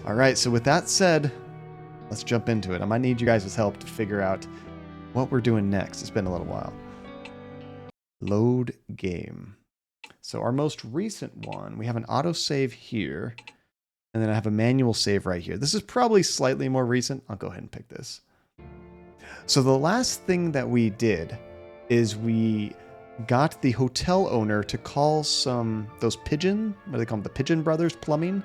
All right, so with that said, let's jump into it. I might need you guys' help to figure out what we're doing next. It's been a little while. Load game. So our most recent one, we have an autosave here, and then I have a manual save right here. This is probably slightly more recent. I'll go ahead and pick this. So the last thing that we did is we got the hotel owner to call those pigeon, what do they call them? The Pigeon Brothers Plumbing,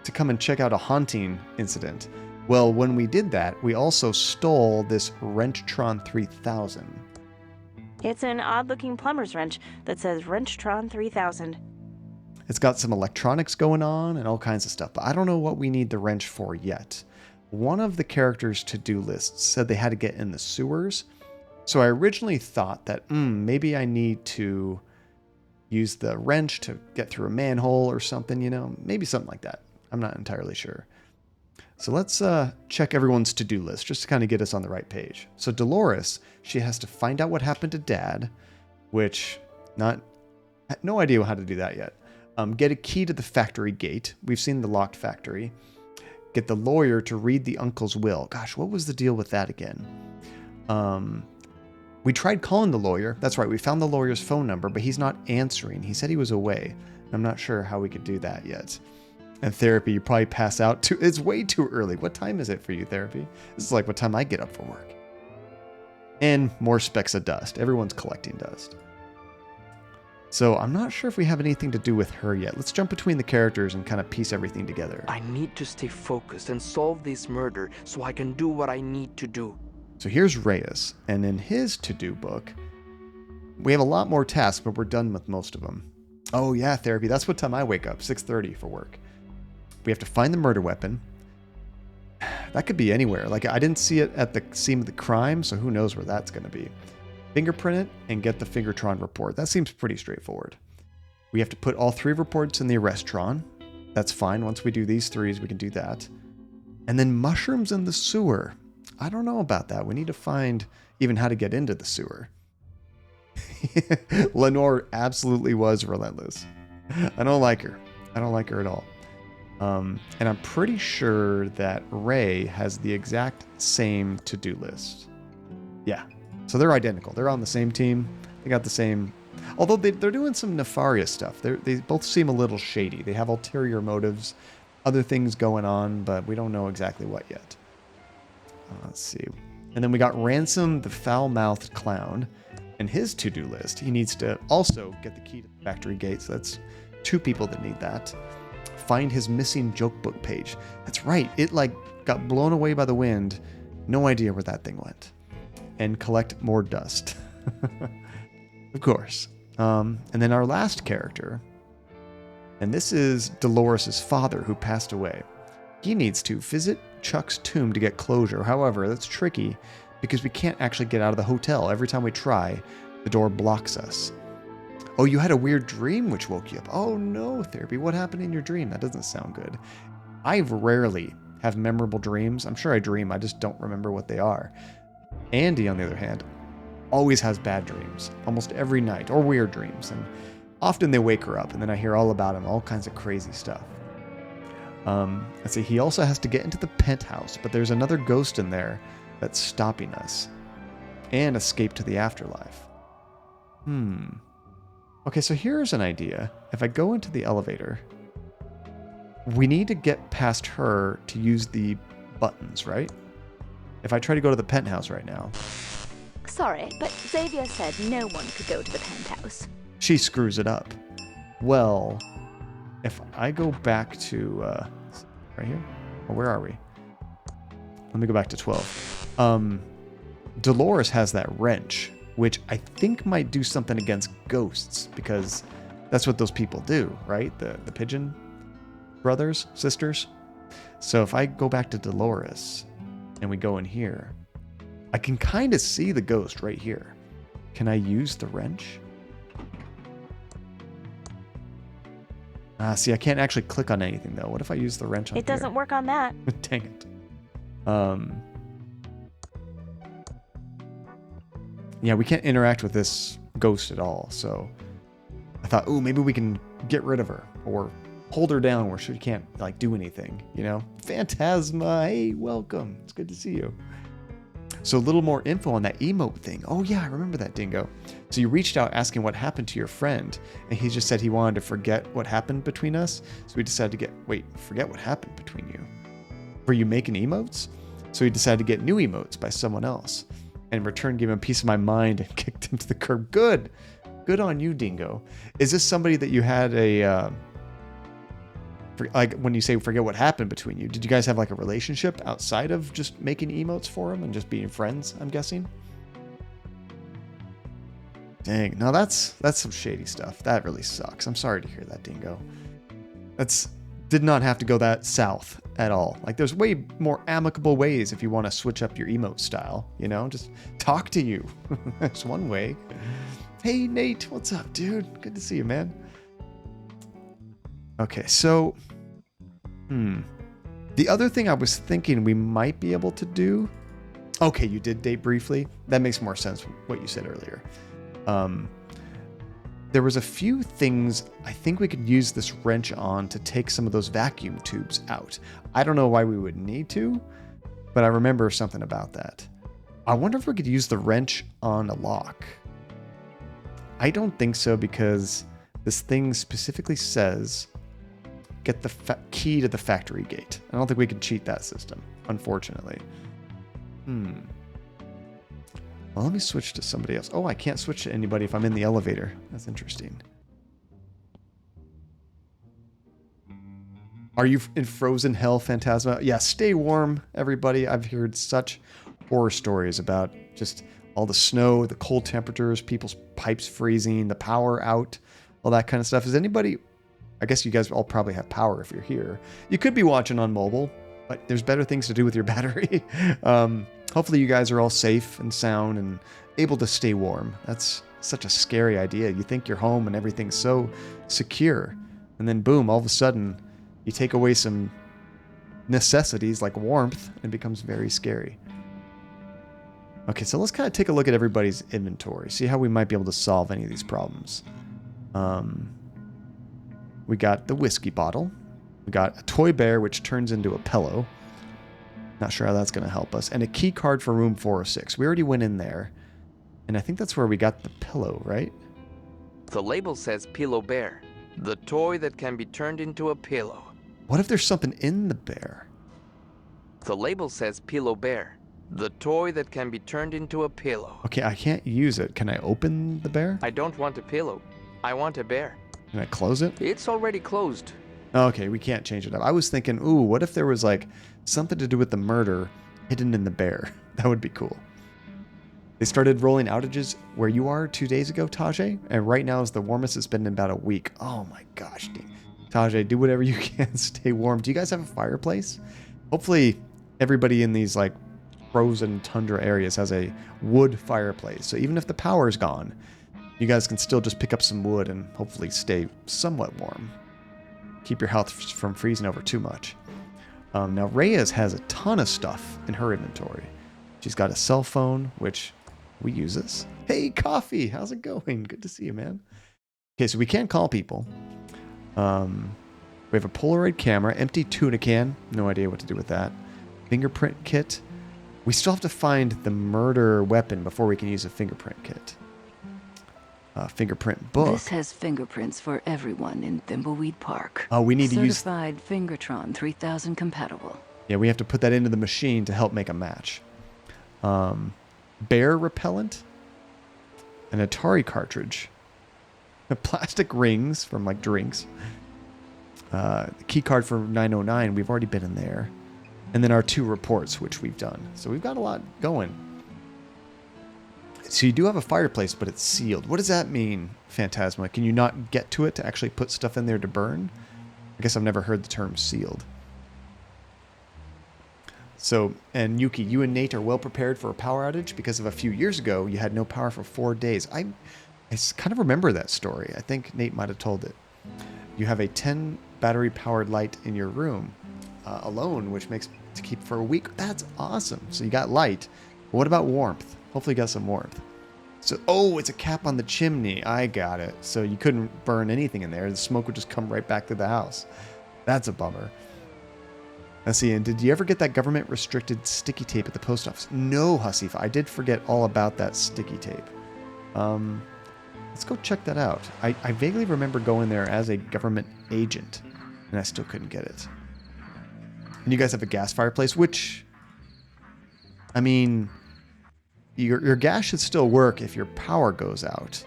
to come and check out a haunting incident. Well, when we did that, we also stole this Arresttron 3000. It's an odd-looking plumber's wrench that says Arresttron 3000. It's got some electronics going on and all kinds of stuff, but I don't know what we need the wrench for yet. One of the characters' to-do lists said they had to get in the sewers, so I originally thought that maybe I need to use the wrench to get through a manhole or something, maybe something like that. I'm not entirely sure. So let's check everyone's to-do list just to kind of get us on the right page. So Dolores, she has to find out what happened to Dad, which no idea how to do that yet. Get a key to the factory gate. We've seen the locked factory. Get the lawyer to read the uncle's will. Gosh, what was the deal with that again? We tried calling the lawyer. That's right, we found the lawyer's phone number, but he's not answering. He said he was away. I'm not sure how we could do that yet. And therapy, you probably pass out too. It's way too early. What time is it for you, therapy? This is like what time I get up for work. And more specks of dust. Everyone's collecting dust. So I'm not sure if we have anything to do with her yet. Let's jump between the characters and kind of piece everything together. I need to stay focused and solve this murder so I can do what I need to do. So here's Reyes, and in his to-do book, we have a lot more tasks, but we're done with most of them. Oh yeah, therapy. That's what time I wake up, 6:30 for work. We have to find the murder weapon. That could be anywhere. Like, I didn't see it at the scene of the crime, so who knows where that's going to be. Fingerprint it and get the Fingertron report. That seems pretty straightforward. We have to put all 3 reports in the Arresttron. That's fine. Once we do these 3s, we can do that. And then mushrooms in the sewer. I don't know about that. We need to find even how to get into the sewer. Lenore absolutely was relentless. I don't like her. I don't like her at all. And I'm pretty sure that Ray has the exact same to-do list. Yeah. So they're identical. They're on the same team. They got the same... Although they're doing some nefarious stuff. They both seem a little shady. They have ulterior motives, other things going on, but we don't know exactly what yet. Let's see. And then we got Ransom, the foul-mouthed clown. And his to-do list, he needs to also get the key to the factory gate. So that's 2 people that need that. Find his missing joke book page. That's right. It got blown away by the wind. No idea where that thing went. And collect more dust. Of course. And then our last character. And this is Dolores' father who passed away. He needs to visit Chuck's tomb to get closure. However, that's tricky because we can't actually get out of the hotel. Every time we try, the door blocks us. Oh, you had a weird dream which woke you up. Oh no, therapy. What happened in your dream? That doesn't sound good. I rarely have memorable dreams. I'm sure I dream. I just don't remember what they are. Andy, on the other hand, always has bad dreams. Almost every night. Or weird dreams. And often they wake her up. And then I hear all about him. All kinds of crazy stuff. Let's see. He also has to get into the penthouse. But there's another ghost in there that's stopping us. And escape to the afterlife. Okay, so here's an idea. If I go into the elevator, we need to get past her to use the buttons, right? If I try to go to the penthouse right now. Sorry, but Xavier said no one could go to the penthouse. She screws it up. Well, if I go back to, right here? Or where are we? Let me go back to 12. Dolores has that wrench, which I think might do something against ghosts, because that's what those people do, right? The Pigeon brothers, sisters. So if I go back to Dolores and we go in here, I can kind of see the ghost right here. Can I use the wrench? See, I can't actually click on anything though. What if I use the wrench on It doesn't work on that. Dang it. Yeah, we can't interact with this ghost at all. So I thought, ooh, maybe we can get rid of her or hold her down where she can't like do anything, you know? Phantasma, hey, welcome. It's good to see you. So a little more info on that emote thing. Oh yeah, I remember that, Dingo. So you reached out asking what happened to your friend, and he just said he wanted to forget what happened between us. So we decided to forget what happened between you. Were you making emotes? So we decided to get new emotes by someone else. And in return, gave him a piece of my mind and kicked him to the curb. Good. Good on you, Dingo. Is this somebody that you had like when you say forget what happened between you, did you guys have like a relationship outside of just making emotes for him and just being friends, I'm guessing? Dang, no, that's some shady stuff. That really sucks. I'm sorry to hear that, Dingo. Did not have to go that south at all. Like there's way more amicable ways if you want to switch up your emote style, you know, just talk to you. That's one way. Hey Nate, what's up, dude? Good to see you, man. Okay, so, the other thing I was thinking we might be able to do. Okay, you did date briefly. That makes more sense from what you said earlier. There was a few things I think we could use this wrench on to take some of those vacuum tubes out. I don't know why we would need to, but I remember something about that. I wonder if we could use the wrench on a lock. I don't think so because this thing specifically says get the key to the factory gate. I don't think we can cheat that system, unfortunately. Well, let me switch to somebody else. Oh, I can't switch to anybody if I'm in the elevator. That's interesting. Are you in frozen hell, Phantasma? Yeah, stay warm, everybody. I've heard such horror stories about just all the snow, the cold temperatures, people's pipes freezing, the power out, all that kind of stuff. Is anybody... I guess you guys all probably have power if you're here. You could be watching on mobile, but there's better things to do with your battery. Hopefully you guys are all safe and sound and able to stay warm. That's such a scary idea. You think you're home and everything's so secure. And then boom, all of a sudden you take away some necessities like warmth and it becomes very scary. Okay, so let's kind of take a look at everybody's inventory. See how we might be able to solve any of these problems. We got the whiskey bottle. We got a toy bear, which turns into a pillow. Not sure how that's going to help us. And a key card for room 406. We already went in there. And I think that's where we got the pillow, right? The label says Pillow Bear, the toy that can be turned into a pillow. What if there's something in the bear? The label says Pillow Bear, the toy that can be turned into a pillow. Okay, I can't use it. Can I open the bear? I don't want a pillow. I want a bear. Can I close it? It's already closed. Okay, we can't change it up. I was thinking, ooh, what if there was like something to do with the murder hidden in the bear? That would be cool. They started rolling outages where you are 2 days ago, Tajay, and right now is the warmest it's been in about a week. Oh my gosh, Tajay, do whatever you can, stay warm. Do you guys have a fireplace? Hopefully everybody in these like frozen tundra areas has a wood fireplace. So even if the power's gone, you guys can still just pick up some wood and hopefully stay somewhat warm. Keep your health from freezing over too much. Now, Reyes has a ton of stuff in her inventory. She's got a cell phone, which we use this. Hey, Coffee, how's it going? Good to see you, man. Okay, so we can't call people. We have a Polaroid camera, empty tuna can. No idea what to do with that. Fingerprint kit. We still have to find the murder weapon before we can use a fingerprint kit. Fingerprint book. This has fingerprints for everyone in Thimbleweed Park. Oh, we need to use... Certified Fingertron 3000 compatible. Yeah, we have to put that into the machine to help make a match. Bear repellent. An Atari cartridge. Plastic rings from like drinks. The key card for 909. We've already been in there. And then our 2 reports, which we've done. So we've got a lot going. So you do have a fireplace, but it's sealed. What does that mean, Phantasma? Can you not get to it to actually put stuff in there to burn? I guess I've never heard the term sealed. So, and Yuki, you and Nate are well prepared for a power outage because of a few years ago, you had no power for 4 days. I kind of remember that story. I think Nate might have told it. You have a 10 battery powered light in your room alone, which makes to keep for a week. That's awesome. So you got light. But what about warmth? Hopefully you got some warmth. So, oh, it's a cap on the chimney. I got it. So you couldn't burn anything in there. The smoke would just come right back to the house. That's a bummer. Let's see, and did you ever get that government-restricted sticky tape at the post office? No, Hasifa, I did forget all about that sticky tape. Let's go check that out. I vaguely remember going there as a government agent, and I still couldn't get it. And you guys have a gas fireplace, which, I mean, your gas should still work if your power goes out.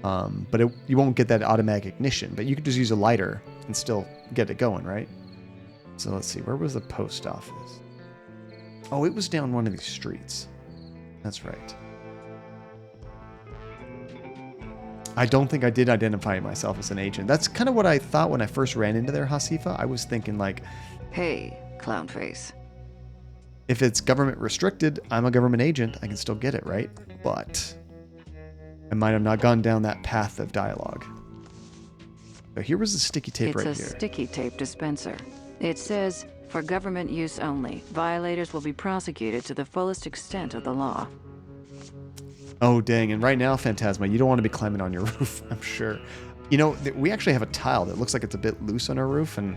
But you won't get that automatic ignition, but you could just use a lighter and still get it going, right? So let's see, where was the post office? Oh, it was down one of these streets. That's right. I don't think I did identify myself as an agent. That's kind of what I thought when I first ran into there, Hasifa. I was thinking like, Hey, Clownface. if it's government restricted, I'm a government agent. I can still get it, right? But I might have not gone down that path of dialogue. So here was the sticky tape right here. It's a sticky tape dispenser. It says, for government use only, violators will be prosecuted to the fullest extent of the law. Oh, dang. And right now, Phantasma, you don't want to be climbing on your roof, I'm sure. You know, we actually have a tile that looks like it's a bit loose on our roof, and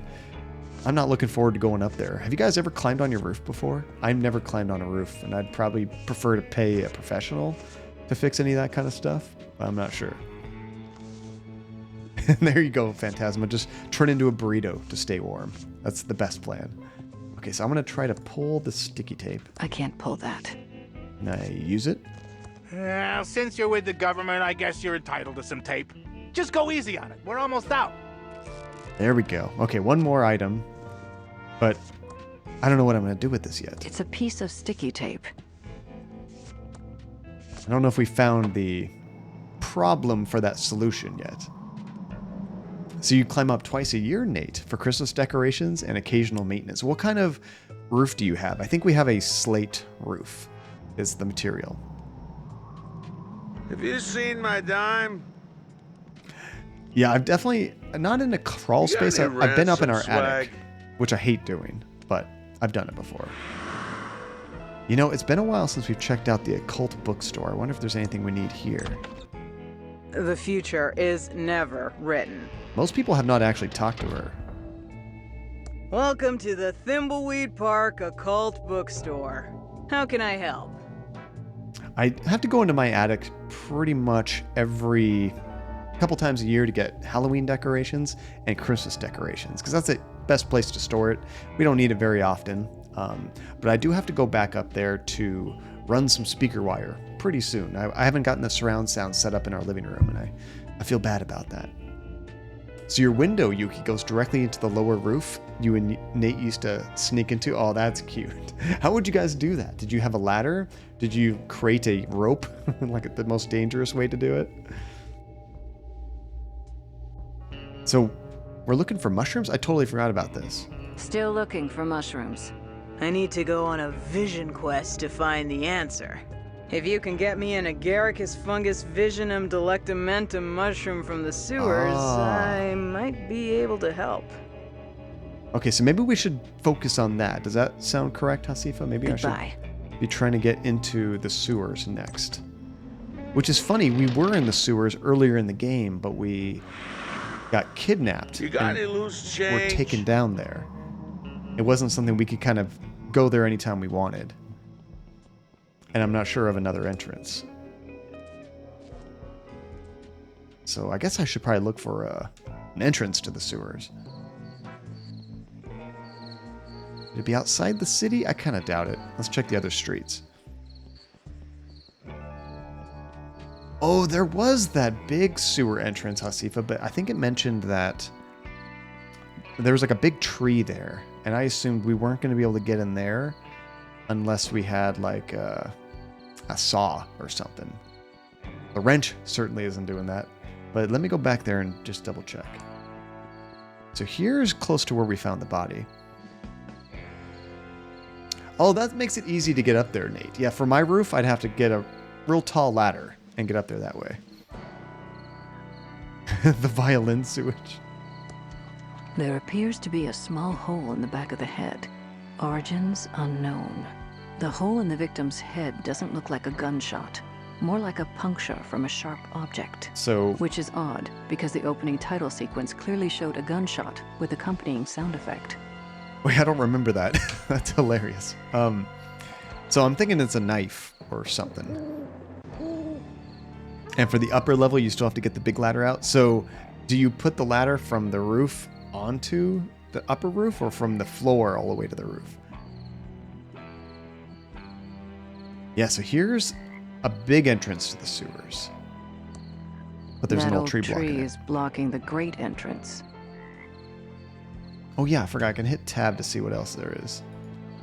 I'm not looking forward to going up there. Have you guys ever climbed on your roof before? I've never climbed on a roof, and I'd probably prefer to pay a professional to fix any of that kind of stuff, but I'm not sure. And there you go, Phantasma. Just turn into a burrito to stay warm. That's the best plan. Okay, so I'm going to try to pull the sticky tape. I can't pull that. Can I use it? Well, since you're with the government, I guess you're entitled to some tape. Just go easy on it. We're almost out. There we go. Okay, one more item. But I don't know what I'm going to do with this yet. It's a piece of sticky tape. I don't know if we found the problem for that solution yet. So you climb up twice a year, Nate, for Christmas decorations and occasional maintenance. What kind of roof do you have? I think we have a slate roof is the material. Have you seen my dime? Yeah, I've definitely, not in a crawl You got space. any I've been up in our ransom attic, swag? which I hate doing, but I've done it before. You know, it's been a while since we've checked out the occult bookstore. I wonder if there's anything we need here. The future is never written. Most people have not actually talked to her. Welcome to the Thimbleweed Park Occult Bookstore. How can I help? I have to go into my attic pretty much every couple times a year to get Halloween decorations and Christmas decorations, because that's the best place to store it. We don't need it very often, but I do have to go back up there to run some speaker wire pretty soon. I haven't gotten the surround sound set up in our living room, and I feel bad about that. So your window, Yuki, goes directly into the lower roof you and Nate used to sneak into. Oh, that's cute. How would you guys do that? Did you have a ladder? Did you create a rope? Like the most dangerous way to do it? So we're looking for mushrooms? I totally forgot about this. Still looking for mushrooms. I need to go on a vision quest to find the answer. If you can get me an Agaricus fungus visionum delectamentum mushroom from the sewers, I might be able to help. Okay, so maybe we should focus on that. Does that sound correct, Hasifa? Maybe Goodbye. I should be trying to get into the sewers next. Which is funny, we were in the sewers earlier in the game, but we got kidnapped. You got and any loose were change? taken down there. It wasn't something we could kind of go there anytime we wanted. And I'm not sure of another entrance. So I guess I should probably look for an entrance to the sewers. Would it be outside the city? I kind of doubt it. Let's check the other streets. Oh, there was that big sewer entrance, Hasifa, but I think it mentioned that there was like a big tree there, and I assumed we weren't going to be able to get in there unless we had like a saw or something. The wrench certainly isn't doing that, but let me go back there and just double check. So here's close to where we found the body. Oh, that makes it easy to get up there, Nate. Yeah, for my roof, I'd have to get a real tall ladder and get up there that way. The violin sewage. There appears to be a small hole in the back of the head. Origins unknown. The hole in the victim's head doesn't look like a gunshot. more like a puncture from a sharp object. So, Which is odd, because the opening title sequence clearly showed a gunshot with accompanying sound effect. wait, I don't remember that. That's hilarious. So I'm thinking it's a knife or something. And for the upper level, you still have to get the big ladder out. So do you put the ladder from the roof onto the upper roof or from the floor all the way to the roof? Yeah, so here's a big entrance to the sewers. But there's That an old old tree blocking it. is blocking the great entrance. Oh yeah, I forgot I can hit tab to see what else there is.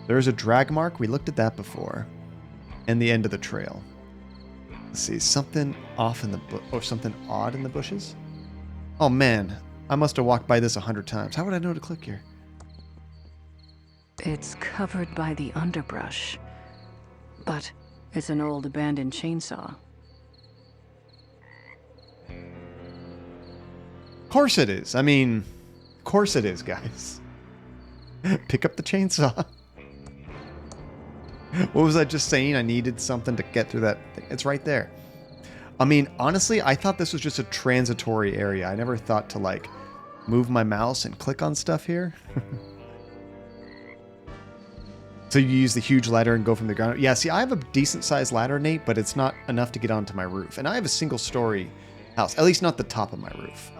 There's a drag mark. We looked at that before. And the end of the trail. Let's see, something off in the or something odd in the bushes? Oh man, I must have walked by this 100 times. How would I know to click here? It's covered by the underbrush, but it's an old abandoned chainsaw. Of course it is. I mean, of course it is, guys. Pick up the chainsaw. What was I just saying? I needed something to get through that thing. It's right there. I mean, honestly, I thought this was just a transitory area. I never thought to, like, move my mouse and click on stuff here. So you use the huge ladder and go from the ground. Yeah, see, I have a decent-sized ladder, Nate, but it's not enough to get onto my roof. And I have a single-story house, at least not the top of my roof.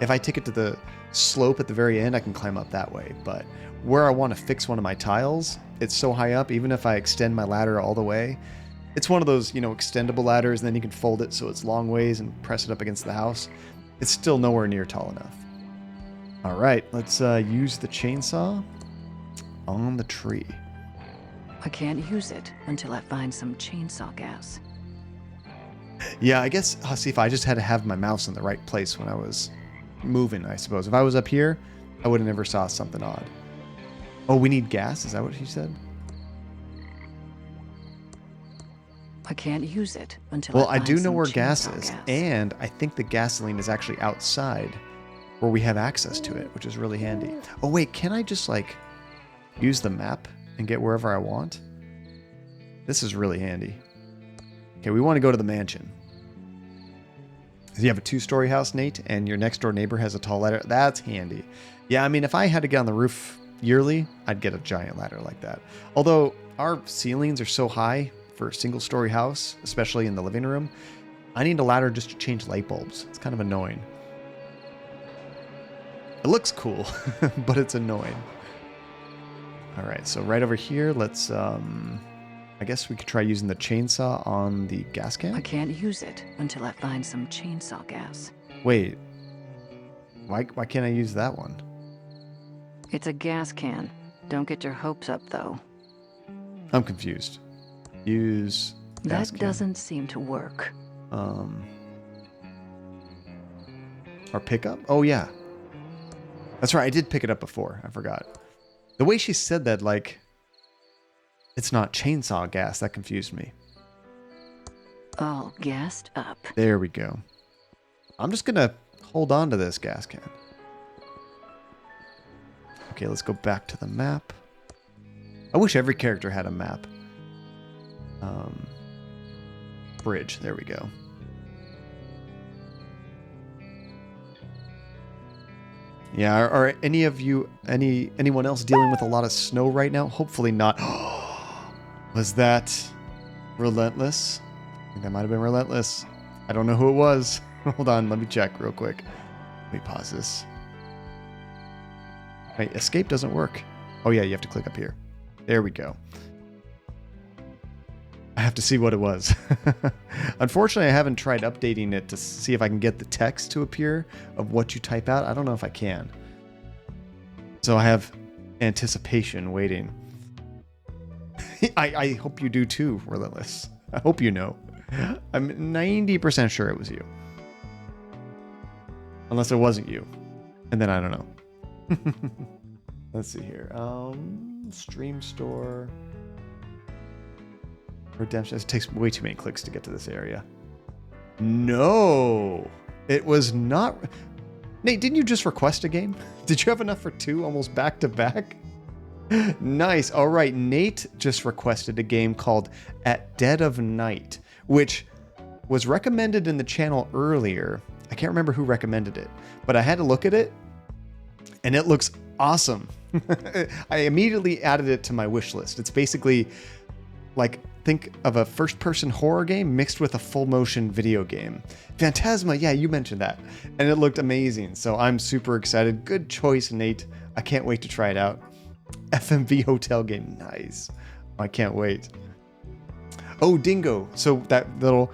If I take it to the slope at the very end, I can climb up that way. But where I want to fix one of my tiles, it's so high up, even if I extend my ladder all the way. It's one of those, you know, extendable ladders, and then you can fold it so it's long ways and press it up against the house. It's still nowhere near tall enough. All right, let's use the chainsaw on the tree. I can't use it until I find some chainsaw gas. Yeah, I guess, see, if I just had to have my mouse in the right place when I was moving, I suppose. If I was up here, I would have never saw something odd. Oh, we need gas? Is that what she said? I can't use it until Well, I I find do know some where gas chainsaw is, gas. and I think the gasoline is actually outside where we have access to it, which is really handy. Oh, wait, can I just, like, use the map and get wherever I want? This is really handy. Okay, we want to go to the mansion. You have a 2-story house, Nate, and your next door neighbor has a tall ladder. That's handy. Yeah, I mean, if I had to get on the roof yearly, I'd get a giant ladder like that. Although our ceilings are so high for a single-story house, especially in the living room, I need a ladder just to change light bulbs. It's kind of annoying. It looks cool, but it's annoying. All right, so right over here, let's, I guess we could try using the chainsaw on the gas I can. can't use it until I find some chainsaw gas. Wait, why can't I use that one? It's a gas can. Don't get your hopes up, though. I'm confused. Use gas That can. doesn't seem to work. Or pickup? Oh, yeah. That's right. I did pick it up before. I forgot. The way she said that, like, it's not chainsaw gas. That confused me. All gassed up. There we go. I'm just going to hold on to this gas can. Okay, let's go back to the map. I wish every character had a map. Bridge. There we go. Yeah, are any of you, anyone else dealing with a lot of snow right now? Hopefully not. Was that Relentless? I think that might have been Relentless. I don't know who it was. Hold on, let me check real quick. Let me pause this. Wait, escape doesn't work. Oh yeah, you have to click up here. There we go. I have to see what it was. Unfortunately, I haven't tried updating it to see if I can get the text to appear of what you type out. I don't know if I can. So I have anticipation waiting. I hope you do too, Relentless. I hope you know. I'm 90% sure it was you. Unless it wasn't you. And then I don't know. Let's see here. Stream store. Redemption. It takes way too many clicks to get to this area. No, it was not. Nate, didn't you just request a game? Did you have enough for 2 almost back to back? Nice. All right. Nate just requested a game called At Dead of Night, which was recommended in the channel earlier. I can't remember who recommended it, but I had to look at it, and it looks awesome. I immediately added it to my wish list. It's basically like, think of a first-person horror game mixed with a full-motion video game. Phantasma, yeah, you mentioned that. And it looked amazing, so I'm super excited. Good choice, Nate. I can't wait to try it out. FMV hotel game, nice. I can't wait. Oh, Dingo. So that little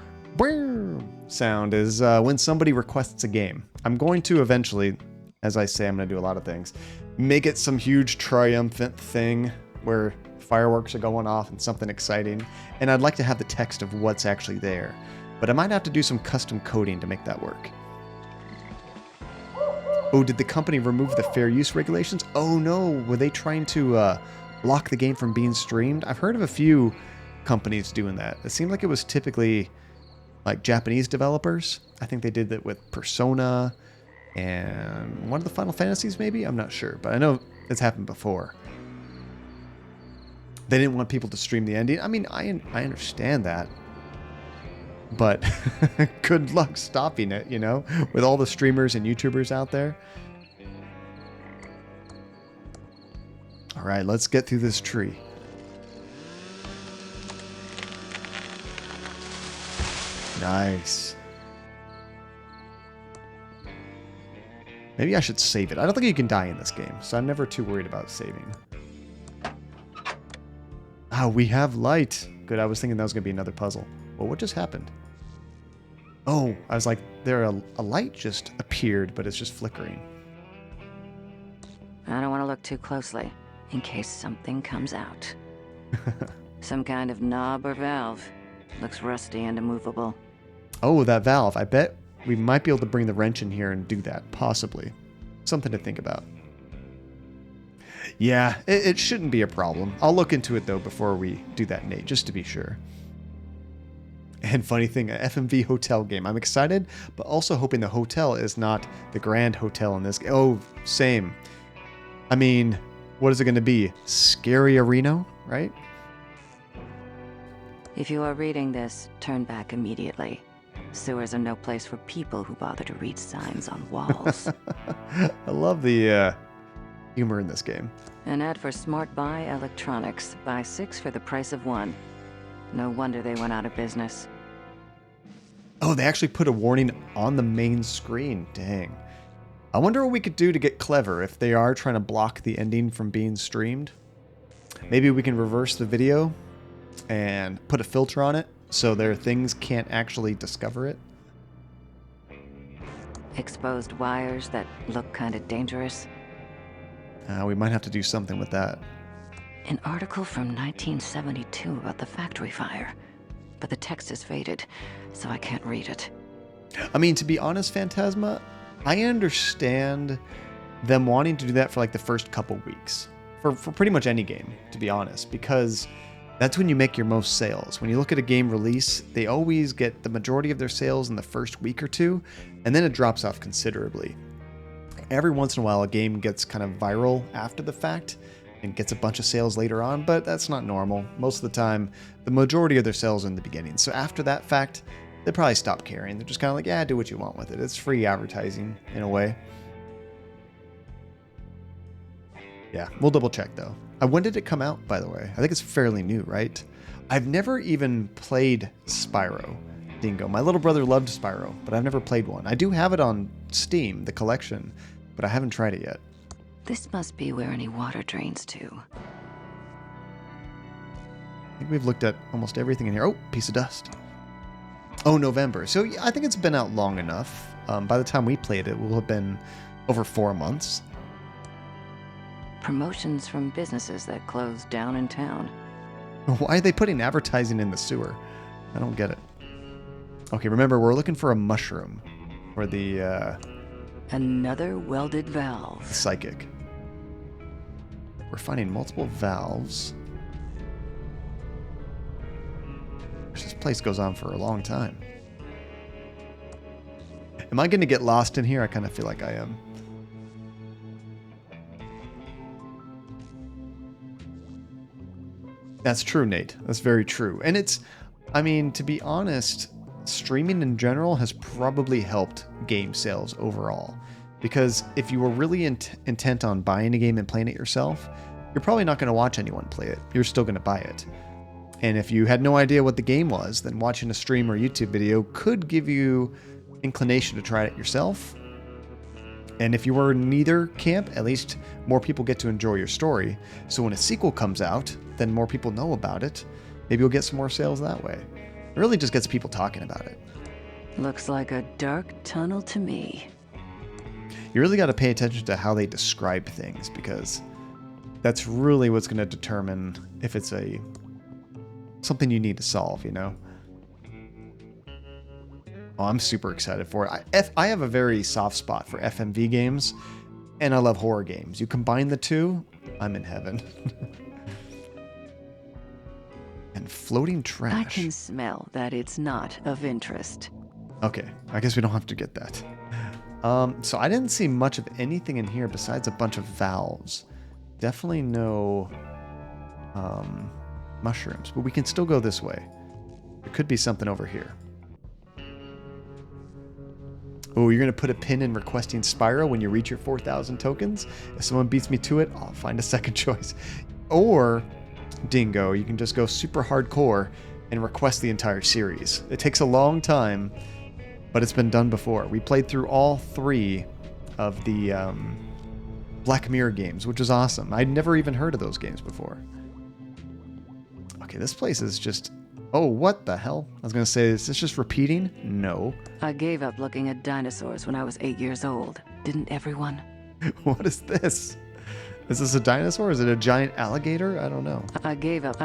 sound is when somebody requests a game. I'm going to eventually, as I say, I'm going to do a lot of things, make it some huge triumphant thing where fireworks are going off and something exciting. And I'd like to have the text of what's actually there. But I might have to do some custom coding to make that work. Oh, did the company remove the fair use regulations? Oh no, were they trying to block the game from being streamed? I've heard of a few companies doing that. It seemed like it was typically like Japanese developers. I think they did that with Persona and one of the Final Fantasies maybe? I'm not sure, but I know it's happened before. They didn't want people to stream the ending. I mean, I understand that. But good luck stopping it, you know, with all the streamers and YouTubers out there. All right, let's get through this tree. Nice. Maybe I should save it. I don't think you can die in this game, so I'm never too worried about saving. Oh, we have light. Good, I was thinking that was going to be another puzzle. Well, what just happened? Oh, I was like, a light just appeared, but it's just flickering. I don't want to look too closely, in case something comes out. Some kind of knob or valve. Looks rusty and immovable. Oh, that valve. I bet we might be able to bring the wrench in here and do that, possibly. Something to think about. Yeah, it shouldn't be a problem. I'll look into it, though, before we do that, Nate, just to be sure. And funny thing, an FMV hotel game. I'm excited, but also hoping the hotel is not the Grand Hotel in this game. Oh, same. I mean, what is it going to be? Scary Reno, right? If you are reading this, turn back immediately. Sewers are no place for people who bother to read signs on walls. I love the humor in this game. An ad for Smart Buy Electronics. Buy 6 for the price of 1. No wonder they went out of business. Oh, they actually put a warning on the main screen. Dang. I wonder what we could do to get clever if they are trying to block the ending from being streamed. Maybe we can reverse the video and put a filter on it so their things can't actually discover it. Exposed wires that look kind of dangerous. We might have to do something with that. An article from 1972 about the factory fire. But the text is faded, so I can't read it. I mean, to be honest, Phantasma, I understand them wanting to do that for like the first couple weeks. For pretty much any game, to be honest. Because that's when you make your most sales. When you look at a game release, they always get the majority of their sales in the first week or two, and then it drops off considerably. Every once in a while, a game gets kind of viral after the fact, and gets a bunch of sales later on, but that's not normal. Most of the time, the majority of their sales are in the beginning. So after that fact, they probably stop caring. They're just kind of like, yeah, do what you want with it. It's free advertising in a way. Yeah, we'll double check though. When did it come out, by the way? I think it's fairly new, right? I've never even played Spyro, Dingo. My little brother loved Spyro, but I've never played one. I do have it on Steam, the collection, but I haven't tried it yet. This must be where any water drains to. I think we've looked at almost everything in here. Oh, piece of dust. Oh, November. So yeah, I think it's been out long enough. By the time we played it, will have been over 4 months. Promotions from businesses that closed down in town. Why are they putting advertising in the sewer? I don't get it. Okay, remember, we're looking for a mushroom for the Another welded valve. psychic. We're finding multiple valves. This place goes on for a long time. Am I going to get lost in here? I kind of feel like I am. That's true, Nate. That's very true. And it's, I mean, to be honest, streaming in general has probably helped game sales overall. Because if you were really intent on buying a game and playing it yourself, you're probably not going to watch anyone play it. You're still going to buy it. And if you had no idea what the game was, then watching a stream or YouTube video could give you inclination to try it yourself. And if you were in neither camp, at least more people get to enjoy your story. So when a sequel comes out, then more people know about it. Maybe you'll get some more sales that way. It really just gets people talking about it. Looks like a dark tunnel to me. You really got to pay attention to how they describe things, because that's really what's going to determine if it's something you need to solve, you know? Oh, I'm super excited for it. I have a very soft spot for FMV games, and I love horror games. You combine the two, I'm in heaven. And floating trash. I can smell that it's not of interest. Okay, I guess we don't have to get that. So I didn't see much of anything in here besides a bunch of valves. Definitely no mushrooms, but we can still go this way. There could be something over here. Oh, you're going to put a pin in requesting Spyro when you reach your 4,000 tokens? If someone beats me to it, I'll find a second choice. Or, Dingo, you can just go super hardcore and request the entire series. It takes a long time, but it's been done before. We played through all 3 of the Black Mirror games, which was awesome. I'd never even heard of those games before. Okay, this place is just... Oh, what the hell? I was going to say, is this just repeating? No. I gave up looking at dinosaurs when I was 8 years old. Didn't everyone? What is this? Is this a dinosaur? Is it a giant alligator? I don't know. I gave up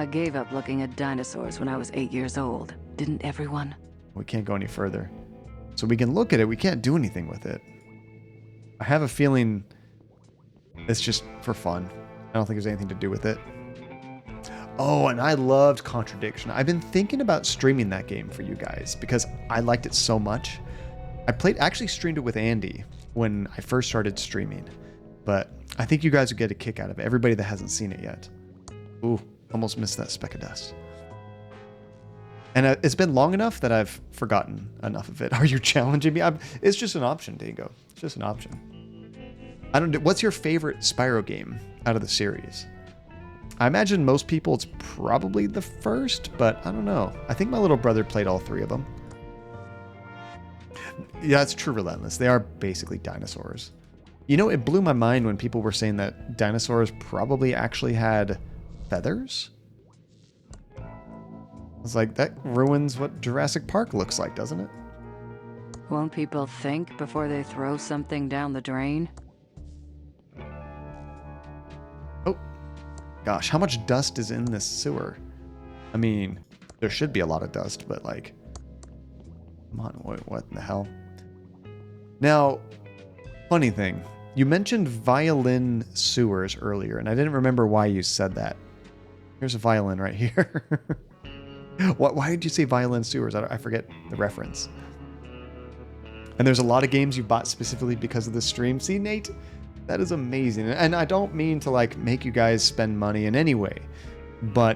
looking at dinosaurs when I was 8 years old. Didn't everyone? We can't go any further. So we can look at it. We can't do anything with it. I have a feeling it's just for fun. I don't think there's anything to do with it. Oh, and I loved Contradiction. I've been thinking about streaming that game for you guys because I liked it so much. Actually streamed it with Andy when I first started streaming, but I think you guys would get a kick out of it. Everybody that hasn't seen it yet. Ooh, almost missed that speck of dust. And it's been long enough that I've forgotten enough of it. Are you challenging me? It's just an option, Dingo. It's just an option. What's your favorite Spyro game out of the series? I imagine most people it's probably the first, but I don't know. I think my little brother played all 3 of them. Yeah, it's true, Relentless. They are basically dinosaurs. You know, it blew my mind when people were saying that dinosaurs probably actually had feathers. I was like, that ruins what Jurassic Park looks like, doesn't it? Won't people think before they throw something down the drain? Oh, gosh, how much dust is in this sewer? I mean, there should be a lot of dust, but like, come on, what the hell? Now, funny thing, you mentioned violin sewers earlier, and I didn't remember why you said that. Here's a violin right here. Why did you say violin sewers? I forget the reference. And there's a lot of games you bought specifically because of this stream. See, Nate, that is amazing. And I don't mean to like make you guys spend money in any way, but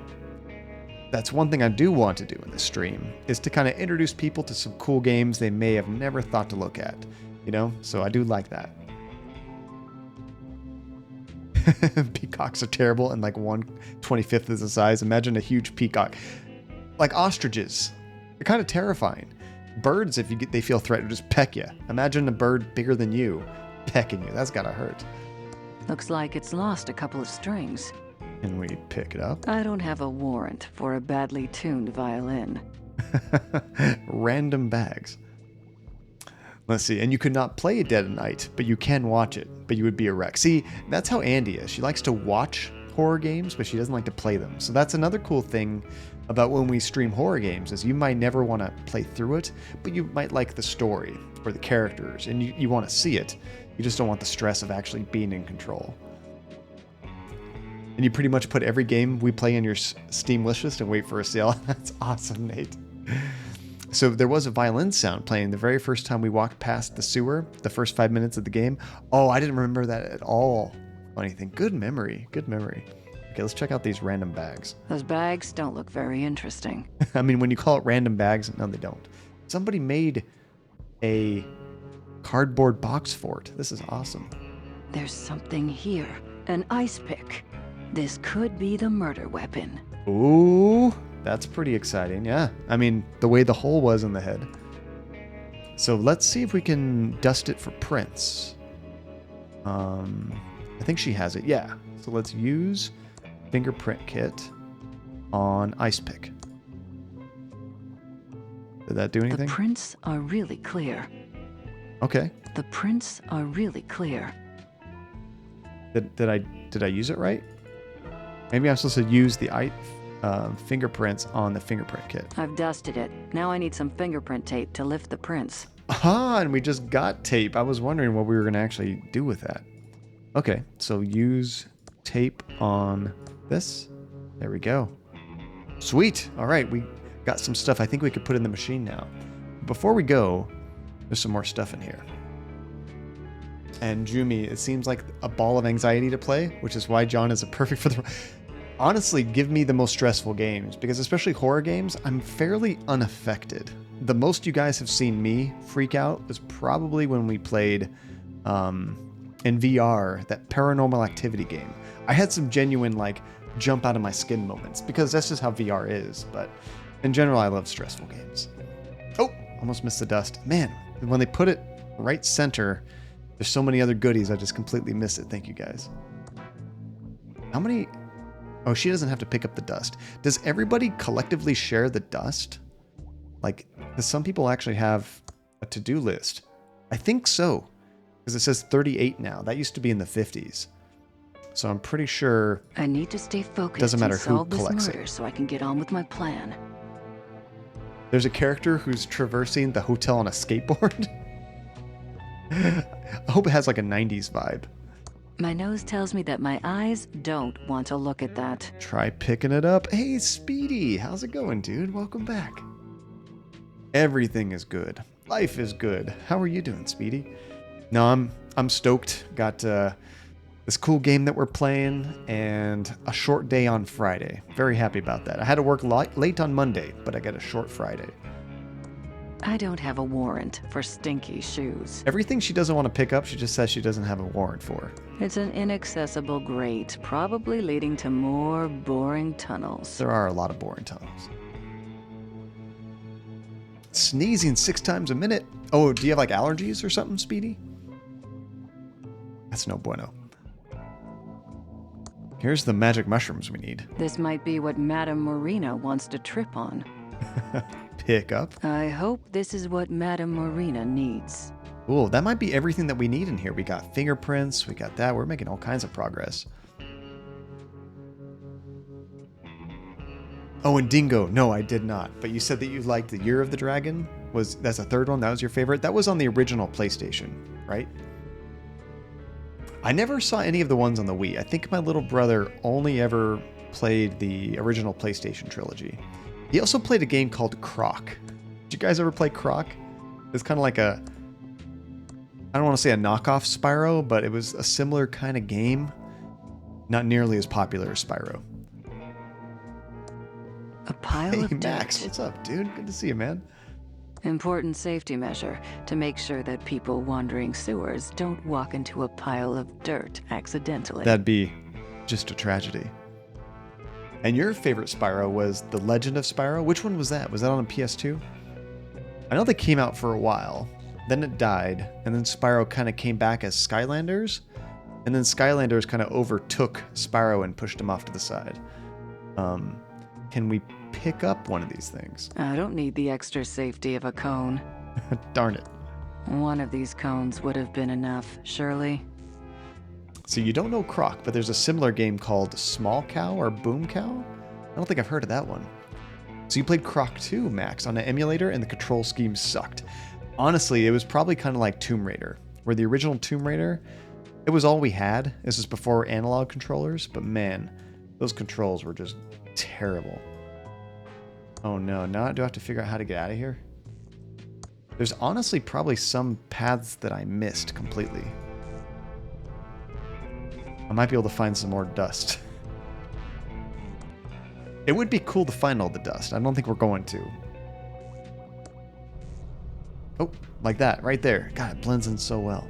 that's one thing I do want to do in this stream is to kind of introduce people to some cool games they may have never thought to look at, you know? So I do like that. Peacocks are terrible and like 1/25 is the size. Imagine a huge peacock. Like ostriches. They're kind of terrifying. Birds, if they feel threatened, just peck you. Imagine a bird bigger than you pecking you. That's gotta hurt. Looks like it's lost a couple of strings. Can we pick it up? I don't have a warrant for a badly tuned violin. Random bags. Let's see. And you could not play Dead at Night, but you can watch it. But you would be a wreck. See, that's how Andy is. She likes to watch horror games, but she doesn't like to play them. So that's another cool thing about when we stream horror games is you might never want to play through it, but you might like the story or the characters, and you want to see it. You just don't want the stress of actually being in control. And you pretty much put every game we play in your Steam wishlist and wait for a sale. That's awesome, Nate. So there was a violin sound playing the very first time we walked past the sewer, the first 5 minutes of the game. Oh, I didn't remember that at all. Funny thing. Good memory. Good memory. Okay, let's check out these random bags. Those bags don't look very interesting. I mean, when you call it random bags, no, they don't. Somebody made a cardboard box fort. This is awesome. There's something here. An ice pick. This could be the murder weapon. Ooh, that's pretty exciting. Yeah. I mean, the way the hole was in the head. So let's see if we can dust it for prints. I think she has it. Yeah. So let's use fingerprint kit on ice pick. Did that do anything? The prints are really clear. Okay. The prints are really clear. Did I use it right? Maybe I'm supposed to use the fingerprints on the fingerprint kit. I've dusted it. Now I need some fingerprint tape to lift the prints. Ah, and we just got tape. I was wondering what we were going to actually do with that. Okay, so use tape on this. There we go. Sweet. All right, we got some stuff I think we could put in the machine now. Before we go, there's some more stuff in here. And Jumi, it seems like a ball of anxiety to play, which is why John is a perfect for the... Honestly, give me the most stressful games, because especially horror games, I'm fairly unaffected. The most you guys have seen me freak out was probably when we played in VR, that Paranormal Activity game. I had some genuine, like, jump out of my skin moments, because that's just how VR is, but in general, I love stressful games. Oh, almost missed the dust. Man, when they put it right center, there's so many other goodies, I just completely miss it. Thank you, guys. How many... Oh, she doesn't have to pick up the dust. Does everybody collectively share the dust? Like, does some people actually have a to-do list? I think so, because it says 38 now. That used to be in the 50s. So I'm pretty sure... I need to stay focused doesn't matter and who solve this collects murder it. so I can get on with my plan. There's a character who's traversing the hotel on a skateboard. I hope it has like a 90s vibe. My nose tells me that my eyes don't want to look at that. Try picking it up. Hey, Speedy, how's it going, dude? Welcome back. Everything is good. Life is good. How are you doing, Speedy? No, I'm stoked. Got this cool game that we're playing and a short day on Friday. Very happy about that. I had to work late on Monday, but I got a short Friday. I don't have a warrant for stinky shoes. Everything she doesn't want to pick up, she just says she doesn't have a warrant for. It's an inaccessible grate, probably leading to more boring tunnels. There are a lot of boring tunnels. Sneezing 6 times a minute. Oh, do you have like allergies or something, Speedy? That's no bueno. Here's the magic mushrooms we need. This might be what Madame Marina wants to trip on. Pick up. I hope this is what Madame Marina needs. Ooh, that might be everything that we need in here. We got fingerprints, we got that. We're making all kinds of progress. Oh, and Dingo. No, I did not. But you said that you liked the Year of the Dragon. That's the third one? That was your favorite? That was on the original PlayStation, right? I never saw any of the ones on the Wii. I think my little brother only ever played the original PlayStation trilogy. He also played a game called Croc. Did you guys ever play Croc? It's kind of like a... I don't want to say a knockoff Spyro, but it was a similar kind of game. Not nearly as popular as Spyro. A pile Hey, of Max, dirt. what's up, dude? Good to see you, man. Important safety measure to make sure that people wandering sewers don't walk into a pile of dirt accidentally. That'd be just a tragedy. And your favorite Spyro was The Legend of Spyro? Which one was that? Was that on a PS2? I know they came out for a while, then it died, and then Spyro kind of came back as Skylanders, and then Skylanders kind of overtook Spyro and pushed him off to the side. Can we pick up one of these things? I don't need the extra safety of a cone. Darn it. One of these cones would have been enough, surely. So you don't know Croc, but there's a similar game called Small Cow or Boom Cow? I don't think I've heard of that one. So you played Croc 2, Max, on an emulator, and the control scheme sucked. Honestly, it was probably kind of like Tomb Raider, where the original Tomb Raider, it was all we had. This was before analog controllers, but man, those controls were just terrible. Oh no, now do I have to figure out how to get out of here? There's honestly probably some paths that I missed completely. I might be able to find some more dust. It would be cool to find all the dust. I don't think we're going to. Oh, like that, right there. God, it blends in so well.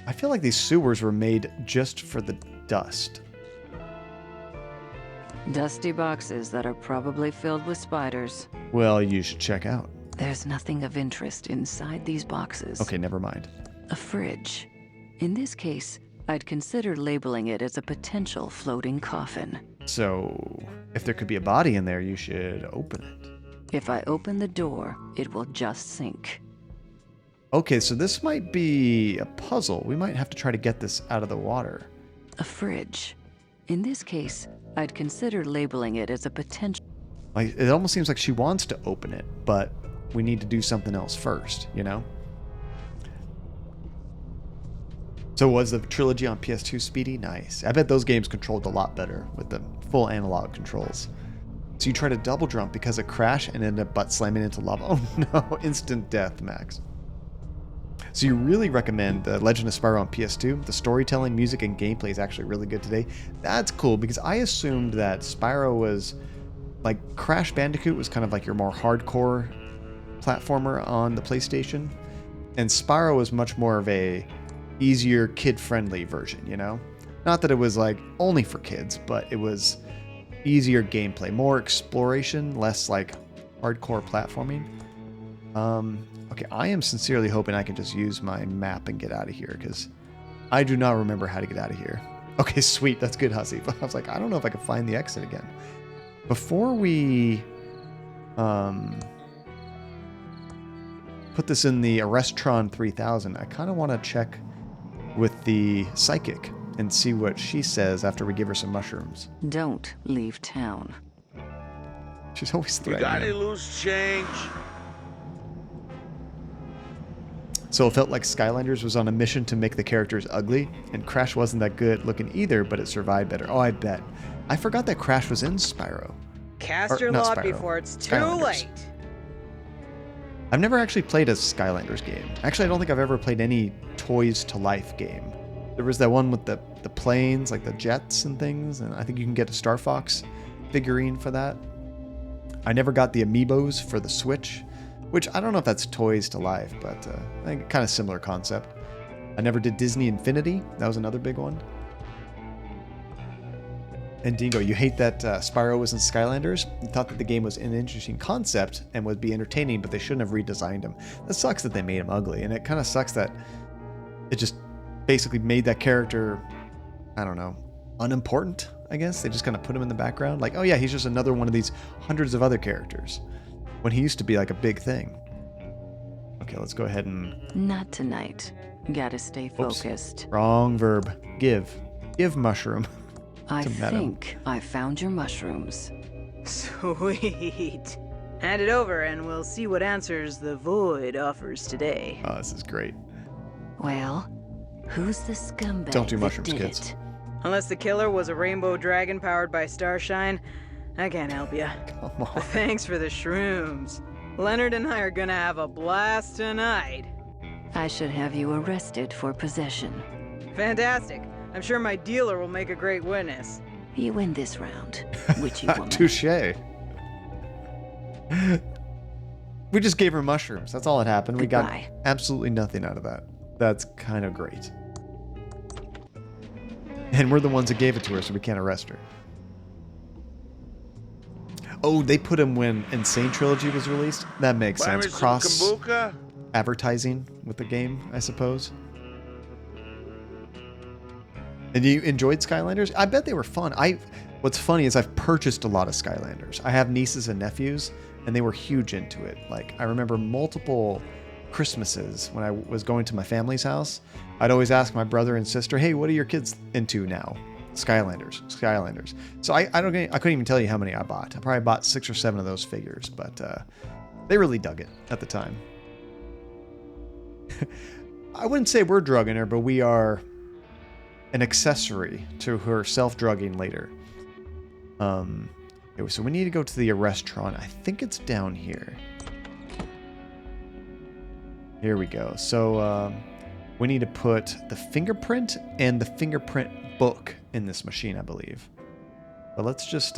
I feel like these sewers were made just for the dust. Dusty boxes that are probably filled with spiders. Well, you should check out. There's nothing of interest inside these boxes. Okay, never mind. A fridge. In this case, I'd consider labeling it as a potential floating coffin. So, if there could be a body in there, you should open it. If I open the door, it will just sink. Okay, so this might be a puzzle. We might have to try to get this out of the water. A fridge. In this case, I'd consider labeling it as a potential... Like, it almost seems like she wants to open it, but we need to do something else first, you know? So was the trilogy on PS2 speedy? Nice. I bet those games controlled a lot better with the full analog controls. So you try to double jump because of crash and end up butt slamming into lava. Oh no, instant death, Max. So you really recommend The Legend of Spyro on PS2? The storytelling, music, and gameplay is actually really good today. That's cool because I assumed that Spyro was like Crash Bandicoot was kind of like your more hardcore platformer on the PlayStation, and Spyro was much more of a easier kid-friendly version, you know? Not that it was like only for kids, but it was easier gameplay, more exploration, less like hardcore platforming. Okay, I am sincerely hoping I can just use my map and get out of here because I do not remember how to get out of here. Okay, sweet, that's good, Hussy. I was like, I don't know if I can find the exit again. Before we put this in the Arresttron 3000, I kind of want to check with the psychic and see what she says after we give her some mushrooms. Don't leave town. She's always You threatening. got any loose change? So it felt like Skylanders was on a mission to make the characters ugly, and Crash wasn't that good looking either, but it survived better. Oh, I bet. I forgot that Crash was in Spyro. Cast Or your not lot Spyro, before it's too Skylanders. late. I've never actually played a Skylanders game. Actually, I don't think I've ever played any Toys to Life game. There was that one with the planes, like the jets and things, and I think you can get a Star Fox figurine for that. I never got the amiibos for the Switch, which I don't know if that's Toys to Life, but I think kind of similar concept. I never did Disney Infinity. That was another big one. And Dingo, you hate that Spyro was in Skylanders? You thought that the game was an interesting concept and would be entertaining, but they shouldn't have redesigned him. That sucks that they made him ugly, and it kind of sucks that it just basically made that character, I don't know, unimportant, I guess. They just kind of put him in the background. Like, oh yeah, he's just another one of these hundreds of other characters, when he used to be like a big thing. Okay, let's go ahead and... Not tonight. Gotta stay focused. Wrong verb. Give. Give mushroom. I to Madam. think I found your mushrooms. Sweet. Hand it over and we'll see what answers the void offers today. Oh, this is great. Well, who's the scumbag Don't do that mushrooms, did kids. it? Unless the killer was a rainbow dragon powered by starshine, I can't help ya. Come on. Thanks for the shrooms. Leonard and I are gonna have a blast tonight. I should have you arrested for possession. Fantastic. I'm sure my dealer will make a great witness. You win this round, witchy woman. Touche. We just gave her mushrooms. That's all that happened. We got Goodbye. absolutely nothing out of that. That's kind of great. And we're the ones that gave it to her, so we can't arrest her. Oh, they put him when Insane Trilogy was released? That makes Buy me sense. some Cross kombucha? advertising with the game, I suppose. And you enjoyed Skylanders? I bet they were fun. What's funny is I've purchased a lot of Skylanders. I have nieces and nephews, and they were huge into it. Like, I remember multiple Christmases when I was going to my family's house. I'd always ask my brother and sister, hey, what are your kids into now? Skylanders. So I couldn't even tell you how many I bought. I probably bought 6 or 7 of those figures, but they really dug it at the time. I wouldn't say we're drugging her, but we are an accessory to her self-drugging later. So we need to go to the Arresttron. I think it's down here. Here we go. So we need to put the fingerprint and the fingerprint book in this machine, I believe. But let's just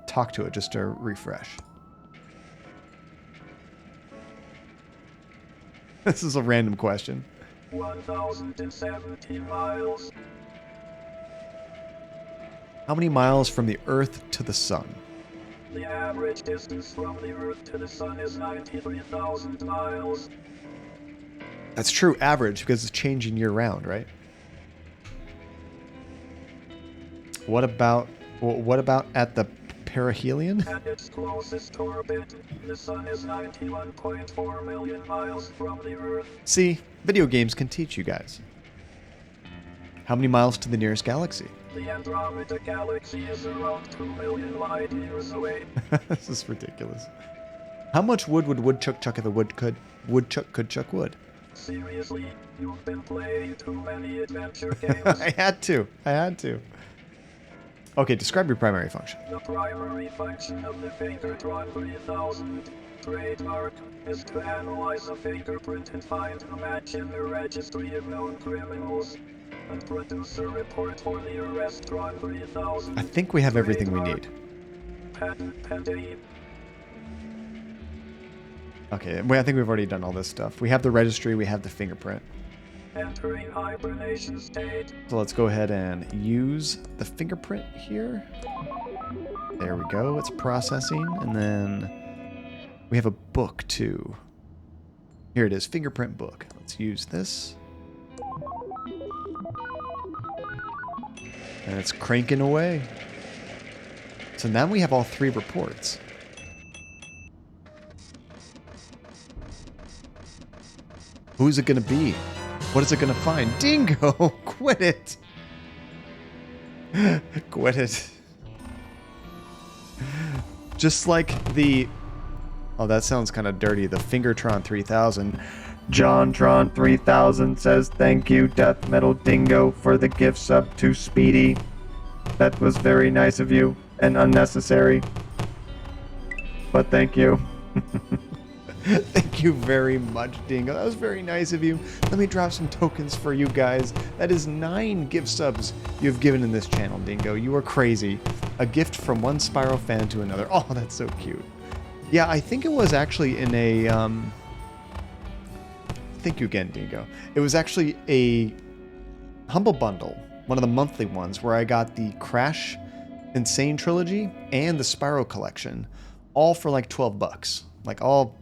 talk to it just to refresh. This is a random question. 1,070 miles. How many miles from the Earth to the Sun? The average distance from the Earth to the Sun is 93,000 miles. That's true, average, because it's changing year round, right? What about at the perihelion? At its closest orbit, the Sun is 91.4 million miles from the Earth. See, video games can teach you guys. How many miles to the nearest galaxy? The Andromeda Galaxy is around 2 million light years away. This is ridiculous. How much wood would woodchuck chuck if a woodchuck could chuck wood? Seriously, you've been playing too many adventure games. I had to. Okay, describe your primary function. The primary function of the Fingertron 3000 trademark is to analyze a fingerprint and find a match in the registry of known criminals and produce a report for the Arresttron 3000. I think we have everything we need. Patent pending. Okay, I think we've already done all this stuff. We have the registry, we have the fingerprint. Entering hibernation state. So let's go ahead and use the fingerprint here. There we go, it's processing, and then we have a book too. Here it is, fingerprint book. Let's use this. And it's cranking away. So now we have all 3 reports. Who's it gonna be? What is it gonna find? Dingo! Quit it! Quit it. Just like the... Oh, that sounds kind of dirty. The Fingertron 3000. JohnTron 3000 says, "Thank you, Death Metal Dingo, for the gift sub to Speedy. That was very nice of you, and unnecessary. But thank you." Thank you very much, Dingo. That was very nice of you. Let me drop some tokens for you guys. That is 9 gift subs you've given in this channel, Dingo. You are crazy. A gift from one Spyro fan to another. Oh, that's so cute. Yeah, I think it was actually in a... Thank you again, Dingo. It was actually a Humble Bundle, one of the monthly ones, where I got the Crash Insane Trilogy and the Spyro Collection, all for like 12 bucks. Like all...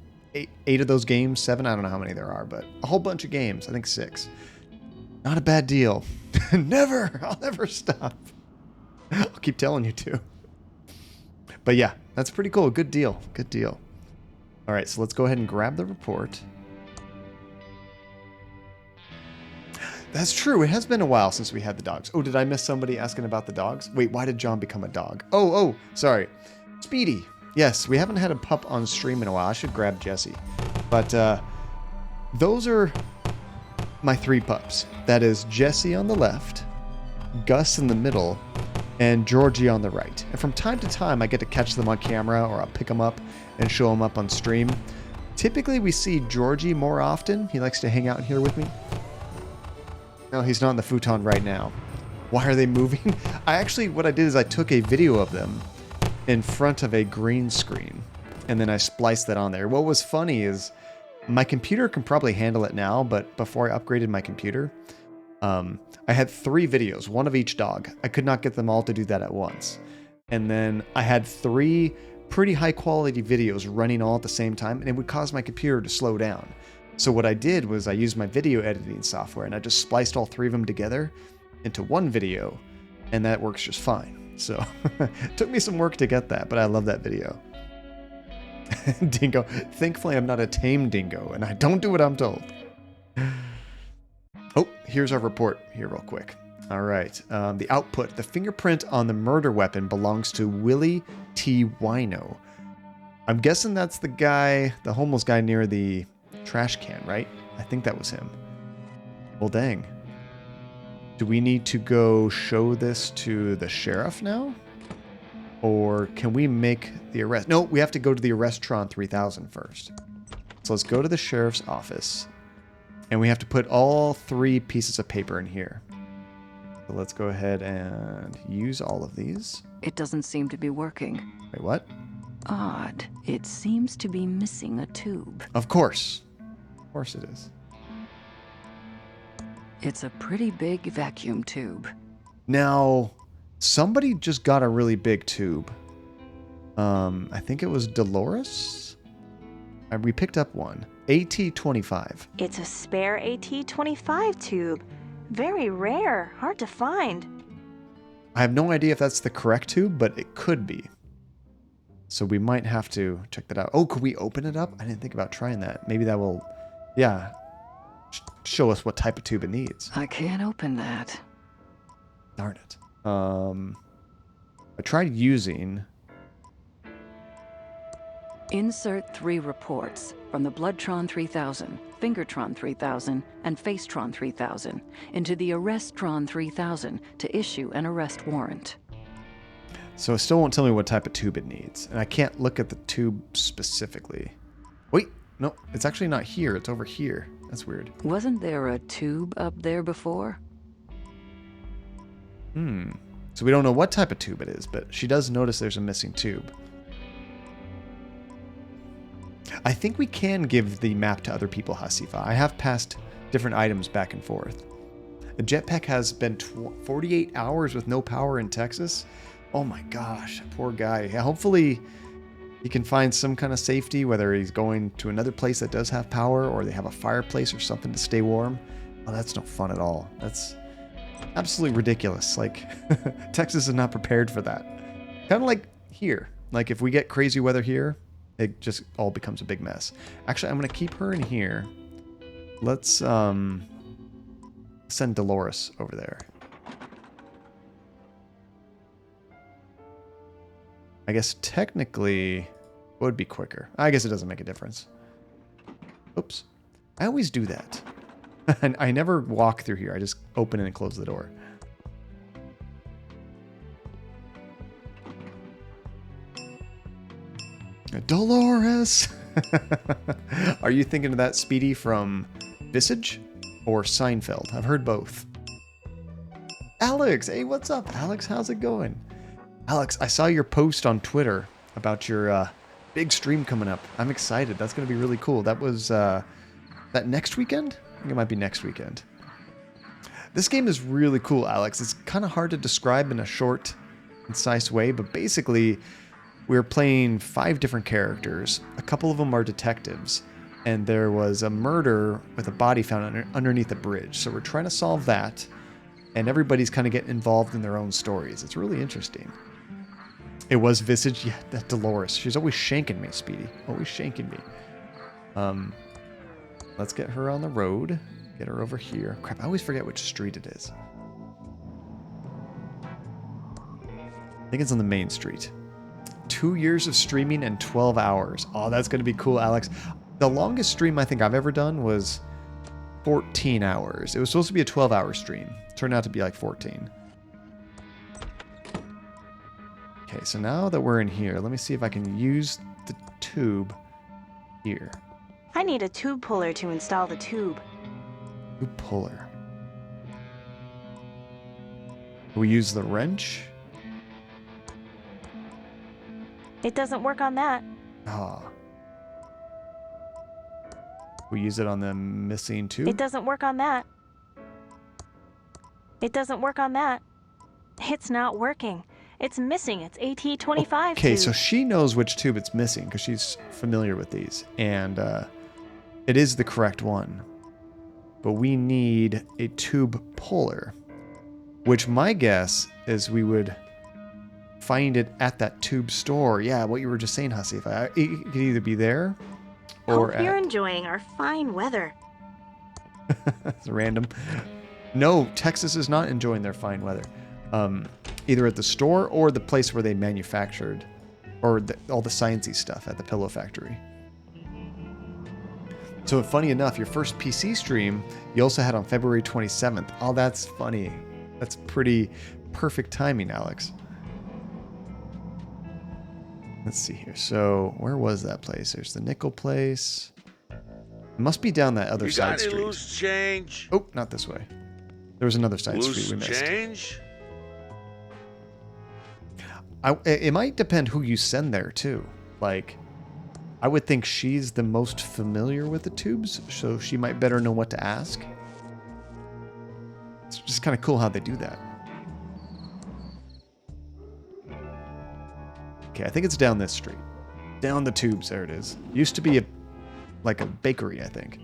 Eight of those games, 7, I don't know how many there are, but a whole bunch of games, I think 6. Not a bad deal. Never! I'll never stop. I'll keep telling you to. But yeah, that's pretty cool. Good deal. Good deal. All right, so let's go ahead and grab the report. That's true. It has been a while since we had the dogs. Oh, did I miss somebody asking about the dogs? Wait, why did John become a dog? Oh, sorry. Speedy. Yes, we haven't had a pup on stream in a while. I should grab Jesse. But those are my 3 pups. That is Jesse on the left, Gus in the middle, and Georgie on the right. And from time to time, I get to catch them on camera, or I'll pick them up and show them up on stream. Typically, we see Georgie more often. He likes to hang out here with me. No, he's not in the futon right now. Why are they moving? What I did is I took a video of them in front of a green screen, and then I spliced that on there. What was funny is my computer can probably handle it now, but before I upgraded my computer, I had 3 videos, one of each dog. I could not get them all to do that at once. And then I had 3 pretty high quality videos running all at the same time, and it would cause my computer to slow down. So what I did was I used my video editing software, and I just spliced all 3 of them together into one video, and that works just fine. So it took me some work to get that, but I love that video. Dingo. Thankfully, I'm not a tame dingo, and I don't do what I'm told. Oh, here's our report here real quick. All right. The output. The fingerprint on the murder weapon belongs to Willie T. Wino. I'm guessing that's the guy, the homeless guy near the trash can, right? I think that was him. Well, dang. Do we need to go show this to the sheriff now? Or can we make the arrest? No, we have to go to the Arresttron 3000 first. So let's go to the sheriff's office. And we have to put all 3 pieces of paper in here. So let's go ahead and use all of these. It doesn't seem to be working. Wait, what? Odd. It seems to be missing a tube. Of course. Of course it is. It's a pretty big vacuum tube. Now, somebody just got a really big tube. I think it was Dolores. We picked up one. AT-25. It's a spare AT-25 tube. Very rare, hard to find. I have no idea if that's the correct tube, but it could be. So we might have to check that out. Oh, could we open it up? I didn't think about trying that. Maybe that will, yeah, show us what type of tube it needs. I can't open that. Darn it. I tried using... Insert 3 reports from the Bloodtron 3000, Fingertron 3000, and Facetron 3000 into the Arresttron 3000 to issue an arrest warrant. So it still won't tell me what type of tube it needs. And I can't look at the tube specifically. Wait, no, it's actually not here. It's over here. That's weird. Wasn't there a tube up there before? So we don't know what type of tube it is, but she does notice there's a missing tube. I think we can give the map to other people, Hasifa. I have passed different items back and forth. The jetpack has been 48 hours with no power in Texas. Oh my gosh, poor guy. Yeah, hopefully he can find some kind of safety, whether he's going to another place that does have power or they have a fireplace or something to stay warm. Oh, that's no fun at all. That's absolutely ridiculous. Like, Texas is not prepared for that. Kind of like here. Like, if we get crazy weather here, it just all becomes a big mess. Actually, I'm going to keep her in here. Let's send Dolores over there. I guess technically it would be quicker. I guess it doesn't make a difference. Oops. I always do that. And I never walk through here. I just open and close the door. Dolores! Are you thinking of that Speedy from Visage or Seinfeld? I've heard both. Alex! Hey, what's up, Alex? How's it going? Alex, I saw your post on Twitter about your big stream coming up. I'm excited. That's going to be really cool. That was that next weekend? I think it might be next weekend. This game is really cool, Alex. It's kind of hard to describe in a short, concise way, but basically we're playing 5 different characters. A couple of them are detectives, and there was a murder with a body found underneath a bridge. So we're trying to solve that, and everybody's kind of getting involved in their own stories. It's really interesting. It was Visage. Yeah, that Dolores. She's always shanking me, Speedy. Always shanking me. Let's get her on the road. Get her over here. Crap, I always forget which street it is. I think it's on the main street. 2 years of streaming and 12 hours. Oh, that's going to be cool, Alex. The longest stream I think I've ever done was 14 hours. It was supposed to be a 12-hour stream. Turned out to be like 14. Okay, so now that we're in here, let me see if I can use the tube here. I need a tube puller to install the tube. Tube puller. We use the wrench. It doesn't work on that. Ah. We use it on the missing tube. It doesn't work on that. It doesn't work on that. It's not working. It's missing its AT-25 Okay, tube. so she knows which tube it's missing because she's familiar with these. And it is the correct one. But we need a tube puller. Which my guess is we would find it at that tube store. Yeah, what you were just saying, Hasifa. It could either be there or Hope you're enjoying our fine weather. It's random. No, Texas is not enjoying their fine weather. Either at the store or the place where they manufactured, or all the sciencey stuff at the pillow factory. So funny enough, your first PC stream you also had on February 27th. Oh, that's funny. That's pretty perfect timing, Alex. Let's see here. So where was that place? There's the nickel place. It must be down that other side street. You got any loose change? Oh, not this way. There was another side Loose street we missed. change? It might depend who you send there too. Like, I would think she's the most familiar with the tubes, so she might better know what to ask. It's just kind of cool how they do that. Okay, I think it's down this street. Down the tubes, there it is. Used to be like a bakery, I think.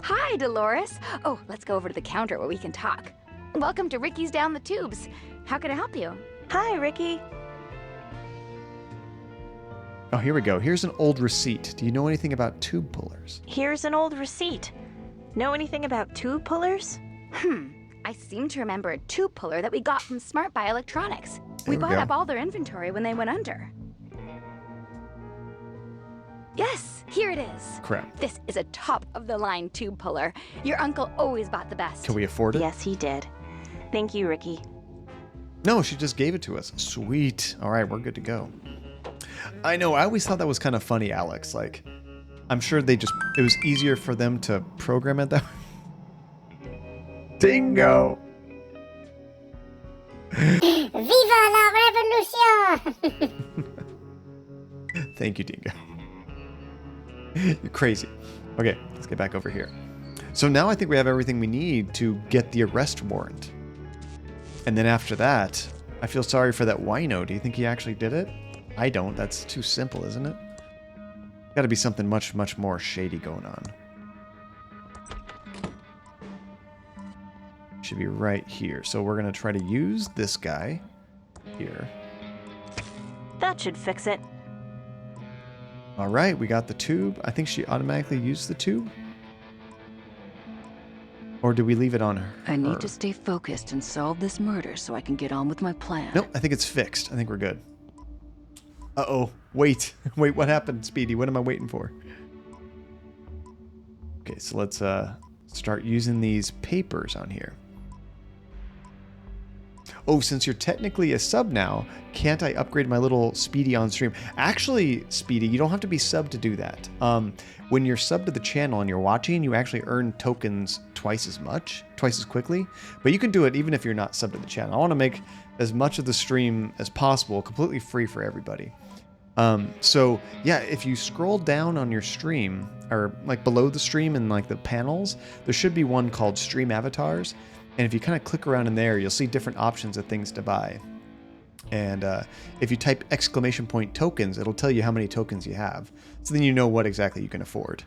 Hi, Dolores. Oh, let's go over to the counter where we can talk. Welcome to Ricky's Down the Tubes. How can I help you? Hi, Ricky. Oh, here we go. Here's an old receipt. Do you know anything about tube pullers? Here's an old receipt. Know anything about tube pullers? I seem to remember a tube puller that we got from Smart Buy Electronics. There we bought go. up all their inventory when they went under. Yes, here it is. Crap. This is a top-of-the-line tube puller. Your uncle always bought the best. Can we afford it? Yes, he did. Thank you, Ricky. No, she just gave it to us. Sweet. All right, we're good to go. I know. I always thought that was kind of funny, Alex. Like, I'm sure it was easier for them to program it that way. Dingo. Viva la revolution! Thank you, Dingo. You're crazy. Okay, let's get back over here. So now I think we have everything we need to get the arrest warrant. And then after that, I feel sorry for that wino. Do you think he actually did it? I don't. That's too simple, isn't it? Got to be something much, much more shady going on. Should be right here. So we're going to try to use this guy here. That should fix it. All right, we got the tube. I think she automatically used the tube. Or do we leave it on her? I need to stay focused and solve this murder so I can get on with my plan. Nope, I think it's fixed. I think we're good. Uh-oh. Wait. Wait, what happened, Speedy? What am I waiting for? Okay, so let's start using these papers on here. Oh, since you're technically a sub now, can't I upgrade my little Speedy on stream? Actually, Speedy, you don't have to be sub to do that. When you're sub to the channel and you're watching, you actually earn tokens twice as quickly. But you can do it even if you're not sub to the channel. I want to make as much of the stream as possible completely free for everybody. So yeah, if you scroll down on your stream, or like below the stream in like the panels, there should be one called Stream Avatars. And if you kind of click around in there, you'll see different options of things to buy. And if you type !tokens, it'll tell you how many tokens you have. So then you know what exactly you can afford.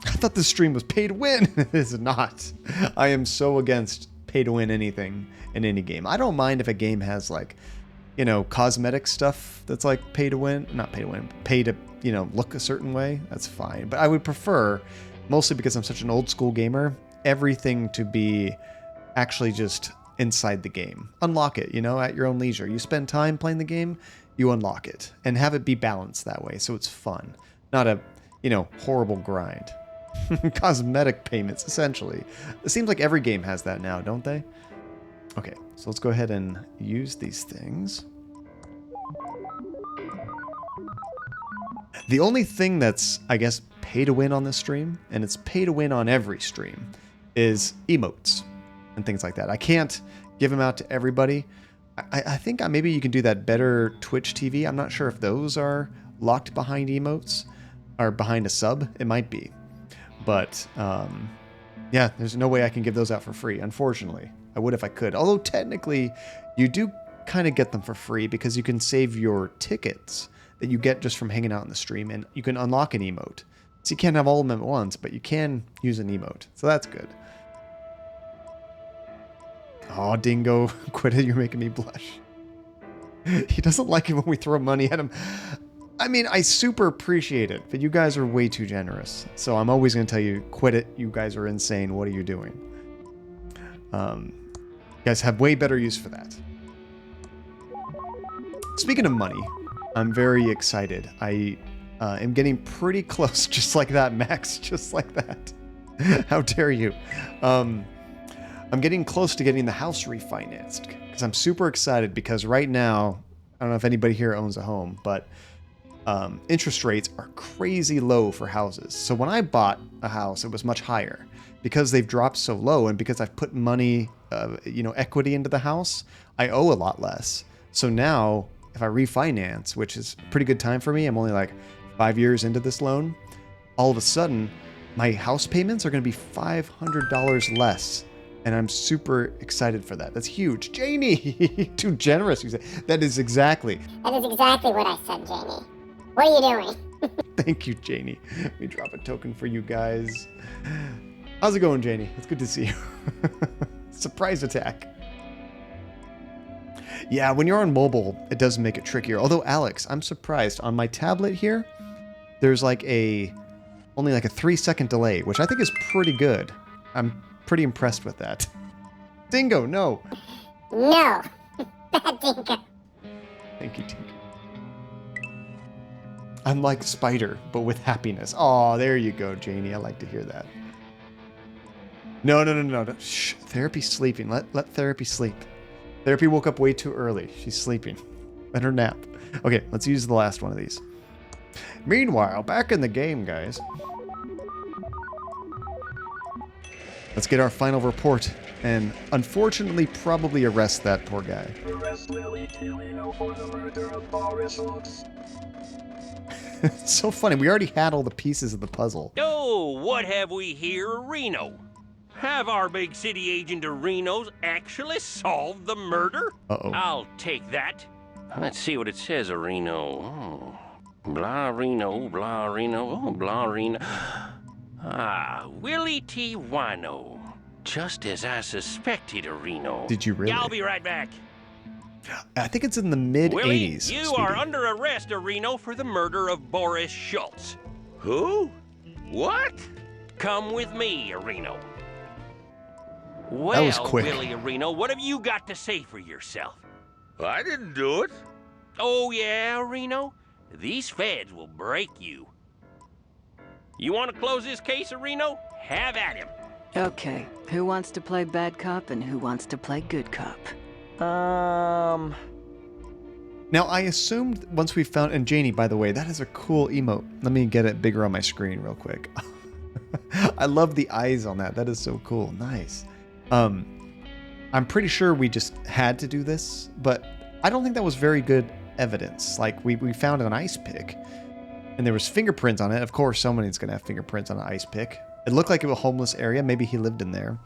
I thought this stream was pay to win. It is not. I am so against pay to win anything in any game. I don't mind if a game has like, you know, cosmetic stuff that's like pay to win. Not pay to win. Pay to, you know, look a certain way. That's fine. But I would prefer, mostly because I'm such an old school gamer, everything to be actually just inside the game. Unlock it, you know, at your own leisure. You spend time playing the game, you unlock it. And have it be balanced that way, so it's fun. Not a, you know, horrible grind. Cosmetic payments, essentially. It seems like every game has that now, don't they? Okay, so let's go ahead and use these things. The only thing that's, I guess, pay to win on this stream, and it's pay to win on every stream, is emotes and things like that. I can't give them out to everybody. I think maybe you can do that better Twitch TV. I'm not sure if those are locked behind emotes or behind a sub. It might be. But yeah, there's no way I can give those out for free, unfortunately. I would if I could. Although technically, you do kind of get them for free because you can save your tickets that you get just from hanging out in the stream, and you can unlock an emote. So you can't have all of them at once, but you can use an emote. So that's good. Oh, Dingo, quit it. You're making me blush. He doesn't like it when we throw money at him. I mean, I super appreciate it, but you guys are way too generous. So I'm always going to tell you, quit it. You guys are insane. What are you doing? You guys have way better use for that. Speaking of money, I'm very excited. I am getting pretty close, just like that, Max, just like that. How dare you? I'm getting close to getting the house refinanced because I'm super excited because right now, I don't know if anybody here owns a home, but interest rates are crazy low for houses. So when I bought a house, it was much higher. Because they've dropped so low and because I've put money, equity into the house, I owe a lot less. So now if I refinance, which is a pretty good time for me, I'm only like 5 years into this loan, all of a sudden, my house payments are going to be $500 less. And I'm super excited for that. That's huge. Janie, too generous, you say. That is exactly That is exactly what I said, Janie. What are you doing? Thank you, Janie. Let me drop a token for you guys. How's it going, Janie? It's good to see you. Surprise attack. Yeah, when you're on mobile, it does make it trickier. Although, Alex, I'm surprised. On my tablet here, there's like only like a 3-second delay, which I think is pretty good. I'm pretty impressed with that. Dingo, no. No. Bad Dingo. Thank you, Dingo. I'm like Spider, but with happiness. Oh, there you go, Janie. I like to hear that. No. Shh. Therapy's sleeping. Let Therapy sleep. Therapy woke up way too early. She's sleeping. Let her nap. Okay, let's use the last one of these. Meanwhile, back in the game, guys. Let's get our final report and unfortunately probably arrest that poor guy. Arrest Lily Tilino for the murder of Boris Hooks. It's so funny. We already had all the pieces of the puzzle. Oh, what have we here, Reno? Have our big city agent of Reno's actually solved the murder? Uh-oh. I'll take that. Let's see what it says, Reno. Oh. Blah Reno, blah Reno, oh, blah Reno. Ah, Willie T. Wino. Just as I suspected, Reno. Did you really? Yeah, I'll be right back. I think it's in the mid-80s. Willie, you Speedy. are under arrest, Reno, for the murder of Boris Schultz. Who? What? Come with me, Reno. That was Well, quick. Willie Reno, what have you got to say for yourself? I didn't do it. Oh, yeah, Reno? These feds will break you. You want to close this case, Reno? Have at him. Okay, who wants to play bad cop and who wants to play good cop? Now, I assumed once we found... And Janie, by the way, that is a cool emote. Let me get it bigger on my screen real quick. I love the eyes on that. That is so cool. Nice. I'm pretty sure we just had to do this, but I don't think that was very good evidence. Like, we found an ice pick, and there was fingerprints on it. Of course, somebody's going to have fingerprints on an ice pick. It looked like it was a homeless area. Maybe he lived in there.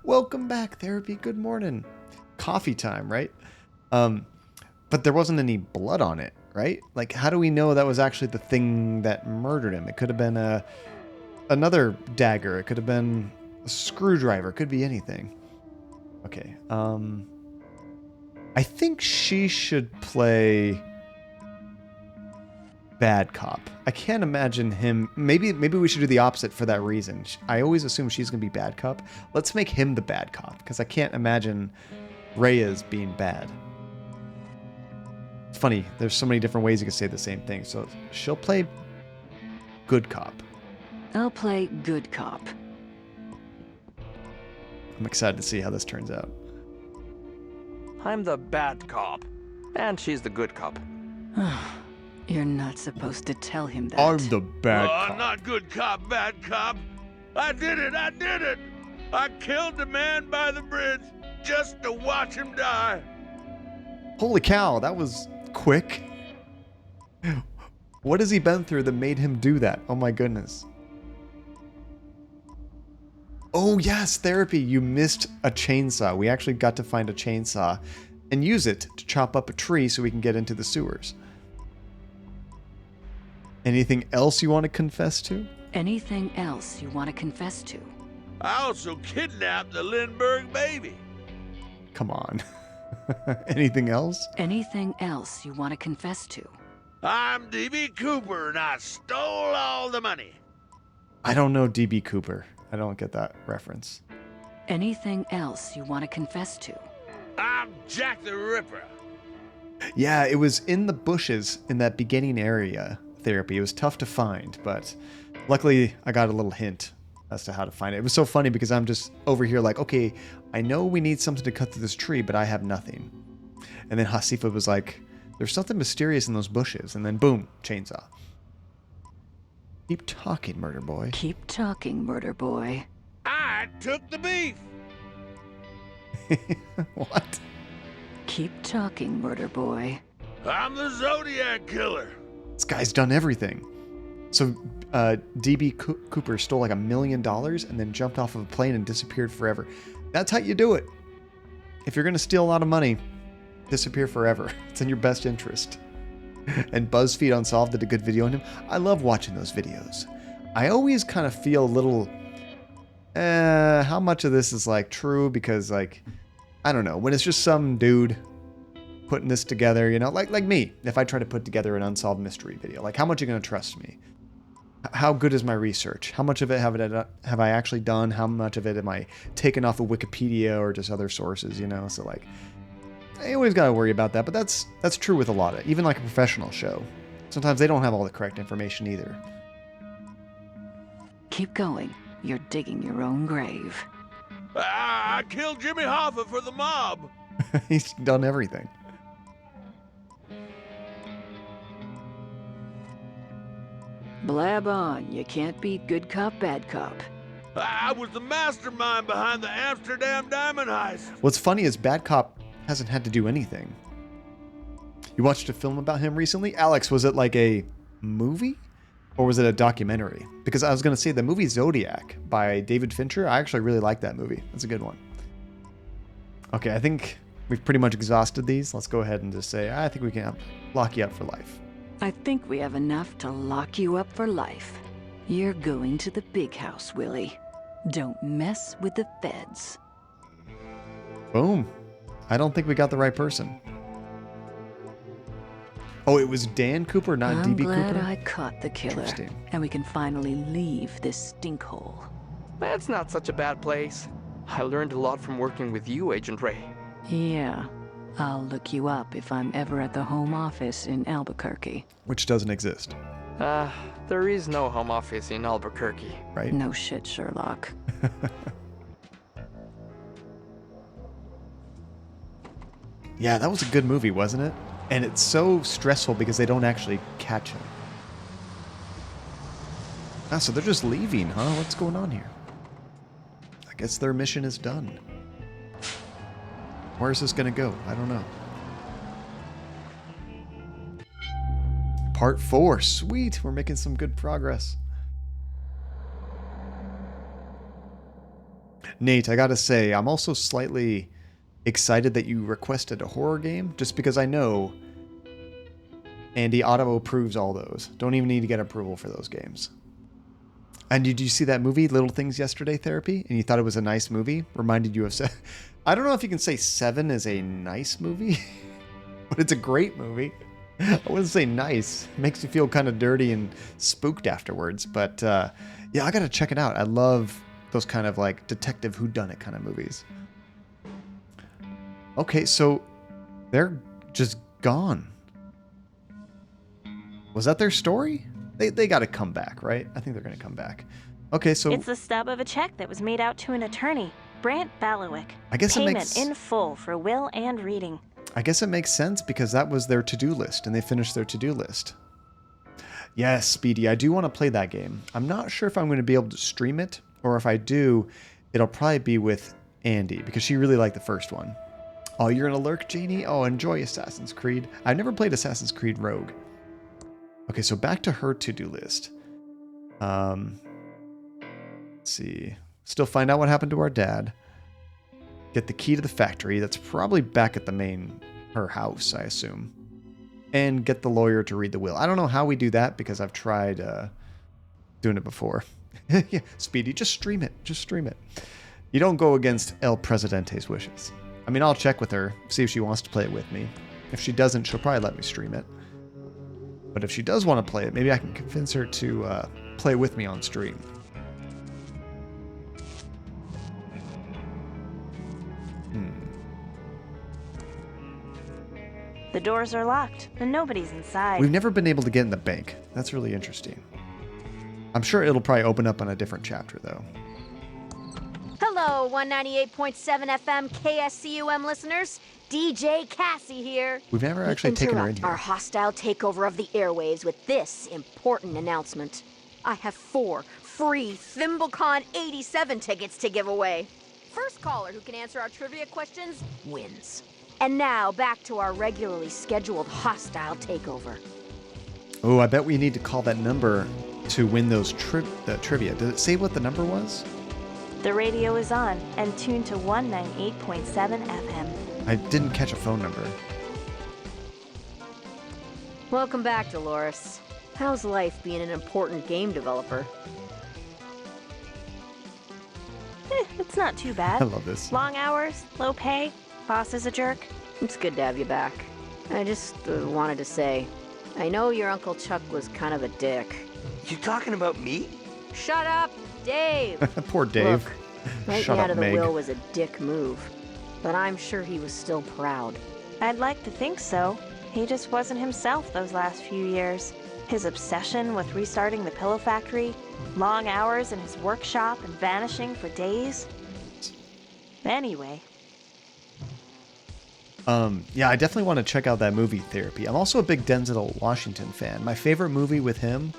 Welcome back, Therapy. Good morning. Coffee time, right? But there wasn't any blood on it, right? Like, how do we know that was actually the thing that murdered him? It could have been another dagger. It could have been a screwdriver. It could be anything. Okay. I think she should play bad cop. I can't imagine him. Maybe we should do the opposite for that reason. I always assume she's going to be bad cop. Let's make him the bad cop, because I can't imagine Reyes being bad. It's funny. There's so many different ways you can say the same thing. So she'll play good cop. I'll play good cop. I'm excited to see how this turns out. I'm the bad cop, and she's the good cop. You're not supposed to tell him that. I'm the bad cop. I'm not good cop, bad cop. I did it. I killed the man by the bridge just to watch him die. Holy cow, that was quick. What has he been through that made him do that? Oh my goodness. Oh yes, Therapy, you missed a chainsaw. We actually got to find a chainsaw and use it to chop up a tree so we can get into the sewers. Anything else you want to confess to? Anything else you want to confess to? I also kidnapped the Lindbergh baby. Come on. Anything else? Anything else you want to confess to? I'm D.B. Cooper, and I stole all the money. I don't know D.B. Cooper. I don't get that reference. Anything else you want to confess to? I'm Jack the Ripper. Yeah, it was in the bushes in that beginning area, Therapy. It was tough to find, but luckily I got a little hint as to how to find it. It was so funny because I'm just over here like, okay, I know we need something to cut through this tree, but I have nothing. And then Hasifa was like, there's something mysterious in those bushes. And then boom, chainsaw. Keep talking, murder boy. Keep talking, murder boy. I took the beef. What? Keep talking, murder boy. I'm the Zodiac Killer. This guy's done everything. So DB Cooper stole like $1 million and then jumped off of a plane and disappeared forever. That's how you do it. If you're going to steal a lot of money, disappear forever. It's in your best interest. And BuzzFeed Unsolved did a good video on him. I love watching those videos. I always kind of feel a little, how much of this is like true? Because like, I don't know, when it's just some dude putting this together, you know, like me, if I try to put together an unsolved mystery video, like how much are you going to trust me? How good is my research? How much of it have I actually done? How much of it am I taking off of Wikipedia or just other sources, you know? So like, I always got to worry about that, but that's true with a lot of, even like a professional show. Sometimes they don't have all the correct information either. Keep going. You're digging your own grave. I killed Jimmy Hoffa for the mob. He's done everything. Blab on. You can't beat good cop, bad cop. I was the mastermind behind the Amsterdam diamond heist. What's funny is Bad Cop hasn't had to do anything. You watched a film about him recently? Alex, was it like a movie? Or was it a documentary? Because I was going to say the movie Zodiac by David Fincher. I actually really like that movie. That's a good one. Okay, I think we've pretty much exhausted these. Let's go ahead and just say, I think we can lock you up for life. I think we have enough to lock you up for life. You're going to the big house, Willie. Don't mess with the feds. Boom. I don't think we got the right person. Oh, it was Dan Cooper, not DB Cooper? I'm glad I caught the killer. Interesting. And we can finally leave this stink hole. That's not such a bad place. I learned a lot from working with you, Agent Ray. Yeah. I'll look you up if I'm ever at the home office in Albuquerque. Which doesn't exist. There is no home office in Albuquerque. Right? No shit, Sherlock. Yeah, that was a good movie, wasn't it? And it's so stressful because they don't actually catch him. Ah, so they're just leaving, huh? What's going on here? I guess their mission is done. Where is this going to go? I don't know. Part 4. Sweet. We're making some good progress. Nate, I gotta say, I'm also slightly excited that you requested a horror game, just because I know Andy auto approves all those. Don't even need to get approval for those games. And did you see that movie, Little Things Yesterday Therapy? And you thought it was a nice movie? Reminded you of I don't know if you can say Seven is a nice movie, but it's a great movie. I wouldn't say nice. It makes you feel kind of dirty and spooked afterwards. But yeah, I gotta check it out. I love those kind of like detective whodunit kind of movies. Okay, so they're just gone. Was that their story? They got to come back, right? I think they're going to come back. Okay, so It's the stub of a check that was made out to an attorney, Brant Balawick. I guess it Payment makes in full for will and reading. I guess it makes sense because that was their to-do list and they finished their to-do list. Yes, Speedy, I do want to play that game. I'm not sure if I'm going to be able to stream it, or if I do, it'll probably be with Andy because she really liked the first one. Oh, you're going to lurk, Janie? Oh, enjoy Assassin's Creed. I've never played Assassin's Creed Rogue. Okay, so back to her to-do list. Let's see. Still find out what happened to our dad. Get the key to the factory. That's probably back at her house, I assume. And get the lawyer to read the will. I don't know how we do that because I've tried doing it before. Yeah, Speedy, just stream it. Just stream it. You don't go against El Presidente's wishes. I mean, I'll check with her, see if she wants to play it with me. If she doesn't, she'll probably let me stream it. But if she does want to play it, maybe I can convince her to play with me on stream. The doors are locked, and nobody's inside. We've never been able to get in the bank. That's really interesting. I'm sure it'll probably open up on a different chapter, though. Hello, 198.7 FM KSCUM listeners. DJ Cassie here. We've never actually taken her in here. Our hostile takeover of the airwaves with this important announcement. I have 4 free ThimbleCon 87 tickets to give away. First caller who can answer our trivia questions wins. And now back to our regularly scheduled hostile takeover. Oh, I bet we need to call that number to win those trivia. Did it say what the number was? The radio is on and tuned to 198.7 FM. I didn't catch a phone number. Welcome back, Dolores. How's life being an important game developer? It's not too bad. I love this. Long hours, low pay, boss is a jerk. It's good to have you back. I just wanted to say, I know your Uncle Chuck was kind of a dick. You talking about me? Shut up, Dave! Poor Dave. Look, writing Shut out up, of the Meg. will was a dick move, but I'm sure he was still proud. I'd like to think so. He just wasn't himself those last few years. His obsession with restarting the pillow factory, long hours in his workshop and vanishing for days. Anyway. Yeah, I definitely want to check out that movie Therapy. I'm also a big Denzel Washington fan. My favorite movie with him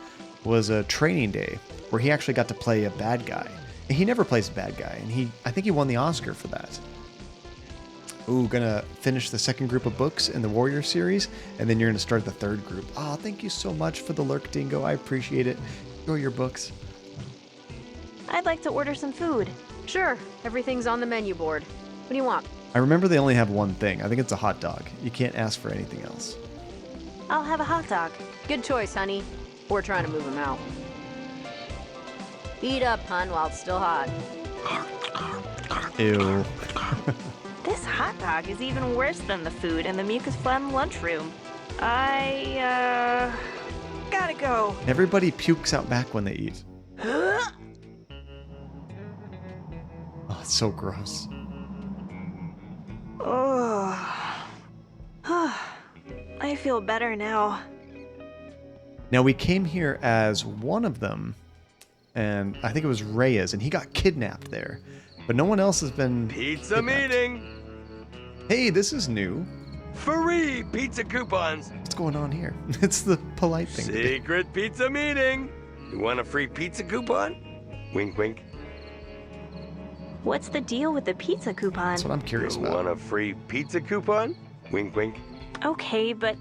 was Training Day, where he actually got to play a bad guy. And he never plays a bad guy, and I think he won the Oscar for that. Ooh, gonna finish the second group of books in the Warrior series, and then you're gonna start the third group. Oh, thank you so much for the lurk, Dingo. I appreciate it. Enjoy your books. I'd like to order some food. Sure, everything's on the menu board. What do you want? I remember they only have one thing. I think it's a hot dog. You can't ask for anything else. I'll have a hot dog. Good choice, honey. We're trying to move him out. Eat up, hun, while it's still hot. Ew. This hot dog is even worse than the food in the mucus phlegm lunchroom. I, gotta go. Everybody pukes out back when they eat. Oh, it's so gross. Oh. I feel better now. Now, we came here as one of them, and I think it was Reyes, and he got kidnapped there. But no one else has been Pizza kidnapped. meeting. Hey, this is new. Free pizza coupons. What's going on here? It's the polite thing to do. Secret pizza meeting. You want a free pizza coupon? Wink, wink. What's the deal with the pizza coupon? That's what I'm curious You about. want a free pizza coupon? Wink, wink. Okay, but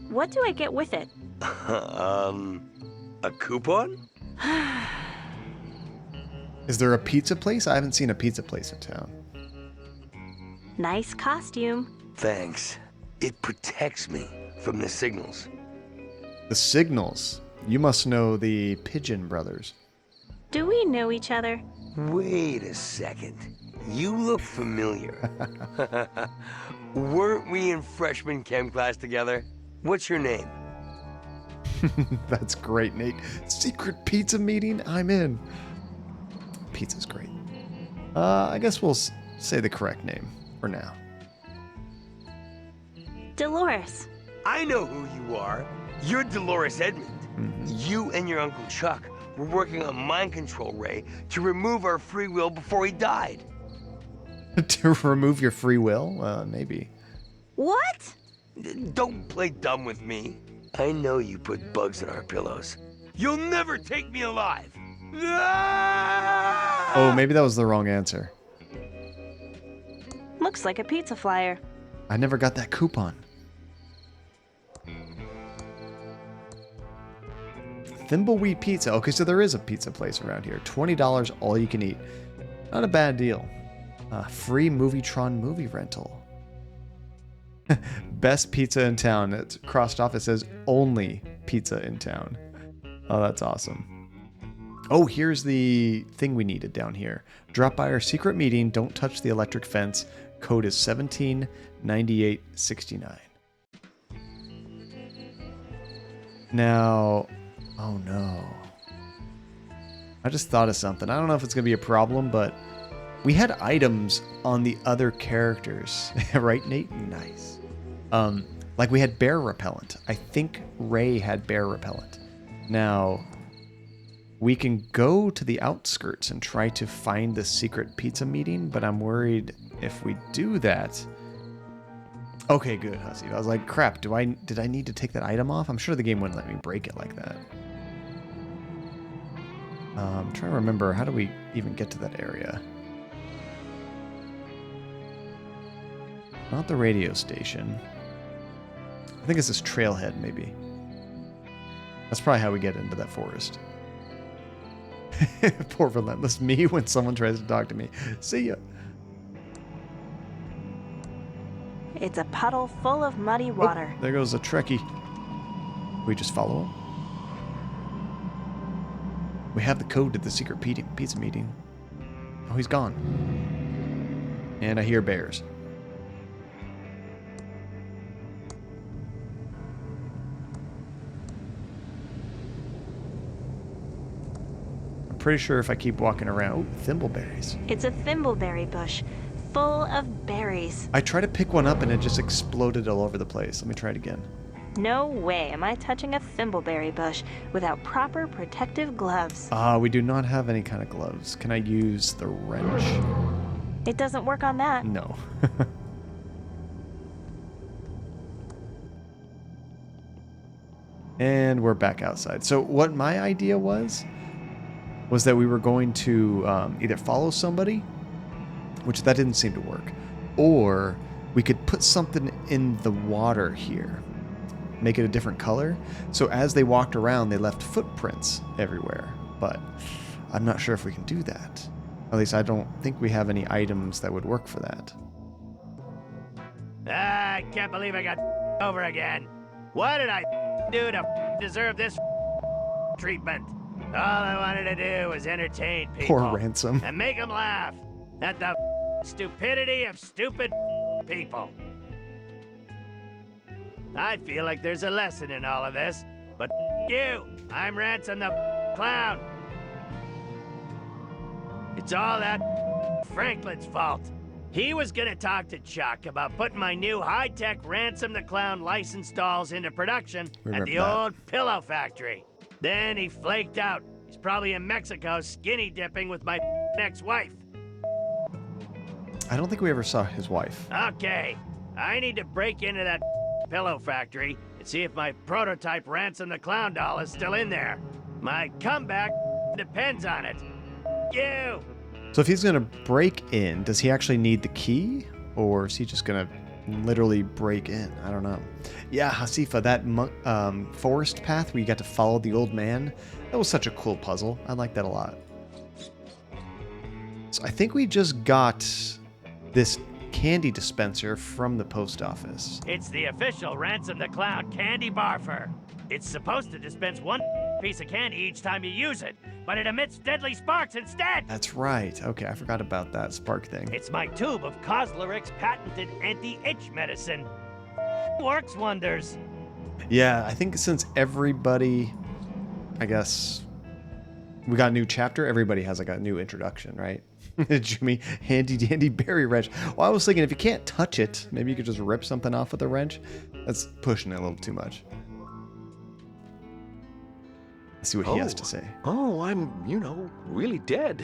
what do I get with it? A coupon? Is there a pizza place? I haven't seen a pizza place in town. Nice costume. Thanks. It protects me from the signals. The Signals. You must know the Pigeon Brothers. Do we know each other? Wait a second. You look familiar. Weren't we in freshman chem class together? What's your name? That's great, Nate. Secret pizza meeting? I'm in. Pizza's great. I guess we'll say the correct name for now. Dolores. I know who you are. You're Dolores Edmond. You and your Uncle Chuck were working on mind control Ray to remove our free will before he died. To remove your free will? Maybe. What? Don't play dumb with me. I know you put bugs in our pillows. You'll never take me alive. Oh, maybe that was the wrong answer. Looks like a pizza flyer. I never got that coupon. Thimbleweed Pizza. Okay, so there is a pizza place around here. $20 all you can eat. Not a bad deal. Free Movietron movie rental. Best pizza in town. It's crossed off. It says only pizza in town. Oh, that's awesome. Oh, here's the thing we needed down here. Drop by our secret meeting. Don't touch the electric fence. Code is 179869. Now, oh no. I just thought of something. I don't know if it's going to be a problem, but we had items on the other characters. Right, Nate? Nice. Like we had bear repellent. I think Ray had bear repellent. Now, we can go to the outskirts and try to find the secret pizza meeting, but I'm worried if we do that. Okay, good, Hussy. I was like, crap, did I need to take that item off? I'm sure the game wouldn't let me break it like that. I'm trying to remember, how do we even get to that area? Not the radio station. I think it's this trailhead, maybe. That's probably how we get into that forest. Poor relentless me when someone tries to talk to me. See ya. It's a puddle full of muddy water. Oh, there goes a Trekkie. We just follow him. We have the code to the secret pizza meeting. Oh, he's gone. And I hear bears. I'm pretty sure if I keep walking around... Oh, thimbleberries. It's a thimbleberry bush full of berries. I tried to pick one up and it just exploded all over the place. Let me try it again. No way am I touching a thimbleberry bush without proper protective gloves. We do not have any kind of gloves. Can I use the wrench? It doesn't work on that. No. And we're back outside. So what my idea was that we were going to either follow somebody, which that didn't seem to work, or we could put something in the water here. Make it a different color. So as they walked around, they left footprints everywhere. But I'm not sure if we can do that. At least I don't think we have any items that would work for that. I can't believe I got over again. What did I do to deserve this treatment? All I wanted to do was entertain people. Poor Ransom. And make them laugh at the stupidity of stupid people. I feel like there's a lesson in all of this, but you, I'm Ransom the clown. It's all that Franklin's fault. He was gonna talk to Chuck about putting my new high-tech Ransom the Clown license dolls into production at the old pillow factory. Then he flaked out. He's probably in Mexico skinny dipping with my ex-wife. I don't think we ever saw his wife. Okay, I need to break into that pillow factory and see if my prototype Ransom the Clown doll is still in there. My comeback depends on it. You! So if he's going to break in, does he actually need the key? Or is he just going to literally break in? I don't know. Yeah, Hasifa, that forest path where you got to follow the old man, that was such a cool puzzle. I like that a lot. So I think we just got this candy dispenser from the post office. It's the official Ransom the Clown candy barfer. It's supposed to dispense one piece of candy each time you use it, but it emits deadly sparks instead. That's right. Okay, I forgot about that spark thing. It's my tube of Cosleric's patented anti-itch medicine. Works wonders. Yeah, I think since everybody, I guess, we got a new chapter, everybody has like a new introduction, right? Jimmy, handy dandy berry wrench. Well, I was thinking if you can't touch it, maybe you could just rip something off with a wrench. That's pushing it a little too much. Let's see what he has to say. Oh, I'm, really dead.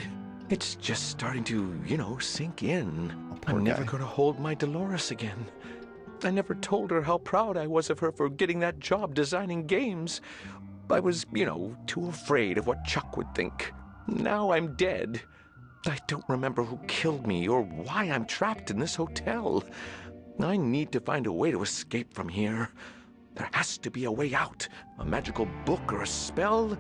It's just starting to, sink in. I'm never going to hold my Dolores again. I never told her how proud I was of her for getting that job designing games. I was, too afraid of what Chuck would think. Now I'm dead. I don't remember who killed me or why I'm trapped in this hotel. I need to find a way to escape from here. There has to be a way out. A magical book or a spell.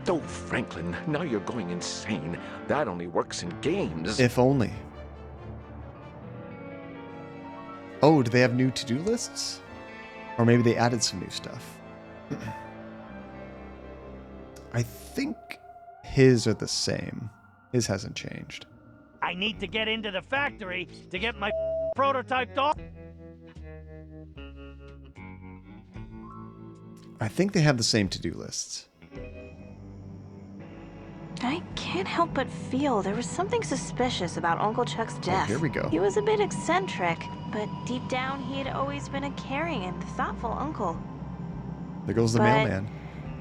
Oh, Franklin, now you're going insane. That only works in games. If only. Oh, do they have new to-do lists? Or maybe they added some new stuff. I think his are the same. His hasn't changed. I need to get into the factory to get my prototype doll. I think they have the same to-do lists. I can't help but feel there was something suspicious about Uncle Chuck's death. Oh, here we go. He was a bit eccentric, but deep down he had always been a caring and thoughtful uncle. There goes the mailman.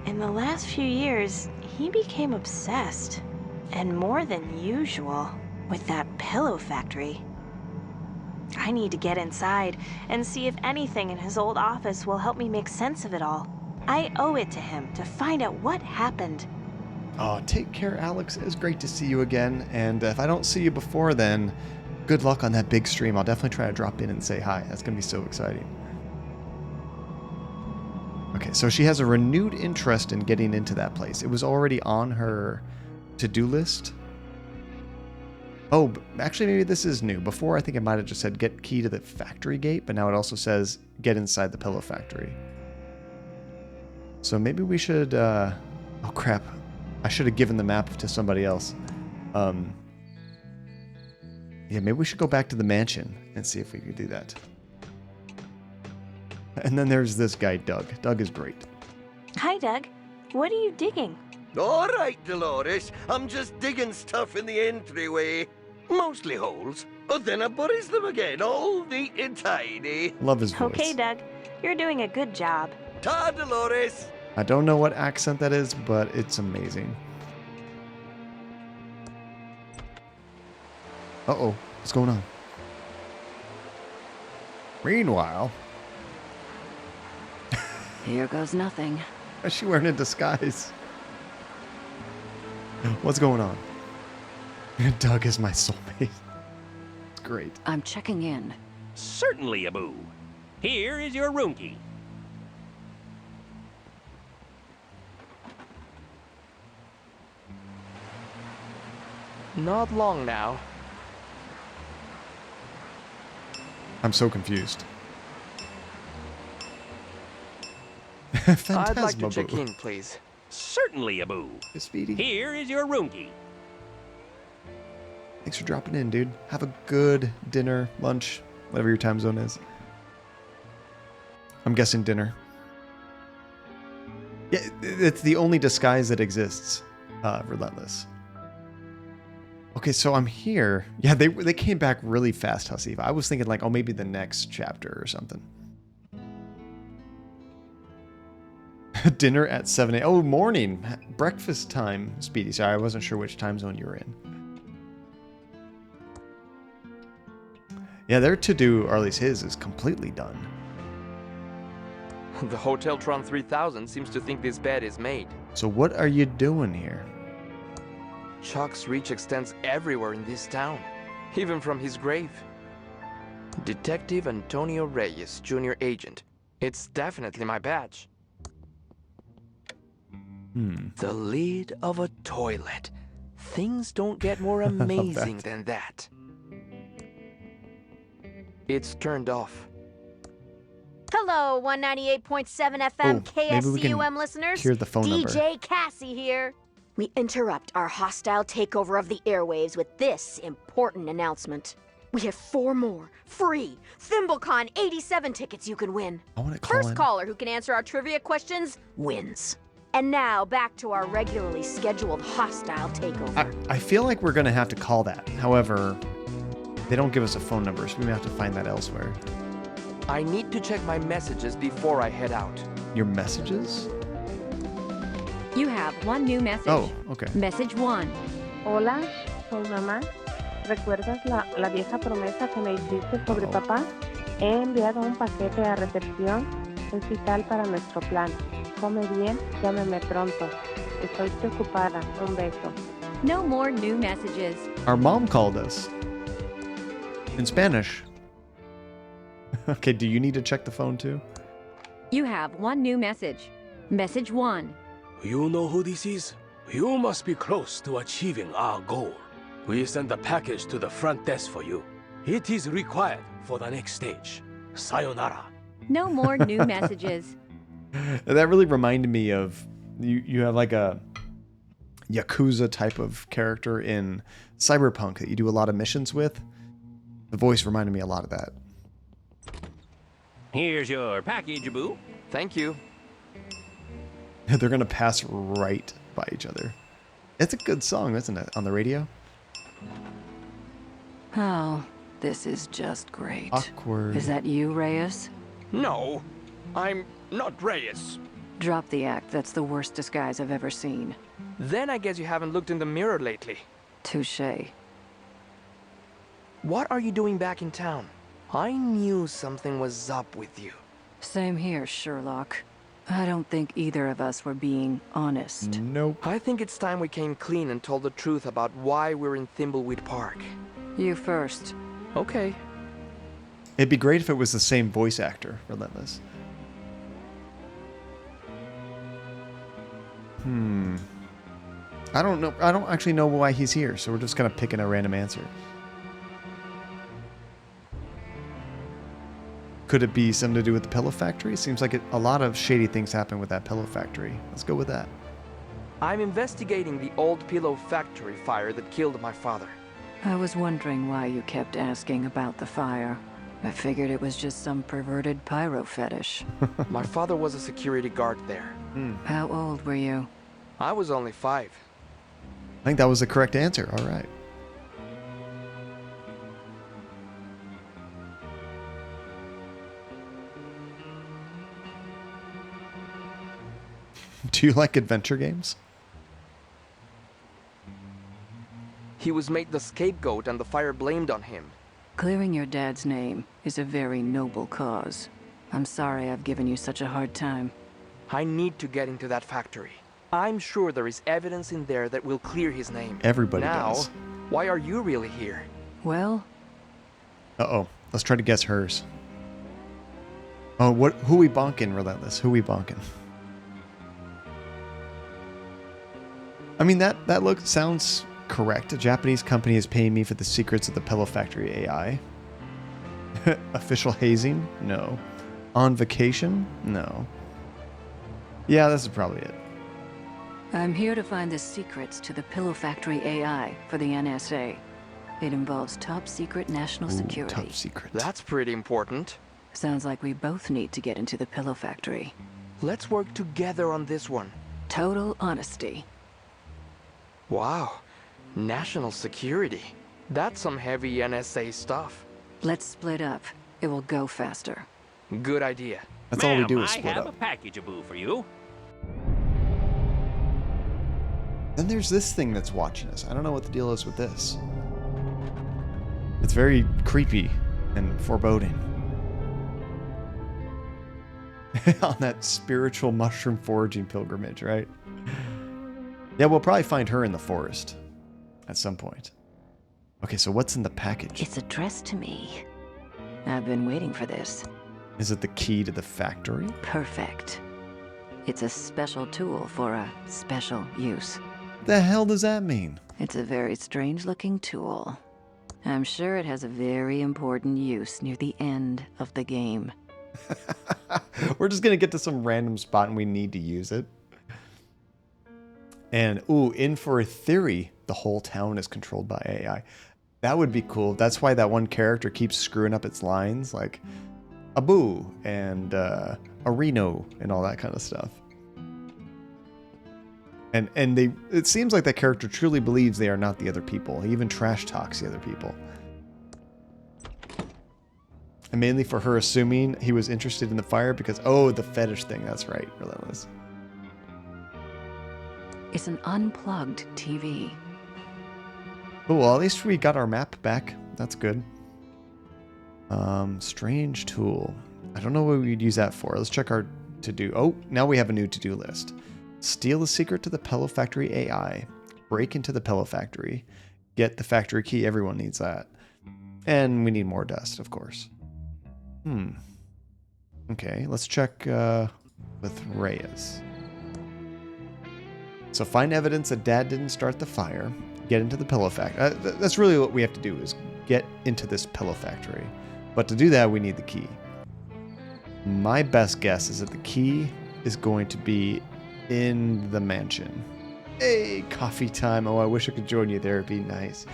In the last few years, he became obsessed, and more than usual, with that pillow factory. I need to get inside and see if anything in his old office will help me make sense of it all. I owe it to him to find out what happened. Oh, take care, Alex. It was great to see you again. And if I don't see you before then, good luck on that big stream. I'll definitely try to drop in and say hi. That's going to be so exciting. Okay, so she has a renewed interest in getting into that place. It was already on her to-do list. Oh, actually, maybe this is new. Before, I think it might have just said get key to the factory gate, but now it also says get inside the pillow factory. So maybe we should... oh, crap. I should have given the map to somebody else. Yeah, maybe we should go back to the mansion and see if we can do that. And then there's this guy, Doug. Doug is great. Hi, Doug. What are you digging? All right, Dolores. I'm just digging stuff in the entryway. Mostly holes. But then I buries them again, all neat and tidy. Love his voice. Okay, Doug. You're doing a good job. Ta, Dolores. I don't know what accent that is, but it's amazing. Uh-oh. What's going on? Meanwhile... Here goes nothing. Is she wearing a disguise? What's going on? Doug is my soulmate. It's great. I'm checking in. Certainly, Abu. Here is your room key. Not long now. I'm so confused. I'd like to check Phantasmaboo. in, please. Certainly, Abu. Hey, Speedy. Here is your room key. Thanks for dropping in, dude. Have a good dinner, lunch, whatever your time zone is. I'm guessing dinner. Yeah, it's the only disguise that exists. Relentless. Okay, so I'm here. Yeah, they came back really fast, Hasif. I was thinking like, oh, maybe the next chapter or something. Dinner at 7 a.m. Oh, morning. Breakfast time, Speedy. Sorry, I wasn't sure which time zone you were in. Yeah, their to-do, or at least his, is completely done. The Hoteltron 3000 seems to think this bed is made. So what are you doing here? Chuck's reach extends everywhere in this town, even from his grave. Detective Antonio Reyes, Junior Agent. It's definitely my badge. The lid of a toilet. Things don't get more amazing than that. It's turned off. Hello, 198.7 FM maybe we can KSCUM listeners. hear the phone number. DJ Cassie here. We interrupt our hostile takeover of the airwaves with this important announcement. We have 4 more free ThimbleCon 87 tickets you can win. I want to call First in. caller who can answer our trivia questions wins. And now back to our regularly scheduled hostile takeover. I feel like we're going to have to call that. However, they don't give us a phone number, so we may have to find that elsewhere. I need to check my messages before I head out. Your messages? You have 1 new message. Oh, okay. Message 1. Hola, soy mamá. ¿Recuerdas la vieja promesa que me hiciste sobre papá? He enviado un paquete a recepción. Es vital para nuestro plan. Come bien, llámeme pronto. Estoy preocupada. Un beso. No more new messages. Our mom called us. In Spanish. Okay, do you need to check the phone too? You have 1 new message. Message 1. You know who this is? You must be close to achieving our goal. We send a package to the front desk for you. It is required for the next stage. Sayonara. No more new messages. That really reminded me of you have like a Yakuza type of character in Cyberpunk that you do a lot of missions with. The voice reminded me a lot of that. Here's your package, Abu. Thank you. They're going to pass right by each other. It's a good song, isn't it, on the radio? Oh, this is just great. Awkward. Is that you, Reyes? No, I'm not Reyes. Drop the act. That's the worst disguise I've ever seen. Then I guess you haven't looked in the mirror lately. Touché. What are you doing back in town? I knew something was up with you. Same here, Sherlock. I don't think either of us were being honest. Nope. I think it's time we came clean and told the truth about why we're in Thimbleweed Park. You first. Okay. It'd be great if it was the same voice actor, Relentless. I don't know. I don't actually know why he's here, so we're just kind of picking a random answer. Could it be something to do with the pillow factory? Seems like a lot of shady things happen with that pillow factory. Let's go with that. I'm investigating the old pillow factory fire that killed my father. I was wondering why you kept asking about the fire. I figured it was just some perverted pyro fetish. My father was a security guard there. How old were you? I was only 5. I think that was the correct answer. All right. Do you like adventure games? He was made the scapegoat and the fire blamed on him. Clearing your dad's name is a very noble cause. I'm sorry I've given you such a hard time. I need to get into that factory. I'm sure there is evidence in there that will clear his name. Everybody now, does. Why are you really here? Well... Uh-oh. Let's try to guess hers. Oh, who we bonking, Relentless? Who we bonking? I mean, that sounds correct. A Japanese company is paying me for the secrets of the pillow factory AI. Official hazing? No. On vacation? No. Yeah, this is probably it. I'm here to find the secrets to the pillow factory AI for the NSA. It involves top secret national security. Top secret. That's pretty important. Sounds like we both need to get into the pillow factory. Let's work together on this one. Total honesty. Wow. National security. That's some heavy NSA stuff. Let's split up. It will go faster. Good idea. That's all we do is split I have up. a package-a-boo for you. Then there's this thing that's watching us. I don't know what the deal is with this. It's very creepy and foreboding. On that spiritual mushroom foraging pilgrimage, right? Yeah, we'll probably find her in the forest at some point. Okay, so what's in the package? It's addressed to me. I've been waiting for this. Is it the key to the factory? Perfect. It's a special tool for a special use. The hell does that mean? It's a very strange-looking tool. I'm sure it has a very important use near the end of the game. We're just gonna get to some random spot and we need to use it. And, ooh, in for a theory, the whole town is controlled by AI. That would be cool. That's why that one character keeps screwing up its lines, like Abu and Areno and all that kind of stuff. And it seems like that character truly believes they are not the other people. He even trash talks the other people. And mainly for her assuming he was interested in the fire because, oh, the fetish thing. That's right, Relentless. It's an unplugged TV. Oh, well, at least we got our map back. That's good. Strange tool. I don't know what we'd use that for. Let's check our to-do. Oh, now we have a new to-do list. Steal the secret to the pillow factory AI. Break into the pillow factory. Get the factory key. Everyone needs that. And we need more dust, of course. Okay, let's check with Reyes. So find evidence that Dad didn't start the fire. Get into the pillow factory. That's really what we have to do, is get into this pillow factory. But to do that, we need the key. My best guess is that the key is going to be in the mansion. Hey, coffee time. Oh, I wish I could join you there. It'd be nice.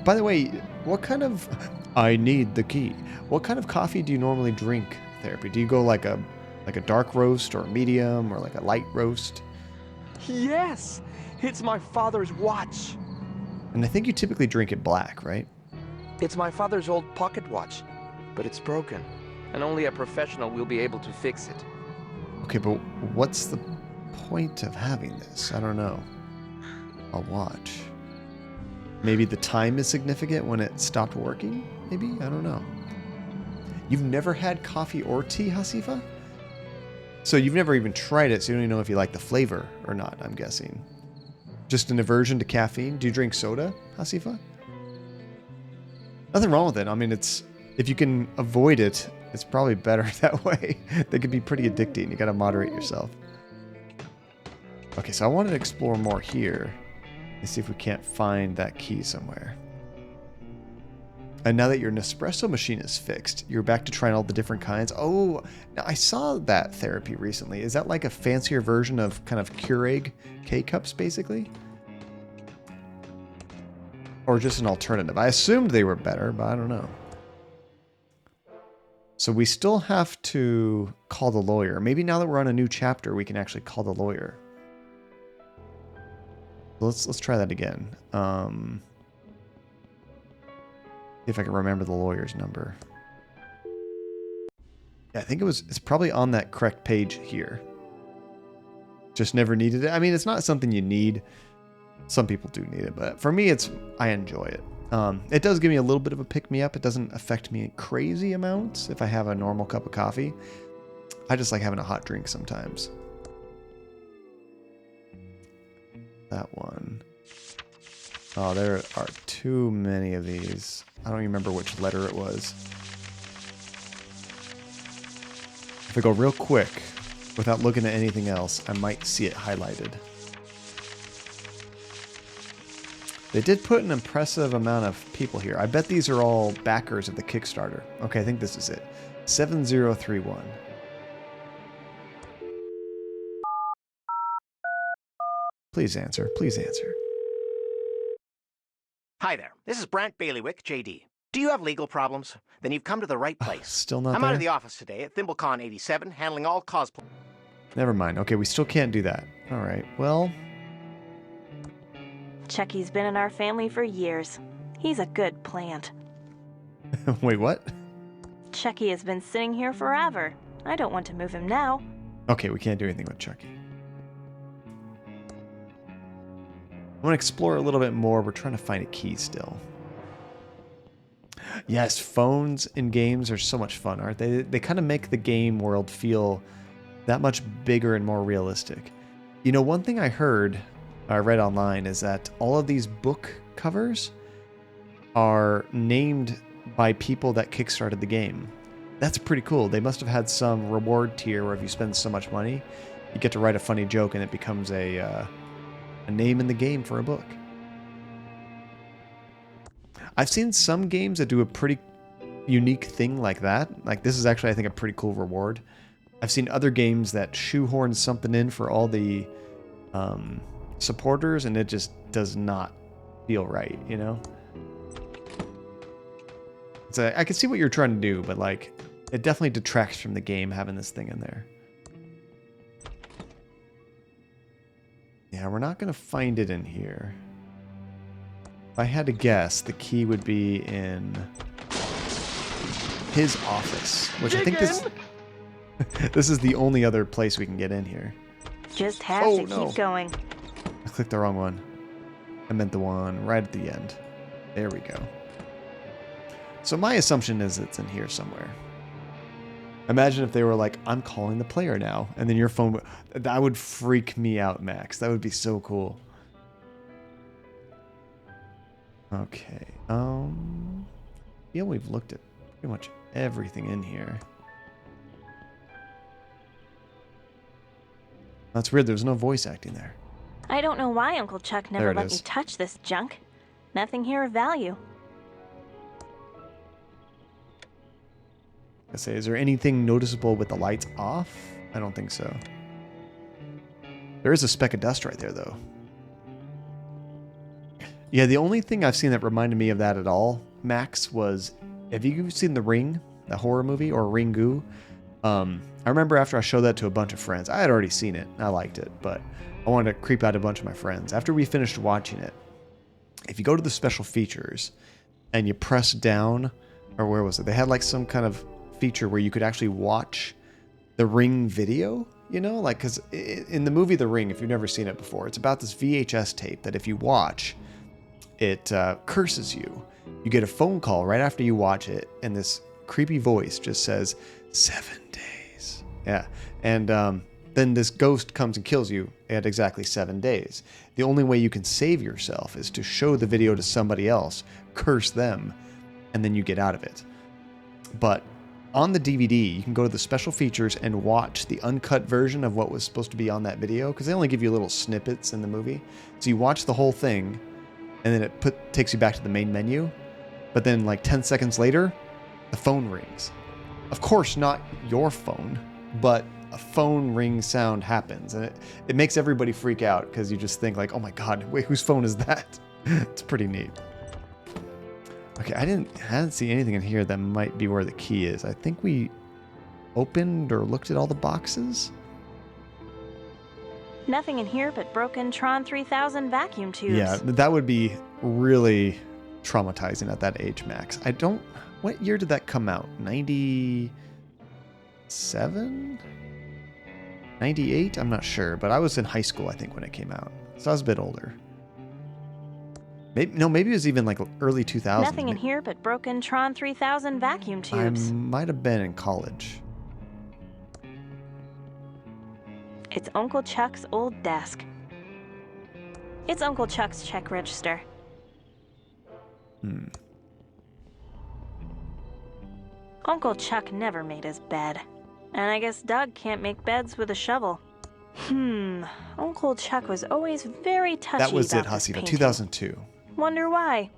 By the way, what kind of... I need the key. What kind of coffee do you normally drink, Therapy? Do you go like a dark roast or a medium or like a light roast? Yes! It's my father's watch. And I think you typically drink it black, right? It's my father's old pocket watch, but it's broken, and only a professional will be able to fix it. Okay, but what's the point of having this? I don't know. A watch. Maybe the time is significant when it stopped working? Maybe? I don't know. You've never had coffee or tea, Hasifa? So you've never even tried it, so you don't even know if you like the flavor or not, I'm guessing. Just an aversion to caffeine? Do you drink soda, Hasifa? Nothing wrong with it. I mean, if you can avoid it, it's probably better that way. They can be pretty addicting. You gotta moderate yourself. Okay, so I wanted to explore more here. Let's see if we can't find that key somewhere. And now that your Nespresso machine is fixed, you're back to trying all the different kinds. Oh, now I saw that therapy recently. Is that like a fancier version of kind of Keurig K-Cups, basically? Or just an alternative? I assumed they were better, but I don't know. So we still have to call the lawyer. Maybe now that we're on a new chapter, we can actually call the lawyer. Let's try that again. See if I can remember the lawyer's number. Yeah, I think it's probably on that correct page here. Just never needed it. I mean, it's not something you need. Some people do need it, but for me, I enjoy it. It does give me a little bit of a pick-me-up. It doesn't affect me in crazy amounts if I have a normal cup of coffee. I just like having a hot drink sometimes. That one. Oh, there are too many of these. I don't even remember which letter it was. If I go real quick, without looking at anything else, I might see it highlighted. They did put an impressive amount of people here. I bet these are all backers of the Kickstarter. Okay, I think this is it. 7031. Please answer. Please answer. Hi there. This is Brant Bailiwick, JD. Do you have legal problems? Then you've come to the right place. Still not I'm there? out of the office today at ThimbleCon 87, handling all cosplay. Never mind. Okay, we still can't do that. All right. Well, Chucky's been in our family for years. He's a good plant. wait, what? Chucky has been sitting here forever. I don't want to move him now. Okay, we can't do anything with Chucky. I want to explore a little bit more. We're trying to find a key still. Yes, phones in games are so much fun, aren't they? They kind of make the game world feel that much bigger and more realistic. You know, one thing I read online is that all of these book covers are named by people that kickstarted the game. That's pretty cool. They must have had some reward tier where if you spend so much money, you get to write a funny joke and it becomes a name in the game for a book. I've seen some games that do a pretty unique thing like that. Like this is actually, I think, a pretty cool reward. I've seen other games that shoehorn something in for all the supporters, and it just does not feel right, you know? I can see what you're trying to do, but like, it definitely detracts from the game having this thing in there. Yeah, we're not going to find it in here. If I had to guess, the key would be in his office, which I think this is the only other place we can get in here. Just have to keep going. I clicked the wrong one. I meant the one right at the end. There we go. So my assumption is it's in here somewhere. Imagine if they were like, I'm calling the player now, and then your phone... That would freak me out, Max. That would be so cool. Okay. Yeah, we've looked at pretty much everything in here. That's weird. There's no voice acting there. I don't know why Uncle Chuck never let me touch this junk. Nothing here of value. I say, is there anything noticeable with the lights off? I don't think so. There is a speck of dust right there, though. Yeah, the only thing I've seen that reminded me of that at all, Max, was... Have you seen The Ring? The horror movie? Or Ringu? I remember after I showed that to a bunch of friends, I had already seen it. I liked it, but I wanted to creep out a bunch of my friends. After we finished watching it, if you go to the special features and you press down, or where was it? They had like some kind of feature where you could actually watch the Ring video, you know? Like, because in the movie The Ring, if you've never seen it before, it's about this VHS tape that if you watch, it curses you. You get a phone call right after you watch it, and this creepy voice just says, 7 days. Yeah. And then this ghost comes and kills you at exactly 7 days. The only way you can save yourself is to show the video to somebody else, curse them, and then you get out of it. But on the DVD, you can go to the special features and watch the uncut version of what was supposed to be on that video, because they only give you little snippets in the movie. So you watch the whole thing, and then it takes you back to the main menu. But then like 10 seconds later, the phone rings. Of course, not your phone, but a phone ring sound happens. And it makes everybody freak out, because you just think like, oh my God, wait, whose phone is that? It's pretty neat. Okay, I didn't see anything in here that might be where the key is. I think we opened or looked at all the boxes. Nothing in here but broken Tron 3000 vacuum tubes. Yeah, that would be really traumatizing at that age, Max. What year did that come out? 97? 98? I'm not sure, but I was in high school, I think, when it came out. So I was a bit older. Maybe it was even like early 2000s. Nothing in here but broken Tron 3000 vacuum tubes. I might have been in college. It's Uncle Chuck's old desk. It's Uncle Chuck's check register. Uncle Chuck never made his bed. And I guess Doug can't make beds with a shovel. Uncle Chuck was always very touchy That was about it, this Hasiba, painting. 2002. Wonder why?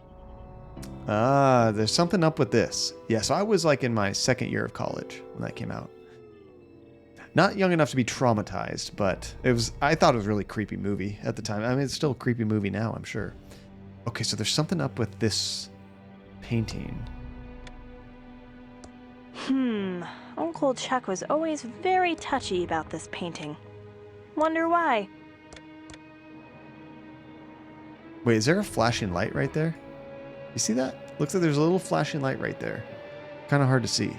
There's something up with this. Yeah, so I was like in my second year of college when that came out. Not young enough to be traumatized, but I thought it was a really creepy movie at the time. I mean, it's still a creepy movie now, I'm sure. Okay, so there's something up with this painting. Uncle Chuck was always very touchy about this painting. Wonder why? Wait, is there a flashing light right there? You see that? Looks like there's a little flashing light right there. Kind of hard to see.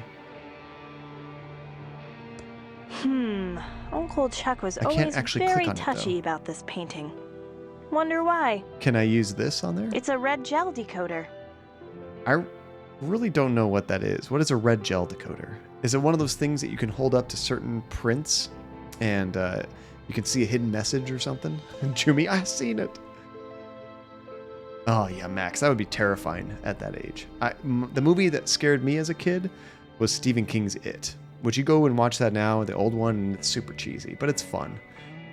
Uncle Chuck was I can't always actually very click on it, touchy though. about this painting. Wonder why? Can I use this on there? It's a red gel decoder. I really don't know what that is. What is a red gel decoder? Is it one of those things that you can hold up to certain prints and you can see a hidden message or something? Jumi, I've seen it. Oh yeah, Max, that would be terrifying at that age. The movie that scared me as a kid was Stephen King's It. Would you go and watch that now, the old one? And it's super cheesy, but it's fun.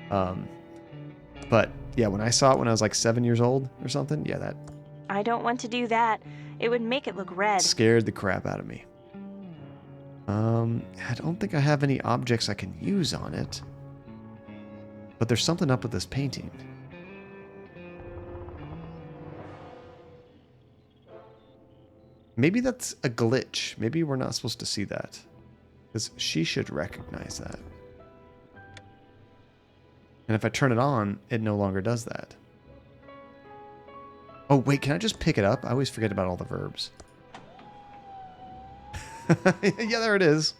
But yeah, when I saw it when I was like 7 years old or something, yeah, that I don't want to do that. It would make it look red. scared the crap out of me. I don't think I have any objects I can use on it. But there's something up with this painting. Maybe that's a glitch. Maybe we're not supposed to see that. Because she should recognize that. And if I turn it on, it no longer does that. Oh, wait, can I just pick it up? I always forget about all the verbs. Yeah, there it is.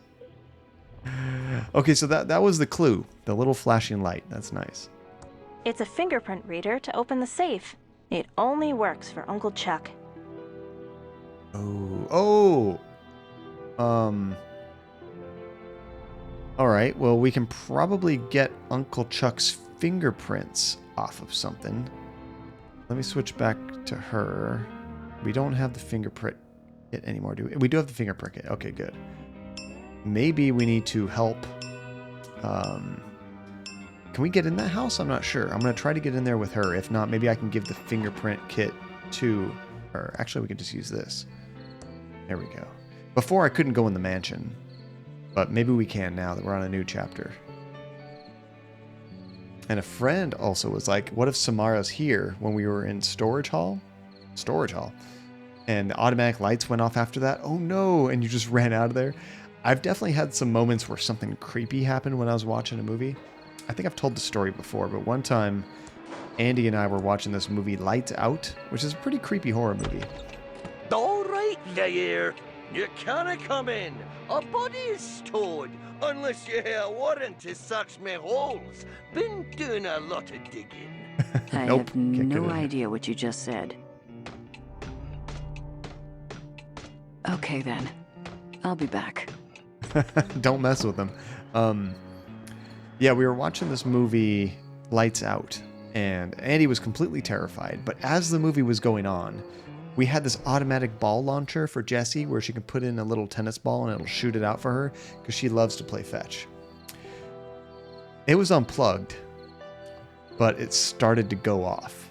Okay, so that was the clue. The little flashing light. That's nice. It's a fingerprint reader to open the safe. It only works for Uncle Chuck. Oh. Alright, well, we can probably get Uncle Chuck's fingerprints off of something. Let me switch back to her. We don't have the fingerprint kit anymore, do we? We do have the fingerprint kit. Okay, good. Maybe we need to help. Can we get in that house? I'm not sure. I'm going to try to get in there with her. If not, maybe I can give the fingerprint kit to her. Actually, we can just use this. There we go. Before, I couldn't go in the mansion. But maybe we can now that we're on a new chapter. And a friend also was like, what if Samara's here when we were in storage hall? And the automatic lights went off after that. Oh no, and you just ran out of there. I've definitely had some moments where something creepy happened when I was watching a movie. I think I've told the story before, but one time Andy and I were watching this movie Lights Out, which is a pretty creepy horror movie. All right, there. You can't come in. A body is stored unless you have a warrant to search me holes. Been doing a lot of digging. I Nope, have can't get no in. idea what you just said. Okay then. I'll be back. Don't mess with them. Yeah, we were watching this movie Lights Out, and Andy was completely terrified. But as the movie was going on, We had this automatic ball launcher for Jessie where she can put in a little tennis ball and it'll shoot it out for her because she loves to play fetch. It was unplugged, but it started to go off,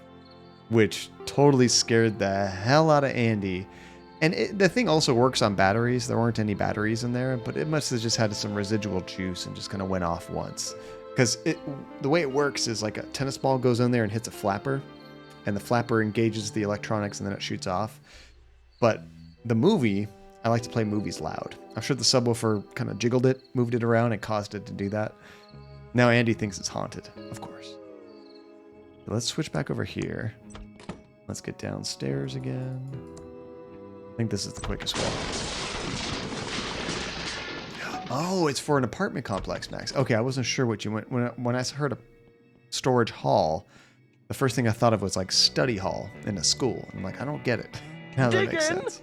which totally scared the hell out of Andy. And the thing also works on batteries. There weren't any batteries in there, but it must have just had some residual juice and just kind of went off once. Because the way it works is like a tennis ball goes in there and hits a flapper, and the flapper engages the electronics and then it shoots off. But the movie, I like to play movies loud. I'm sure the subwoofer kind of jiggled it, moved it around, and caused it to do that. Now Andy thinks it's haunted, of course. So let's switch back over here. Let's get downstairs again. I think this is the quickest way. Oh, it's for an apartment complex, Max. Okay, I wasn't sure what you went. When I heard a storage hall, the first thing I thought of was like study hall in a school. I'm like, I don't get it. Now that makes sense.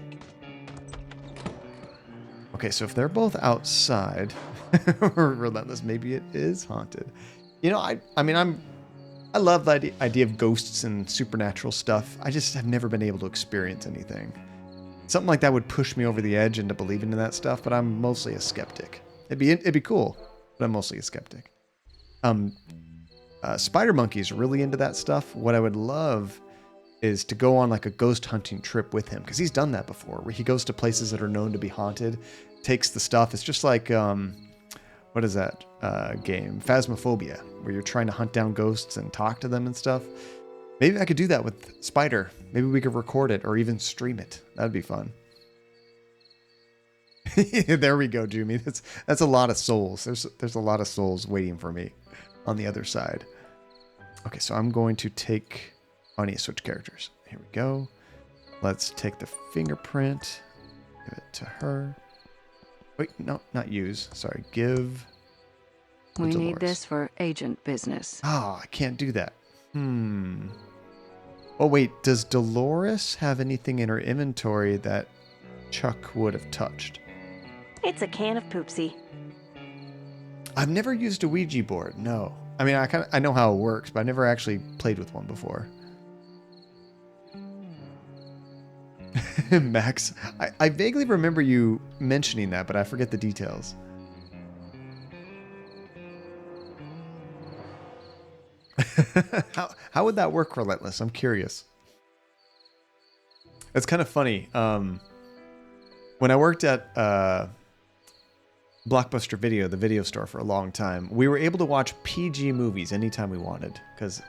Okay, so if they're both outside, Relentless, maybe it is haunted. You know, I love the idea of ghosts and supernatural stuff. I just have never been able to experience anything. Something like that would push me over the edge into believing in that stuff, but I'm mostly a skeptic. It'd be cool, but I'm mostly a skeptic. Spider Monkey's really into that stuff. What I would love is to go on like a ghost hunting trip with him, because he's done that before, where he goes to places that are known to be haunted, takes the stuff. It's just like, what is that game? Phasmophobia, where you're trying to hunt down ghosts and talk to them and stuff. Maybe I could do that with Spider. Maybe we could record it or even stream it. That'd be fun. There we go, Jumi. That's a lot of souls. There's a lot of souls waiting for me on the other side. Okay, so I'm going to take... Oh, I need to switch characters. Here we go. Let's take the fingerprint. Give it to her. Wait, no, not use. Sorry, give... We need this for agent business. Oh, I can't do that. Oh, wait. Does Dolores have anything in her inventory that Chuck would have touched? It's a can of poopsie. I've never used a Ouija board, no. I mean, I know how it works, but I never actually played with one before. Max, I vaguely remember you mentioning that, but I forget the details. How would that work, Relentless? I'm curious. It's kind of funny. When I worked at Blockbuster Video, the video store, for a long time, we were able to watch PG movies anytime we wanted, because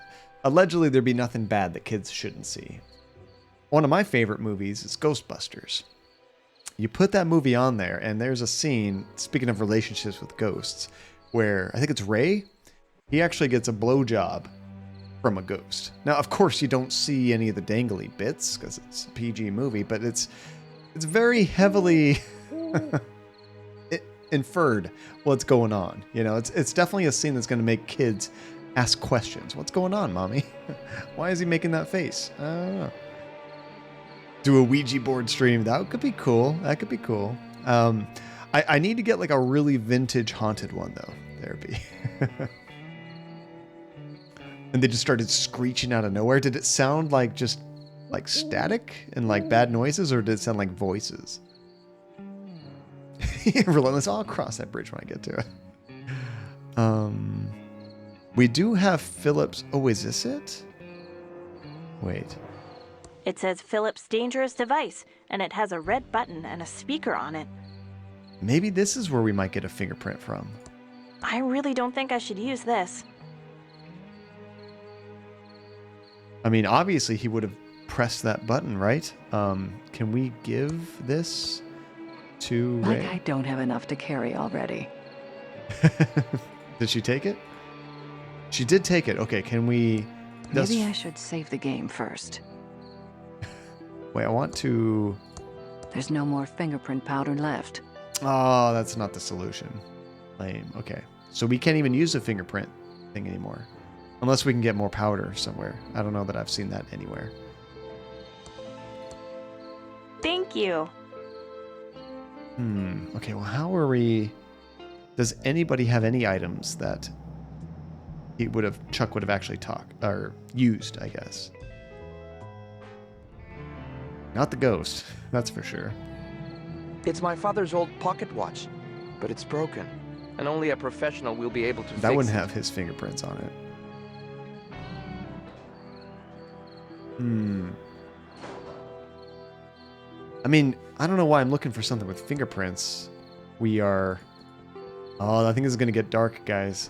allegedly there'd be nothing bad that kids shouldn't see. One of my favorite movies is Ghostbusters. You put that movie on there, and there's a scene, speaking of relationships with ghosts, where I think it's Ray. He actually gets a blowjob from a ghost. Now, of course, you don't see any of the dangly bits because it's a PG movie, but it's very heavily inferred what's going on. You know, it's definitely a scene that's going to make kids ask questions. What's going on, mommy? Why is he making that face? I don't know. Do a Ouija board stream. That could be cool. That could be cool. I need to get like a really vintage haunted one though. There'd be. And they just started screeching out of nowhere. Did it sound like just like static and like bad noises, or did it sound like voices? Relentless. I'll cross that bridge when I get to it. We do have Phillips. Oh, is this it? Wait. It says Philips Dangerous Device, and it has a red button and a speaker on it. Maybe this is where we might get a fingerprint from. I really don't think I should use this. I mean, obviously he would have pressed that button, right? Can we give this to Ray? Like I don't have enough to carry already. Did she take it? She did take it. Okay, can we... Maybe I should save the game first. Wait, I want to... There's no more fingerprint powder left. Oh, that's not the solution. Lame. Okay. So we can't even use the fingerprint thing anymore. Unless we can get more powder somewhere. I don't know that I've seen that anywhere. Thank you. Okay, well, how are we... Does anybody have any items that Chuck would have actually used, I guess? Not the ghost, that's for sure. It's my father's old pocket watch, but it's broken, and only a professional will be able to fix it. That wouldn't have his fingerprints on it. I mean, I don't know why I'm looking for something with fingerprints. We are... Oh, I think this is going to get dark, guys.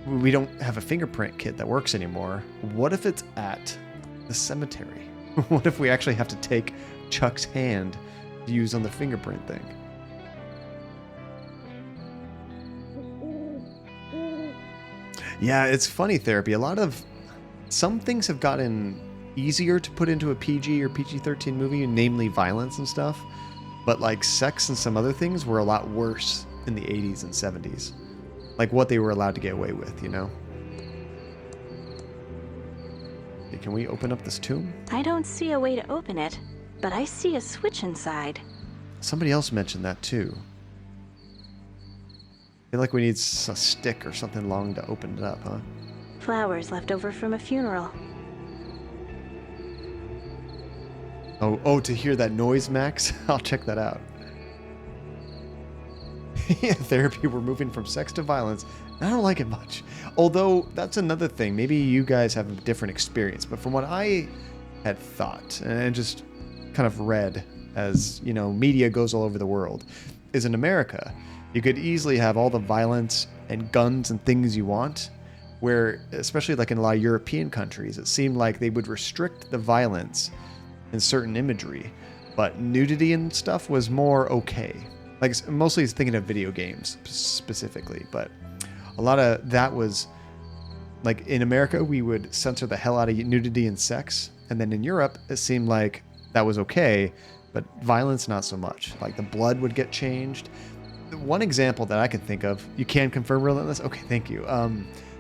We don't have a fingerprint kit that works anymore. What if it's at the cemetery? What if we actually have to take Chuck's hand to use on the fingerprint thing? Yeah, it's funny, Therapy. Some things have gotten easier to put into a PG or PG-13 movie, namely violence and stuff. But like sex and some other things were a lot worse in the 80s and 70s. Like what they were allowed to get away with, you know? Okay, can we open up this tomb? I don't see a way to open it, but I see a switch inside. Somebody else mentioned that too. I feel like we need a stick or something long to open it up, huh? Flowers left over from a funeral. Oh, to hear that noise, Max? I'll check that out. Yeah, Therapy, we're moving from sex to violence. I don't like it much. Although, that's another thing. Maybe you guys have a different experience. But from what I had thought, and just kind of read as, you know, media goes all over the world, is in America, you could easily have all the violence and guns and things you want, where, especially like in a lot of European countries, it seemed like they would restrict the violence in certain imagery, but nudity and stuff was more okay. Like, mostly thinking of video games specifically, but a lot of that was, like, in America, we would censor the hell out of nudity and sex, and then in Europe, it seemed like that was okay, but violence, not so much. Like, the blood would get changed. One example that I can think of, you can confirm Relentless? Okay, thank you.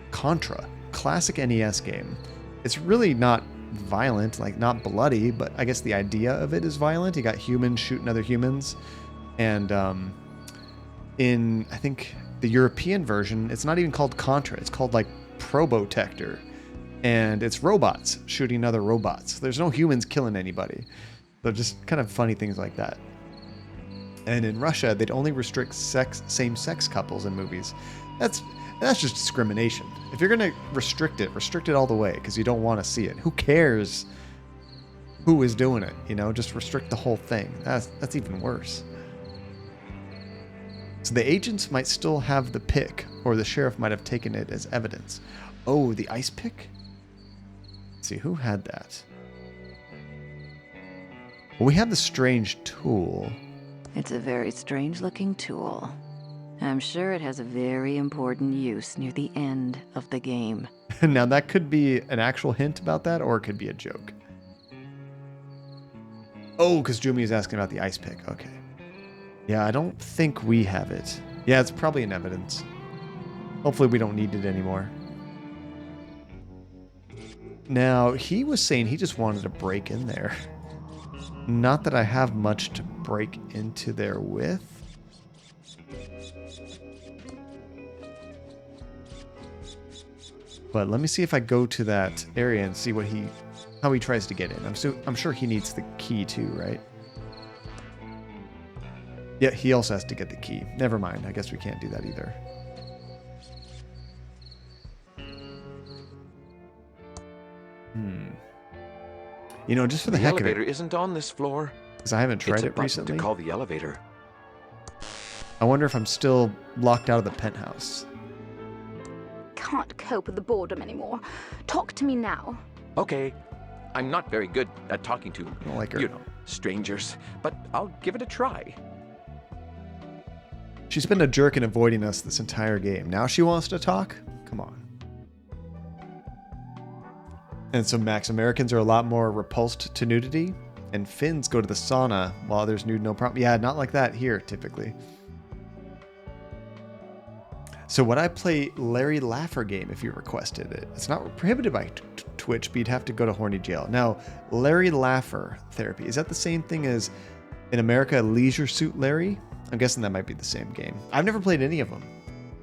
Contra, classic NES game. It's really not violent, like not bloody, but I guess the idea of it is violent. You got humans shooting other humans. And in, I think, the European version, it's not even called Contra. It's called, like, Probotector. And it's robots shooting other robots. There's no humans killing anybody. So just kind of funny things like that. And in Russia, they'd only restrict same-sex couples in movies. That's just discrimination. If you're going to restrict it all the way, because you don't want to see it. Who cares who is doing it? You know, just restrict the whole thing. That's even worse. So the agents might still have the pick, or the sheriff might have taken it as evidence. Oh, the ice pick? Let's see, who had that? Well, we have the strange tool. It's a very strange-looking tool. I'm sure it has a very important use near the end of the game. Now, that could be an actual hint about that, or it could be a joke. Oh, because Jumi is asking about the ice pick. Okay. Yeah, I don't think we have it. Yeah, it's probably in evidence. Hopefully we don't need it anymore. Now, he was saying he just wanted to break in there. Not that I have much to break into there with. But let me see if I go to that area and see how he tries to get in. I'm sure he needs the key too, right? Yeah, he also has to get the key. Never mind. I guess we can't do that either. You know, just for the heck of it. The elevator isn't on this floor. Because I haven't tried it recently. It's a button to call the elevator. I wonder if I'm still locked out of the penthouse. Can't cope with the boredom anymore. Talk to me now. Okay. I'm not very good at talking to, I don't like her. You know, strangers, but I'll give it a try. She's been a jerk in avoiding us this entire game. Now she wants to talk? Come on. And so Max, Americans are a lot more repulsed to nudity, and Finns go to the sauna while others nude, no problem. Yeah, not like that here, typically. So would I play Larry Laffer game if you requested it? It's not prohibited by Twitch, but you'd have to go to Horny Jail. Now, Larry Laffer Therapy, is that the same thing as, in America, Leisure Suit Larry? I'm guessing that might be the same game. I've never played any of them,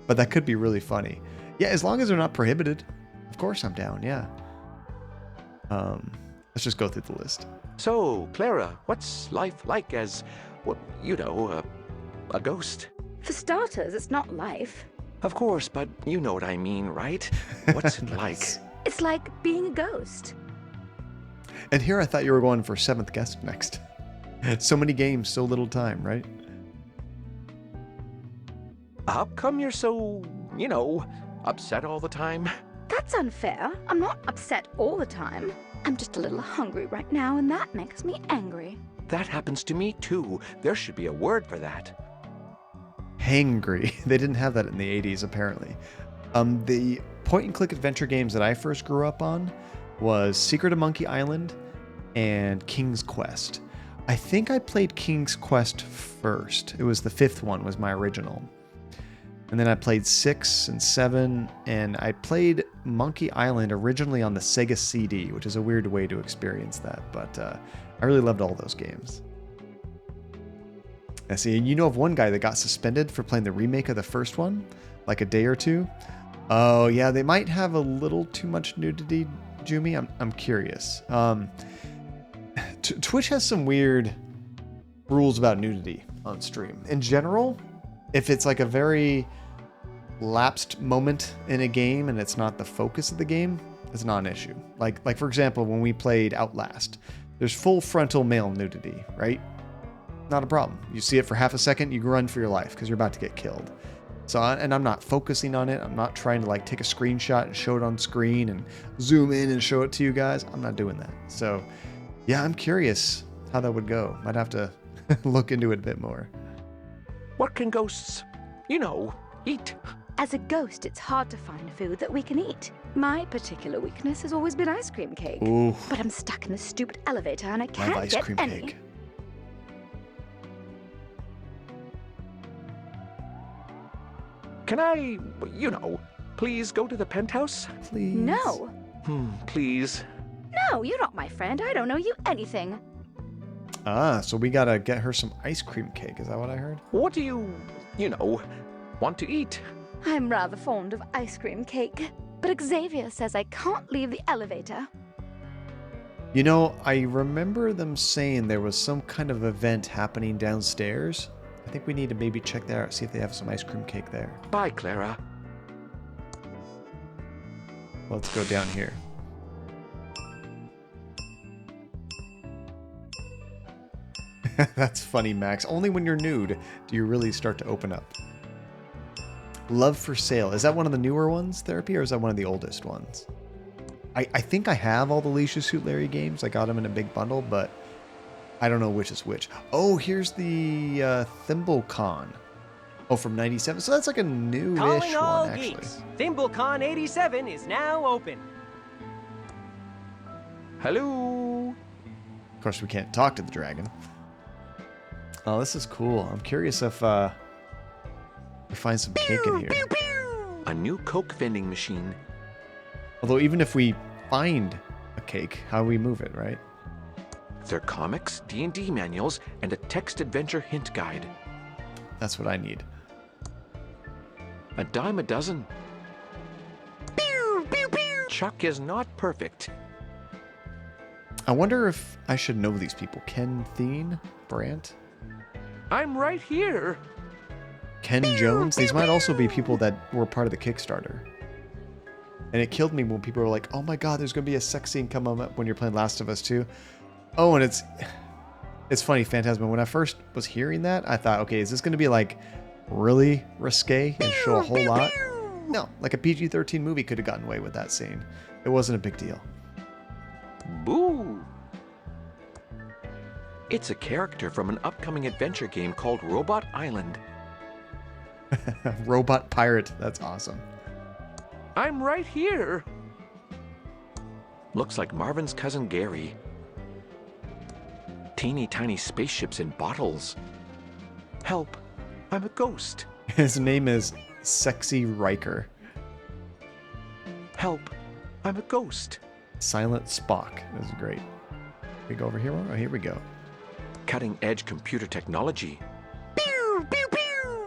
but that could be really funny. Yeah, as long as they're not prohibited. Of course I'm down, yeah. Let's just go through the list. So, Clara, what's life like as, well, you know, a ghost? For starters, it's not life. Of course, but you know what I mean, right? What's it like? It's like being a ghost. And here I thought you were going for 7th guest next. So many games, so little time, right? How come you're so, you know, upset all the time? That's unfair. I'm not upset all the time. I'm just a little hungry right now, and that makes me angry. That happens to me too. There should be a word for that. Hangry. They didn't have that in the 80s, apparently. The point-and-click adventure games that I first grew up on was Secret of Monkey Island and King's Quest. I think I played King's Quest first. It was the 5th one, was my original. And then I played 6 and 7, and I played Monkey Island originally on the Sega CD, which is a weird way to experience that, but I really loved all those games. I see, and you know of one guy that got suspended for playing the remake of the first one, like a day or two. Oh yeah, they might have a little too much nudity, Jumi. I'm curious. Twitch has some weird rules about nudity on stream. In general, if it's like a very lapsed moment in a game and it's not the focus of the game, it's not an issue. Like for example, when we played Outlast, there's full frontal male nudity, right? Not a problem. You see it for half a second, you run for your life because you're about to get killed. So, and I'm not focusing on it. I'm not trying to like take a screenshot and show it on screen and zoom in and show it to you guys. I'm not doing that. So yeah, I'm curious how that would go. Might have to look into it a bit more. What can ghosts, you know, eat? As a ghost, it's hard to find food that we can eat. My particular weakness has always been ice cream cake. Ooh. But I'm stuck in this stupid elevator and I can't Love ice get cream any. cake. Can I, you know, please go to the penthouse? Please. No. Please. No, you're not my friend. I don't know you anything. Ah, so we gotta get her some ice cream cake. Is that what I heard? What do you know, want to eat? I'm rather fond of ice cream cake. But Xavier says I can't leave the elevator. You know, I remember them saying there was some kind of event happening downstairs. I think we need to maybe check that out, see if they have some ice cream cake there. Bye, Clara. Let's go down here. That's funny, Max. Only when you're nude do you really start to open up. Love for Sale. Is that one of the newer ones, Therapy, or is that one of the oldest ones? I think I have all the Leisure Suit Larry games. I got them in a big bundle, but I don't know which is which. Oh, here's the ThimbleCon. Oh, from 97. So that's like a newish Calling all one, actually. geeks. ThimbleCon 87 is now open. Hello. Of course, we can't talk to the dragon. Oh, this is cool. I'm curious if we find some cake in here. A new Coke vending machine. Although even if we find a cake, how do we move it, right? They're comics, D&D manuals, and a text adventure hint guide. That's what I need. A dime a dozen. Pew, pew, pew. Chuck is not perfect. I wonder if I should know these people. Ken Thien? Brandt? I'm right here. Ken Jones? These might also be people that were part of the Kickstarter. And it killed me when people were like, oh my god, there's going to be a sex scene coming up when you're playing Last of Us 2. Oh, and it's funny, Phantasma, when I first was hearing that, I thought, okay, is this going to be like really risque and show a whole lot? No, like a PG-13 movie could have gotten away with that scene. It wasn't a big deal. Boo! It's a character from an upcoming adventure game called Robot Island. Robot Pirate, that's awesome. I'm right here. Looks like Marvin's cousin Gary. Teeny tiny spaceships in bottles. Help, I'm a ghost. His name is Sexy Riker. Help, I'm a ghost. Silent Spock. This is great. We go over here. Oh, here we go. Cutting edge computer technology.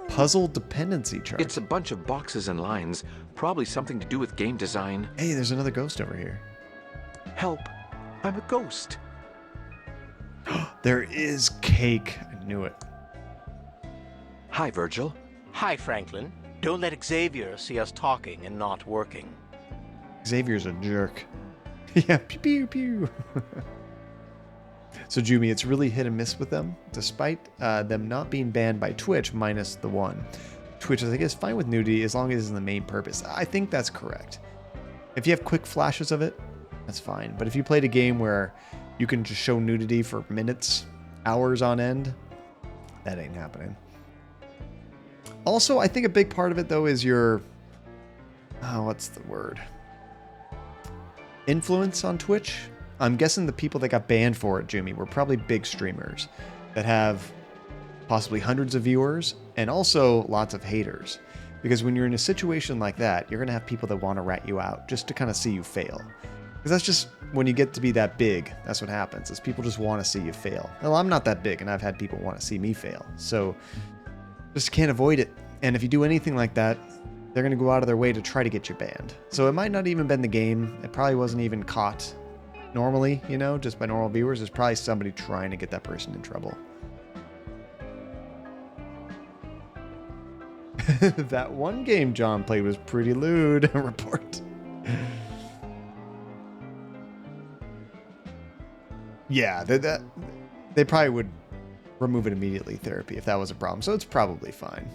Puzzle dependency chart. It's a bunch of boxes and lines, probably something to do with game design. Hey, there's another ghost over here. Help, I'm a ghost. There is cake. I knew it. Hi, Virgil. Hi, Franklin. Don't let Xavier see us talking and not working. Xavier's a jerk. Yeah, pew pew pew. So, Jumi, it's really hit and miss with them, despite them not being banned by Twitch, minus the one. Twitch is, I guess, fine with nudity as long as it's the main purpose. I think that's correct. If you have quick flashes of it, that's fine. But if you played a game where you can just show nudity for minutes, hours on end, that ain't happening. Also, I think a big part of it, though, is your... what's the word? Influence on Twitch. I'm guessing the people that got banned for it, Jimmy, were probably big streamers that have possibly hundreds of viewers and also lots of haters. Because when you're in a situation like that, you're going to have people that want to rat you out just to kind of see you fail. Because that's just when you get to be that big, that's what happens, is people just want to see you fail. Well, I'm not that big, and I've had people want to see me fail. So just can't avoid it. And if you do anything like that, they're going to go out of their way to try to get you banned. So it might not even been the game. It probably wasn't even caught normally, you know, just by normal viewers. There's probably somebody trying to get that person in trouble. That one game John played was pretty lewd. Report. Yeah, they probably would remove it immediately, therapy, if that was a problem. So it's probably fine.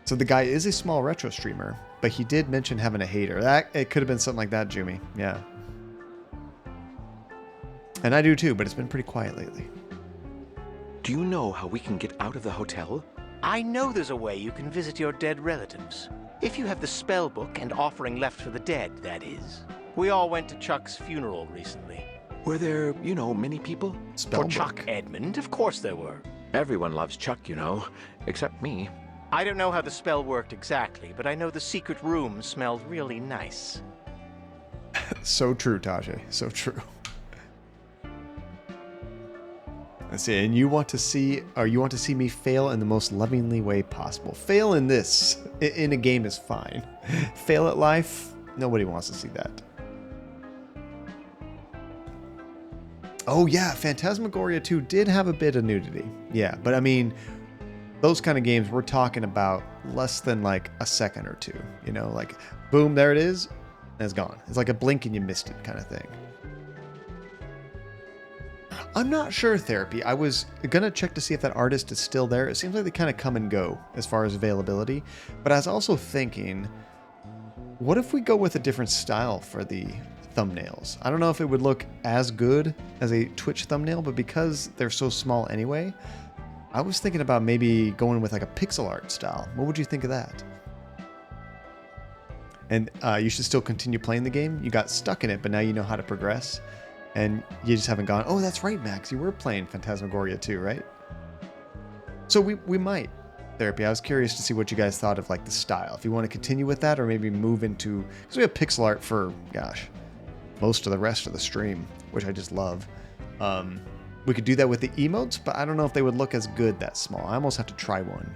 So the guy is a small retro streamer, but he did mention having a hater. It could have been something like that, Jumi. Yeah. And I do too, but it's been pretty quiet lately. Do you know how we can get out of the hotel? I know there's a way you can visit your dead relatives. If you have the spell book and offering left for the dead, that is. We all went to Chuck's funeral recently. Were there, many people? For Chuck Edmund, of course there were. Everyone loves Chuck, except me. I don't know how the spell worked exactly, but I know the secret room smelled really nice. So true, Tajay. So true. Let's see, and you want to see me fail in the most lovingly way possible. Fail in this in a game is fine. Fail at life, nobody wants to see that. Oh yeah, Phantasmagoria 2 did have a bit of nudity. Yeah, but I mean, those kind of games, we're talking about less than like a second or two. Like boom, there it is, and it's gone. It's like a blink and you missed it kind of thing. I'm not sure, Therapy. I was going to check to see if that artist is still there. It seems like they kind of come and go as far as availability. But I was also thinking, what if we go with a different style for the thumbnails? I don't know if it would look as good as a Twitch thumbnail, but because they're so small anyway, I was thinking about maybe going with like a pixel art style. What would you think of that? And you should still continue playing the game. You got stuck in it, but now you know how to progress. And you just haven't gone, oh, that's right, Max. You were playing Phantasmagoria 2, right? So we might. Therapy. I was curious to see what you guys thought of like the style. If you want to continue with that or maybe move into... Because we have pixel art for, gosh, most of the rest of the stream, which I just love. We could do that with the emotes, but I don't know if they would look as good that small. I almost have to try one,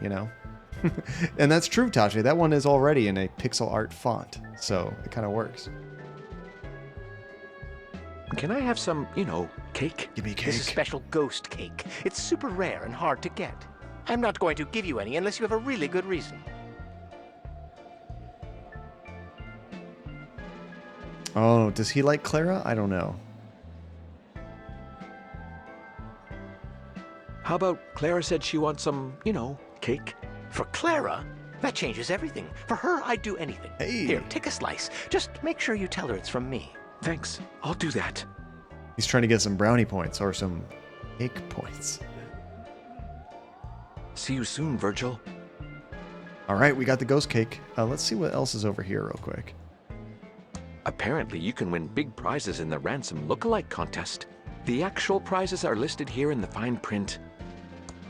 And that's true, Tachi. That one is already in a pixel art font. So it kind of works. Can I have some, cake? Give me cake. This is special ghost cake. It's super rare and hard to get. I'm not going to give you any unless you have a really good reason. Oh, does he like Clara? I don't know. How about Clara said she wants some, cake? For Clara? That changes everything. For her, I'd do anything. Hey. Here, take a slice. Just make sure you tell her it's from me. Thanks. I'll do that. He's trying to get some brownie points or some cake points. See you soon, Virgil. All right, we got the ghost cake. Let's see what else is over here real quick. Apparently, you can win big prizes in the Ransom Lookalike contest. The actual prizes are listed here in the fine print.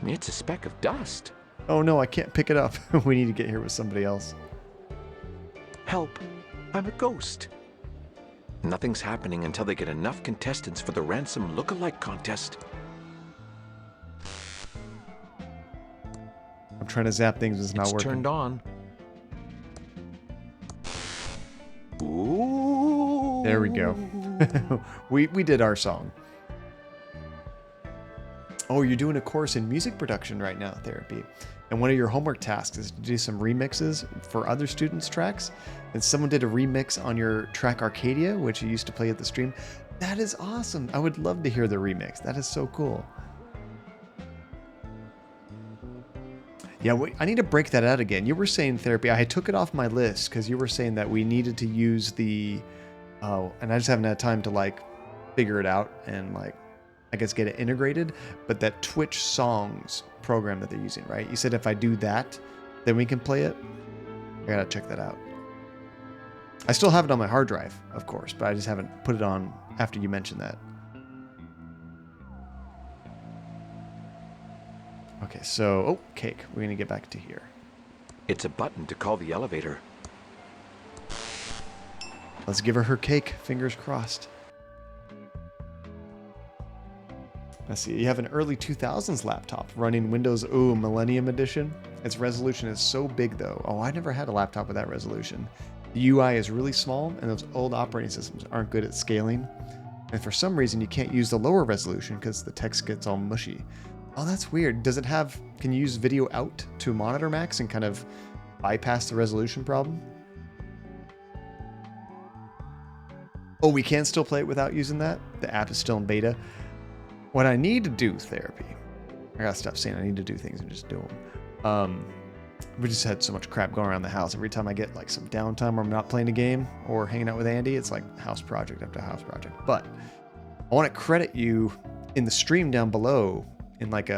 It's a speck of dust. Oh no, I can't pick it up. We need to get here with somebody else. Help. I'm a ghost. Nothing's happening until they get enough contestants for the Ransom Lookalike contest. I'm trying to zap things, it's not working. It's turned on. Ooh. There we go. we did our song. Oh, you're doing a course in music production right now, Therapy. And one of your homework tasks is to do some remixes for other students' tracks. And someone did a remix on your track Arcadia, which you used to play at the stream. That is awesome. I would love to hear the remix. That is so cool. Yeah, I need to break that out again. You were saying, Therapy, I took it off my list because you were saying that we needed to use the... Oh, and I just haven't had time to, like, figure it out and, like, I guess get it integrated. But that Twitch Songs program that they're using, right? You said if I do that, then we can play it. I gotta check that out. I still have it on my hard drive, of course, but I just haven't put it on after you mentioned that. Okay, so... Oh, cake. We're going to get back to here. It's a button to call the elevator. Let's give her cake. Fingers crossed. Let's see. You have an early 2000s laptop running Windows... Ooh, Millennium Edition. Its resolution is so big, though. Oh, I never had a laptop with that resolution. The UI is really small, and those old operating systems aren't good at scaling. And for some reason, you can't use the lower resolution because the text gets all mushy. Oh, that's weird. Does it have... Can you use video out to monitor max and kind of bypass the resolution problem? Oh, we can still play it without using that? The app is still in beta. What I need to do, Therapy... I gotta stop saying I need to do things and just do them. We just had so much crap going around the house. Every time I get like some downtime where I'm not playing a game or hanging out with Andy, it's like house project after house project. But I want to credit you in the stream down below in like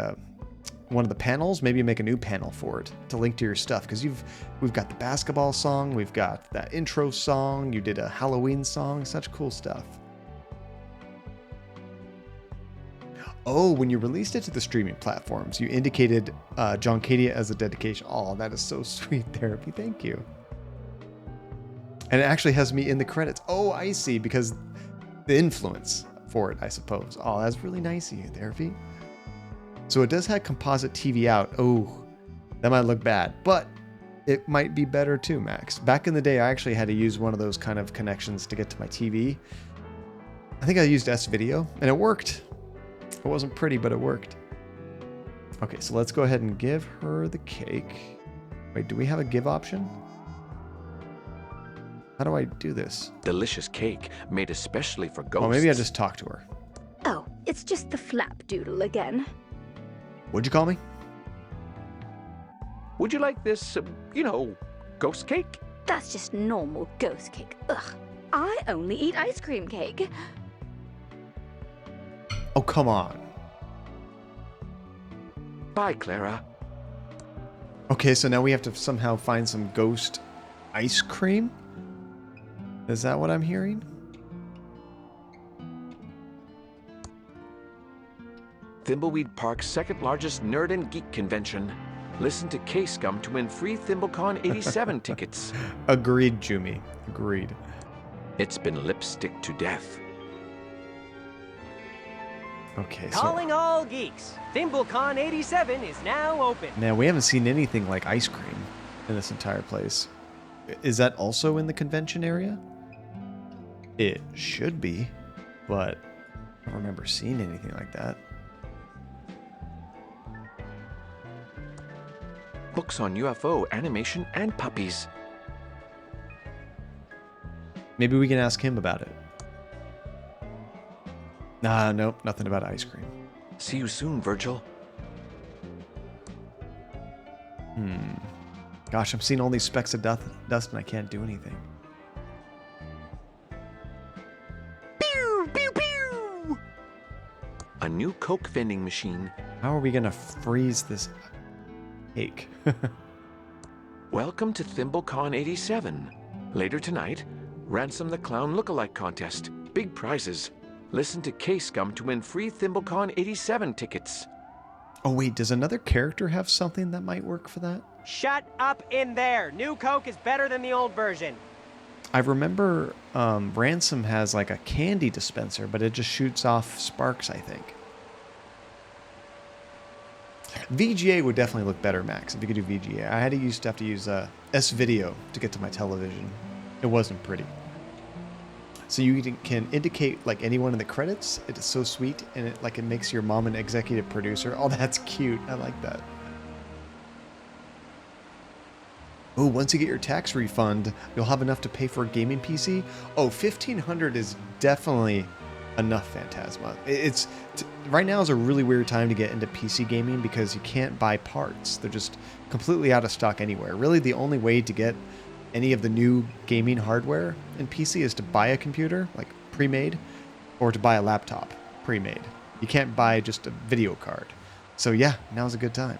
one of the panels. Maybe make a new panel for it to link to your stuff, because we've got the basketball song, we've got that intro song, you did a Halloween song, such cool stuff. Oh, when you released it to the streaming platforms, you indicated John Cadia as a dedication. Oh, that is so sweet, Therapy. Thank you. And it actually has me in the credits. Oh, I see, because the influence for it, I suppose. Oh, that's really nice of you, Therapy. So it does have composite TV out. Oh, that might look bad, but it might be better too, Max. Back in the day, I actually had to use one of those kind of connections to get to my TV. I think I used S-Video, and it worked. It wasn't pretty, but it worked. Okay, so let's go ahead and give her the cake. Wait, do we have a give option? How do I do this? Delicious cake, made especially for ghosts. Oh, maybe I just talk to her. Oh, it's just the flapdoodle again. What'd you call me? Would you like this, ghost cake? That's just normal ghost cake. Ugh. I only eat ice cream cake. Oh, come on. Bye, Clara. Okay, so now we have to somehow find some ghost ice cream? Is that what I'm hearing? Thimbleweed Park's second largest nerd and geek convention. Listen to K-Scum to win free ThimbleCon 87 tickets. Agreed, Jumi. Agreed. It's been lipstick to death. Okay, Calling all geeks. ThimbleCon 87 is now open. Now, we haven't seen anything like ice cream in this entire place. Is that also in the convention area? It should be, but I don't remember seeing anything like that. Books on UFO, animation, and puppies. Maybe we can ask him about it. Nah, nope, nothing about ice cream. See you soon, Virgil. Gosh, I'm seeing all these specks of dust and I can't do anything. Pew, pew, pew! A new Coke vending machine. How are we gonna freeze this cake? Welcome to ThimbleCon 87. Later tonight, Ransom the Clown lookalike contest. Big prizes. Listen to K-Scum to win free ThimbleCon 87 tickets. Oh wait, does another character have something that might work for that? Shut up in there. New Coke is better than the old version. I remember Ransom has like a candy dispenser, but it just shoots off sparks, I think. VGA would definitely look better, Max, if you could do VGA. I used to have to use S-Video to get to my television. It wasn't pretty. So you can indicate like anyone in the credits. It is so sweet, and it makes your mom an executive producer. Oh, that's cute. I like that. Oh, once you get your tax refund, you'll have enough to pay for a gaming PC. Oh, $1,500 is definitely enough, Phantasma. Right now is a really weird time to get into PC gaming because you can't buy parts. They're just completely out of stock anywhere. Really, the only way to get any of the new gaming hardware in PC is to buy a computer, like pre-made, or to buy a laptop pre-made. You can't buy just a video card. So yeah, now's a good time.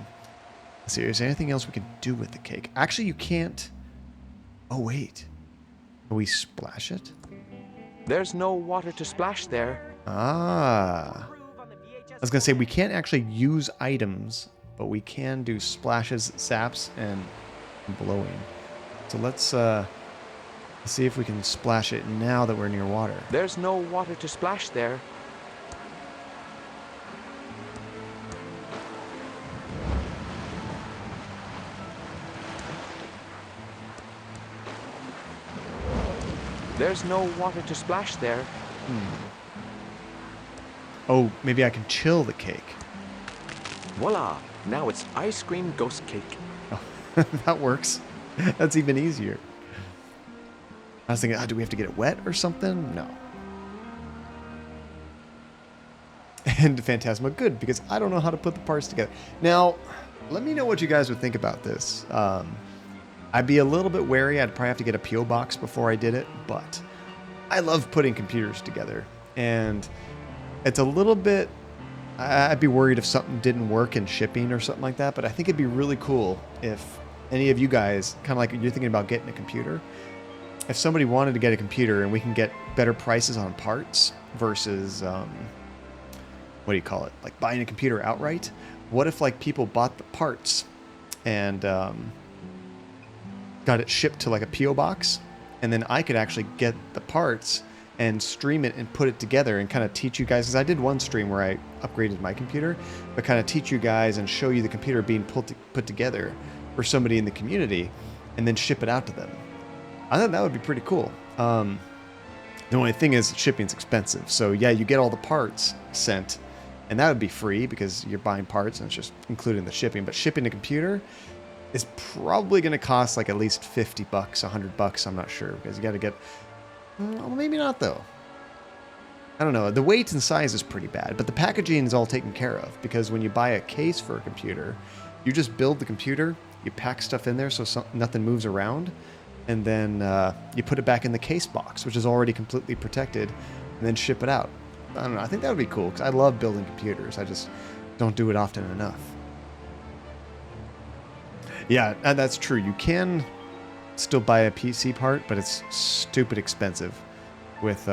Let's see, is there anything else we can do with the cake? Actually, you can't... Oh, wait. Can we splash it? There's no water to splash there. Ah. I was going to say, we can't actually use items, but we can do splashes, saps, and blowing. So let's see if we can splash it now that we're near water. There's no water to splash there. There's no water to splash there. Oh, maybe I can chill the cake. Voila! Now it's ice cream ghost cake. Oh, that works. That's even easier. I was thinking, do we have to get it wet or something? No. And Phantasma, good, because I don't know how to put the parts together. Now, let me know what you guys would think about this. I'd be a little bit wary. I'd probably have to get a P.O. box before I did it, but I love putting computers together. And it's a little bit... I'd be worried if something didn't work in shipping or something like that, but I think it'd be really cool if any of you guys, kind of like you're thinking about getting a computer, if somebody wanted to get a computer and we can get better prices on parts versus, what do you call it? Like buying a computer outright? What if like people bought the parts and got it shipped to like a P.O. box, and then I could actually get the parts and stream it and put it together and kind of teach you guys, because I did one stream where I upgraded my computer, but kind of teach you guys and show you the computer being put together for somebody in the community and then ship it out to them. I thought that would be pretty cool. The only thing is shipping's expensive. So yeah, you get all the parts sent, and that would be free because you're buying parts and it's just including the shipping. But shipping a computer is probably going to cost like at least $50, $100. I'm not sure, because you got to get... Well, maybe not though. I don't know. The weight and size is pretty bad, but the packaging is all taken care of, because when you buy a case for a computer, you just build the computer, you pack stuff in there so nothing moves around, and then you put it back in the case box, which is already completely protected, and then ship it out. I don't know. I think that would be cool, because I love building computers. I just don't do it often enough. Yeah, that's true. You can still buy a PC part, but it's stupid expensive with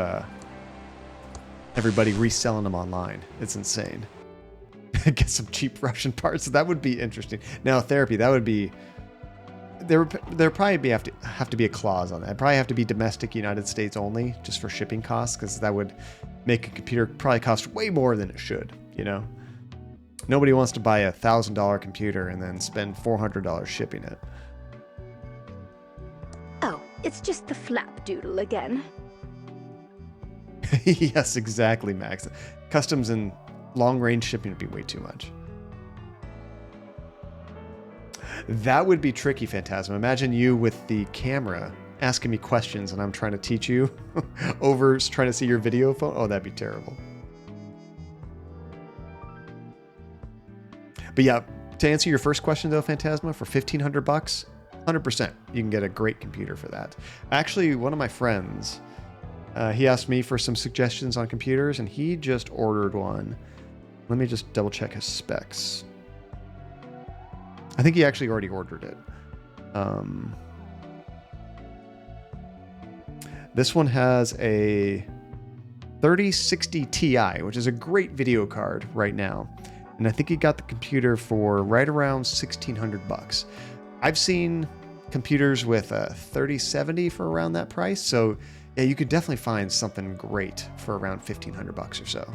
everybody reselling them online. It's insane. Get some cheap Russian parts. That would be interesting. Now, therapy, that would be... There probably have to be a clause on that. It'd probably have to be domestic United States only, just for shipping costs, because that would make a computer probably cost way more than it should, you know? Nobody wants to buy a $1,000 computer and then spend $400 shipping it. Oh, it's just the flapdoodle again. Yes, exactly, Max. Customs and long-range shipping would be way too much. That would be tricky, Phantasma. Imagine you with the camera asking me questions and I'm trying to teach you over trying to see your video phone. Oh, that'd be terrible. But yeah, to answer your first question though, Phantasma, for $1,500, 100%, you can get a great computer for that. Actually, one of my friends, he asked me for some suggestions on computers, and he just ordered one. Let me just double check his specs. I think he actually already ordered it. This one has a 3060 Ti, which is a great video card right now. And I think he got the computer for right around $1,600. I've seen computers with a 3070 for around that price. So yeah, you could definitely find something great for around $1,500 or so.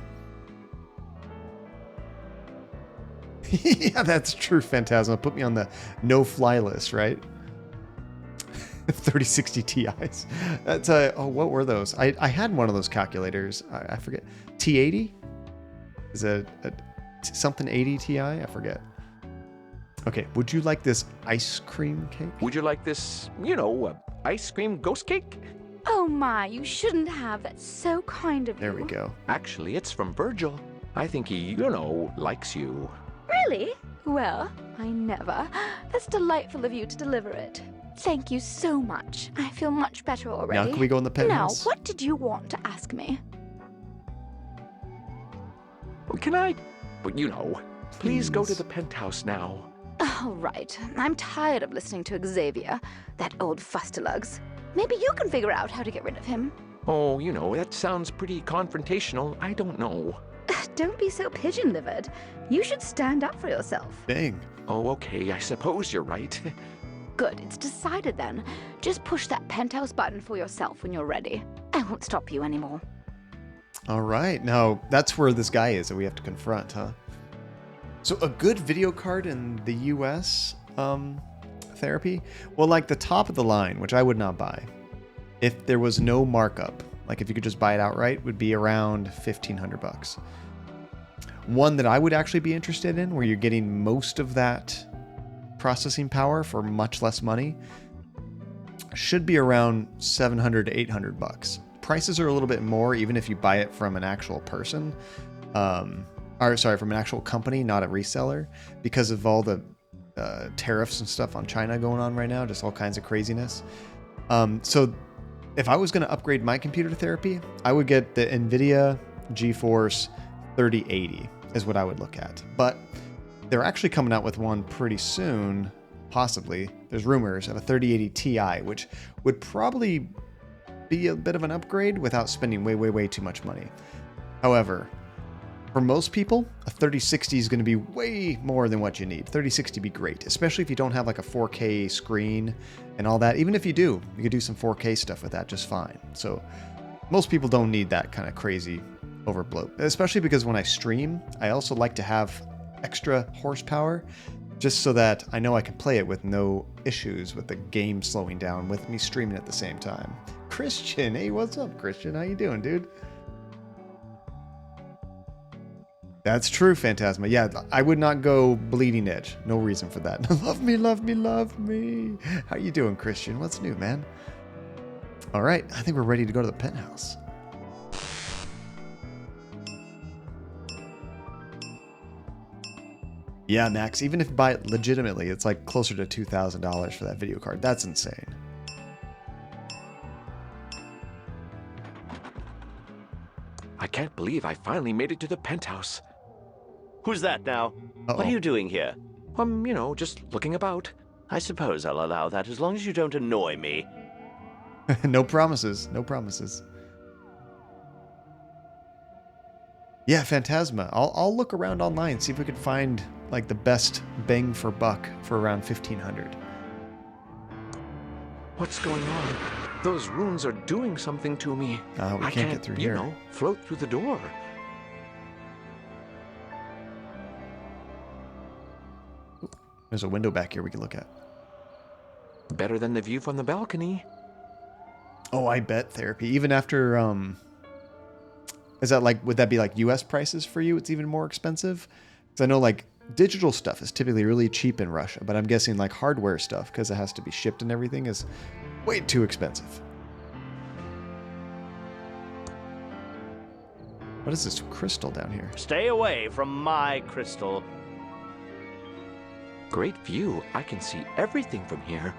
Yeah, that's true, Phantasma. Put me on the no-fly list, right? 3060 Ti's. That's oh, what were those? I had one of those calculators. I forget. T80? Is a something 80 Ti? I forget. Okay, would you like this ice cream cake? Would you like this, ice cream ghost cake? Oh my, you shouldn't have. That's so kind of you. There we go. Actually, it's from Virgil. I think he, likes you. Really? Well, I never. That's delightful of you to deliver it. Thank you so much. I feel much better already. Now can we go in the penthouse? Now, what did you want to ask me? Can I, please go to the penthouse now. All right. I'm tired of listening to Xavier, that old fustalugs. Maybe you can figure out how to get rid of him. Oh, that sounds pretty confrontational. I don't know. Don't be so pigeon-livered. You should stand up for yourself. Dang. Oh, okay. I suppose you're right. Good. It's decided then. Just push that penthouse button for yourself when you're ready. I won't stop you anymore. All right. Now, that's where this guy is that we have to confront, huh? So a good video card in the US therapy? Well, like the top of the line, which I would not buy, if there was no markup, like if you could just buy it outright, would be around $1,500. One that I would actually be interested in, where you're getting most of that processing power for much less money, should be around $700 to $800. Prices are a little bit more, even if you buy it from an actual person, from an actual company, not a reseller, because of all the tariffs and stuff on China going on right now, just all kinds of craziness. So if I was going to upgrade my computer therapy, I would get the NVIDIA GeForce 3080 is what I would look at. But they're actually coming out with one pretty soon, possibly. There's rumors of a 3080 Ti, which would probably be a bit of an upgrade without spending way too much money. However, for most people, a 3060 is going to be way more than what you need. 3060 would be great, especially if you don't have like a 4K screen and all that. Even if you do, you could do some 4K stuff with that just fine. So most people don't need that kind of crazy overbloat, especially because when I stream, I also like to have extra horsepower just so that I know I can play it with no issues with the game slowing down with me streaming at the same time. Christian, hey, what's up, Christian? How you doing, dude? That's true, Phantasma. Yeah, I would not go bleeding edge. No reason for that. Love me, love me, love me. How you doing, Christian? What's new, man? All right, I think we're ready to go to the penthouse. Yeah, Max, even if you buy it legitimately, it's like closer to $2,000 for that video card. That's insane. I can't believe I finally made it to the penthouse. Who's that now? Uh-oh. What are you doing here? Just looking about. I suppose I'll allow that as long as you don't annoy me. No promises. No promises. Yeah, Phantasma. I'll look around online, see if we can find like the best bang for buck for around $1,500. What's going on? Those runes are doing something to me. We can't get through here. Float through the door. There's a window back here we can look at. Better than the view from the balcony. Oh, I bet therapy. Even after, is that like, would that be like US prices for you? It's even more expensive? Because I know like digital stuff is typically really cheap in Russia, but I'm guessing like hardware stuff, because it has to be shipped and everything, is way too expensive. What is this crystal down here? Stay away from my crystal. Great view. I can see everything from here.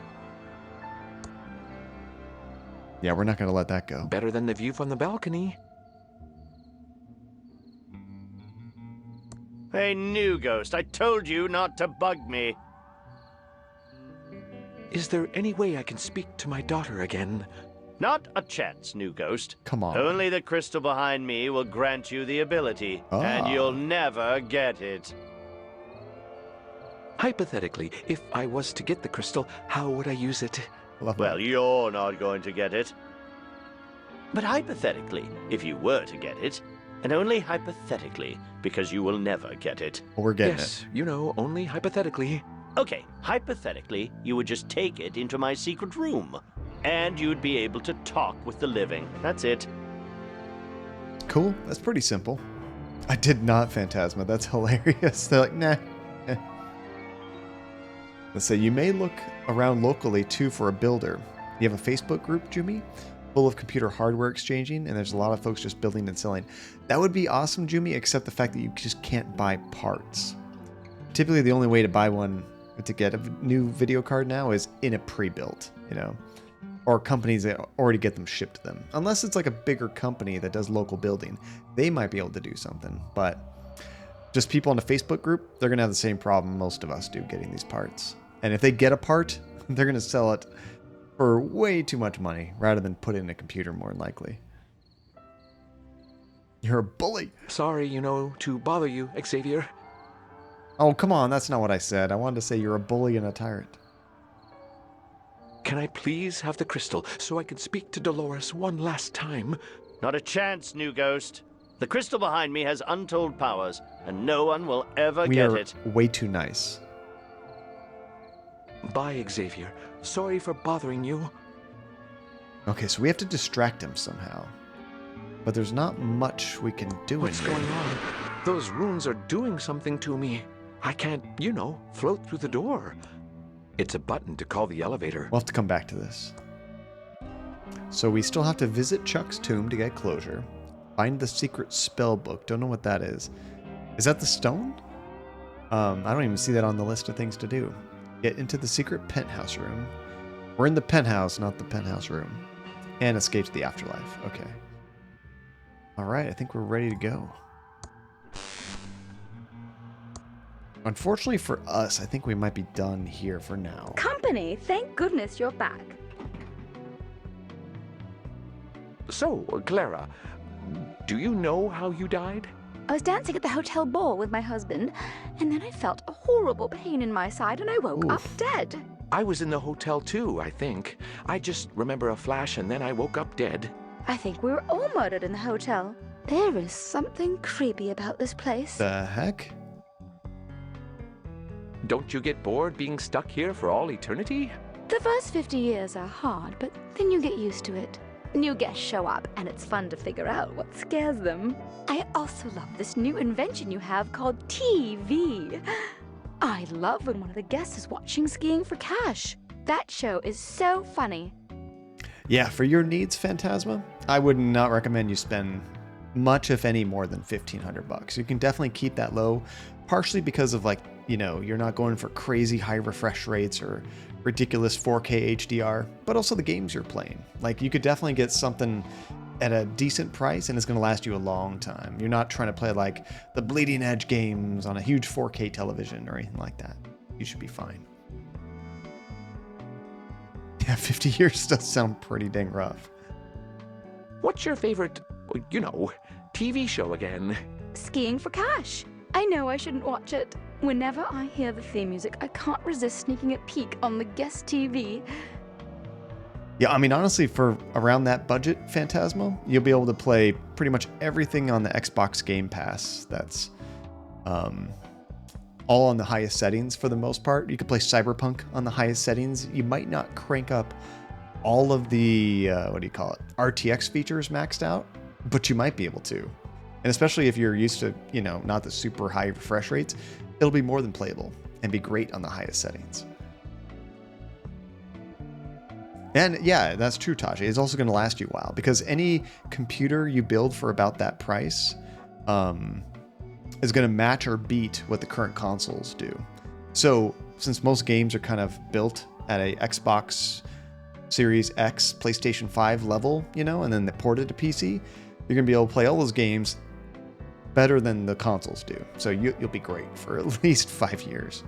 Yeah, we're not going to let that go. Better than the view from the balcony. Hey, new ghost, I told you not to bug me. Is there any way I can speak to my daughter again? Not a chance, new ghost. Come on. Only the crystal behind me will grant you the ability, and you'll never get it. Hypothetically, if I was to get the crystal, how would I use it? Well, you're not going to get it. But hypothetically, if you were to get it, and only hypothetically, because you will never get it. Well, we're getting it. Only hypothetically. Okay, hypothetically, you would just take it into my secret room. and you'd be able to talk with the living. That's it. Cool. That's pretty simple. I did not Phantasma. That's hilarious. They're like, nah. Let's say you may look around locally too for a builder. You have a Facebook group, Jumi, full of computer hardware exchanging, and there's a lot of folks just building and selling. That would be awesome, Jumi, except the fact that you just can't buy parts. Typically, the only way to buy one to get a new video card now is in a pre-built, you know, or companies that already get them shipped to them. Unless it's like a bigger company that does local building, they might be able to do something. But just people in the Facebook group, they're going to have the same problem most of us do getting these parts. And if they get a part, they're going to sell it for way too much money rather than put it in a computer, more than likely. You're a bully. Sorry, to bother you, Xavier. Oh, come on. That's not what I said. I wanted to say you're a bully and a tyrant. Can I please have the crystal so I can speak to Dolores one last time? Not a chance, new ghost. The crystal behind me has untold powers, and no one will ever get it. We are way too nice. Bye, Xavier. Sorry for bothering you. Okay, so we have to distract him somehow. But there's not much we can do What's in here. going on? Those runes are doing something to me. I can't, float through the door. It's a button to call the elevator. We'll have to come back to this. So we still have to visit Chuck's tomb to get closure. Find the secret spell book. Don't know what that is. Is that the stone? I don't even see that on the list of things to do. Get into the secret penthouse room. We're in the penthouse, not the penthouse room. And escape to the afterlife. Okay. Alright, I think we're ready to go. Unfortunately for us, I think we might be done here for now. Company, thank goodness you're back. So, Clara, do you know how you died? I was dancing at the hotel ball with my husband, and then I felt a horrible pain in my side and I woke up dead. I was in the hotel too, I think. I just remember a flash and then I woke up dead. I think we were all murdered in the hotel. There is something creepy about this place. The heck? Don't you get bored being stuck here for all eternity? The first 50 years are hard, but then you get used to it. New guests show up, and it's fun to figure out what scares them. I also love this new invention you have called TV. I love when one of the guests is watching Skiing for Cash. That show is so funny. Yeah, for your needs, Phantasma, I would not recommend you spend much, if any, more than $1,500. You can definitely keep that low, partially because of you're not going for crazy high refresh rates or ridiculous 4K HDR, but also the games you're playing. You could definitely get something at a decent price and it's going to last you a long time. You're not trying to play the bleeding edge games on a huge 4K television or anything like that. You should be fine. Yeah, 50 years does sound pretty dang rough. What's your favorite, TV show again? Skiing for Cash. I know I shouldn't watch it. Whenever I hear the theme music, I can't resist sneaking a peek on the guest TV. Yeah, I mean, honestly, for around that budget, Phantasma, you'll be able to play pretty much everything on the Xbox Game Pass. That's all on the highest settings for the most part. You can play Cyberpunk on the highest settings. You might not crank up all of the, RTX features maxed out, but you might be able to. And especially if you're used to, not the super high refresh rates, it'll be more than playable and be great on the highest settings. And yeah, that's true, Taji. It's also going to last you a while because any computer you build for about that price is going to match or beat what the current consoles do. So since most games are kind of built at a Xbox Series X, PlayStation 5 level, and then they ported to PC, you're going to be able to play all those games better than the consoles do. So you'll be great for at least 5 years.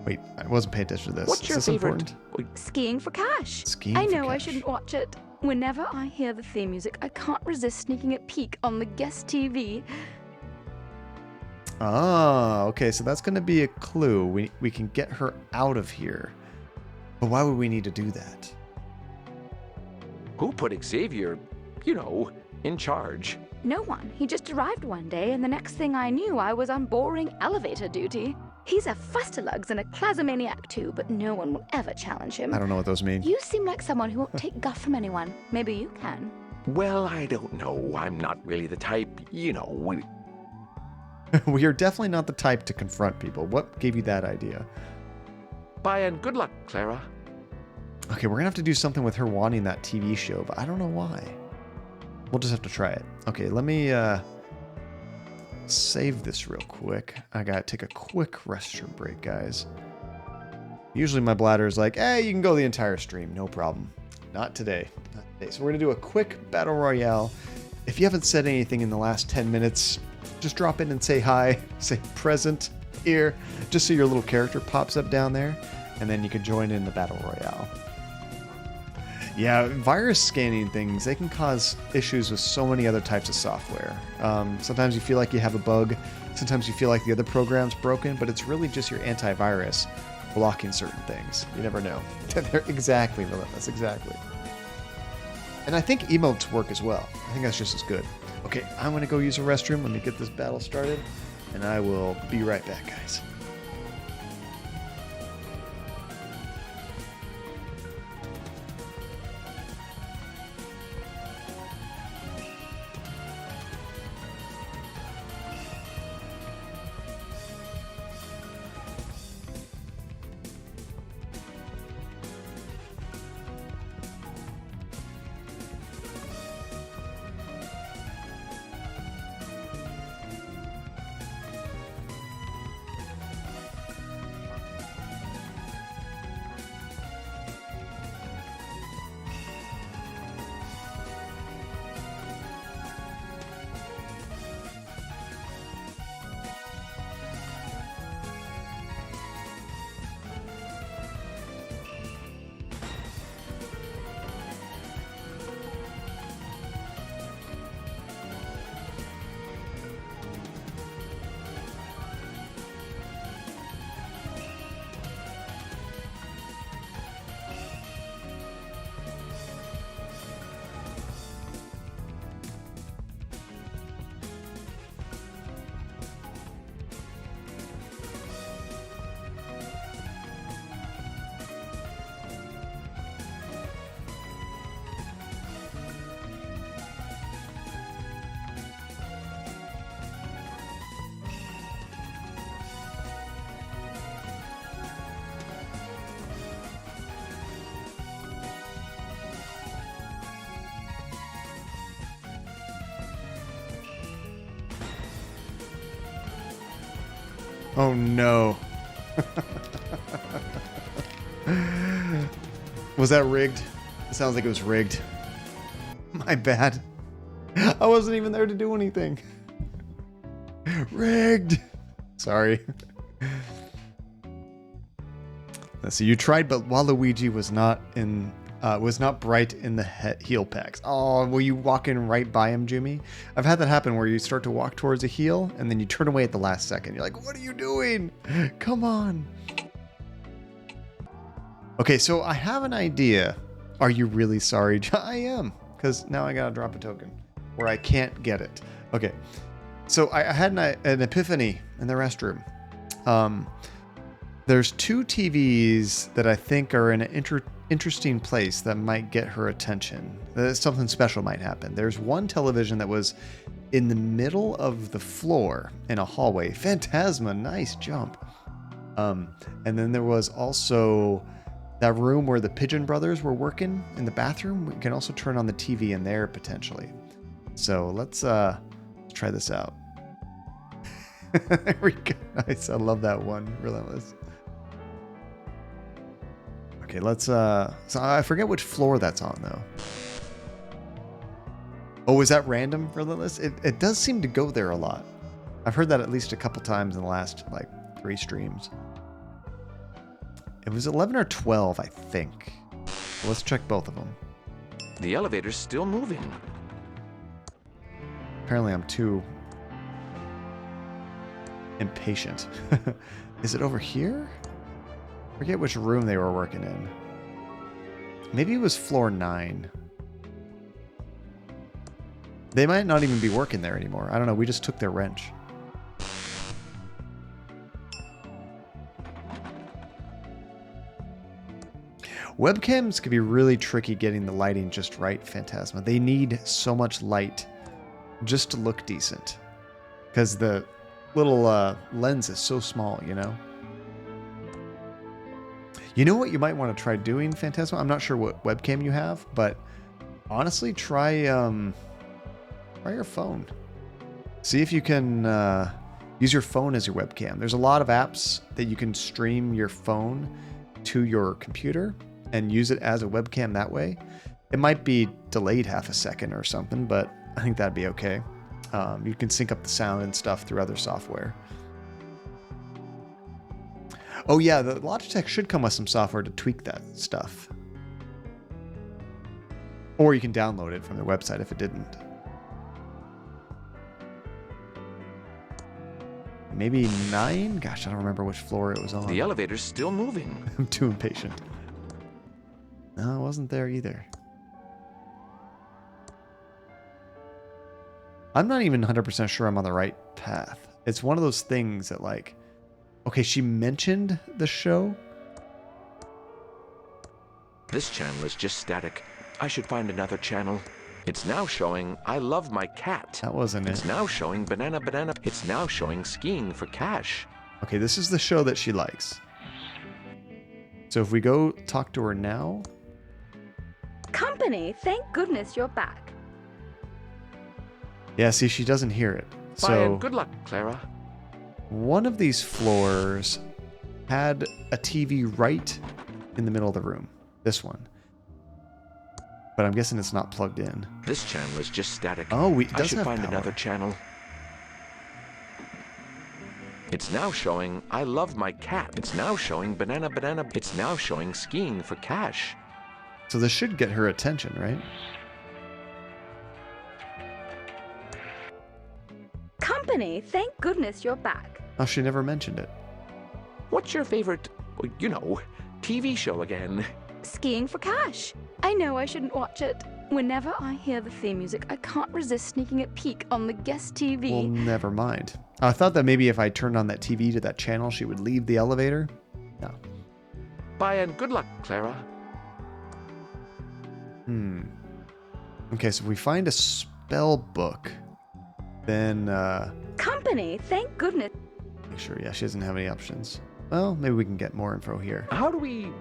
Wait, I wasn't paying attention to this. What's your favorite? Skiing for Cash. I know I shouldn't watch it. Whenever I hear the theme music, I can't resist sneaking a peek on the guest TV. Ah, okay, so that's going to be a clue. We can get her out of here. But why would we need to do that? Who put Xavier, in charge? No one. He just arrived one day, and the next thing I knew, I was on boring elevator duty. He's a fustalugs and a clazomaniac too, but no one will ever challenge him. I don't know what those mean. You seem like someone who won't take guff from anyone. Maybe you can. Well, I don't know. I'm not really the type, you know. We are definitely not the type to confront people. What gave you that idea? Bye and good luck, Clara. Okay, we're gonna have to do something with her wanting that TV show, but I don't know why. We'll just have to try it. Okay, let me save this real quick. I gotta take a quick restroom break, guys. Usually my bladder is like, hey, you can go the entire stream, no problem. Not today. Not today. So we're gonna do a quick battle royale. If you haven't said anything in the last 10 minutes, just drop in and say hi, say present here, just so your little character pops up down there, and then you can join in the battle royale. Yeah, virus scanning things, they can cause issues with so many other types of software. Sometimes you feel like you have a bug, sometimes you feel like the other program's broken, but it's really just your antivirus blocking certain things. You never know. They're exactly, Relentless, exactly. And I think emotes work as well. I think that's just as good. Okay, I'm going to go use a restroom. Let me get this battle started, and I will be right back, guys. Oh no. Was that rigged? It sounds like it was rigged. My bad. I wasn't even there to do anything. Rigged. Sorry. Let's see. You tried, but Waluigi was not bright in the heel packs. Oh, were you walking right by him, Jimmy? I've had that happen where you start to walk towards a heel and then you turn away at the last second. You're like, what are you doing? Come on. Okay, so I have an idea. Are you really sorry? I am, because now I gotta drop a token where I can't get it. Okay, so I had an epiphany in the restroom. There's two TVs that I think are in an interesting place that might get her attention. Something special might happen. There's one television that was in the middle of the floor in a hallway. Phantasma, nice jump. And then there was also that room where the Pigeon Brothers were working in the bathroom. We can also turn on the TV in there potentially. So let's try this out. There we go. Nice. I love that one. Relentless. Okay, let's so I forget which floor that's on though. Oh, is that random, Relentless? It does seem to go there a lot. I've heard that at least a couple times in the last like 3 streams. It was 11 or 12, I think. Let's check both of them. The elevator's still moving. Apparently I'm too impatient. Is it over here? I forget which room they were working in. Maybe it was floor 9. They might not even be working there anymore. I don't know. We just took their wrench. Webcams can be really tricky getting the lighting just right, Phantasma. They need so much light just to look decent. Because the little lens is so small, you know? You know what you might want to try doing, Phantasma? I'm not sure what webcam you have, but honestly, try your phone. See if you can use your phone as your webcam. There's a lot of apps that you can stream your phone to your computer and use it as a webcam that way. It might be delayed half a second or something, but I think that'd be okay. You can sync up the sound and stuff through other software. Oh yeah, the Logitech should come with some software to tweak that stuff. Or you can download it from their website if it didn't. Maybe 9? Gosh, I don't remember which floor it was on. The elevator's still moving. I'm too impatient. No, it wasn't there either. I'm not even 100% sure I'm on the right path. It's one of those things that, like, okay, she mentioned the show. This channel is just static. I should find another channel. It's now showing I Love My Cat. That wasn't it. It's now showing Banana Banana. It's now showing Skiing for Cash. Okay, this is the show that she likes. So if we go talk to her now. Company, thank goodness you're back. Yeah, see, she doesn't hear it. Bye So and good luck, Clara. one of these floors had a TV right in the middle of the room. This one. But I'm guessing it's not plugged in. This channel is just static. Oh, it I does should have find power. another channel. It's now showing I Love My Cat. It's now showing Banana Banana. It's now showing Skiing for Cash. So this should get her attention, right? Company, thank goodness you're back. Oh, she never mentioned it. What's your favorite, TV show again? Skiing for Cash. I know I shouldn't watch it. Whenever I hear the theme music, I can't resist sneaking a peek on the guest TV. Well, never mind. I thought that maybe if I turned on that TV to that channel, she would leave the elevator. No. Bye and good luck, Clara. Okay, so if we find a spell book, then Company, thank goodness. make sure, yeah, she doesn't have any options. Well, maybe we can get more info here. How do we,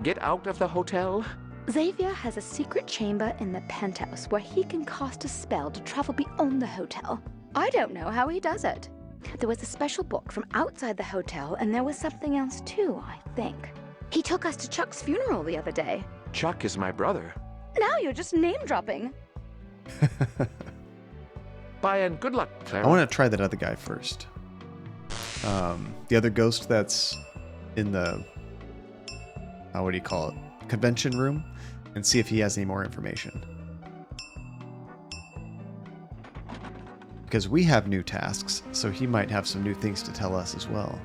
get out of the hotel? Xavier has a secret chamber in the penthouse where he can cast a spell to travel beyond the hotel. I don't know how he does it. There was a special book from outside the hotel, and there was something else too, I think. He took us to Chuck's funeral the other day. Chuck is my brother. Now you're just name-dropping. Bye and good luck, Clara. I want to try that other guy first. The other ghost that's in the, what do you call it? Convention room, and see if he has any more information. Because we have new tasks, so he might have some new things to tell us as well.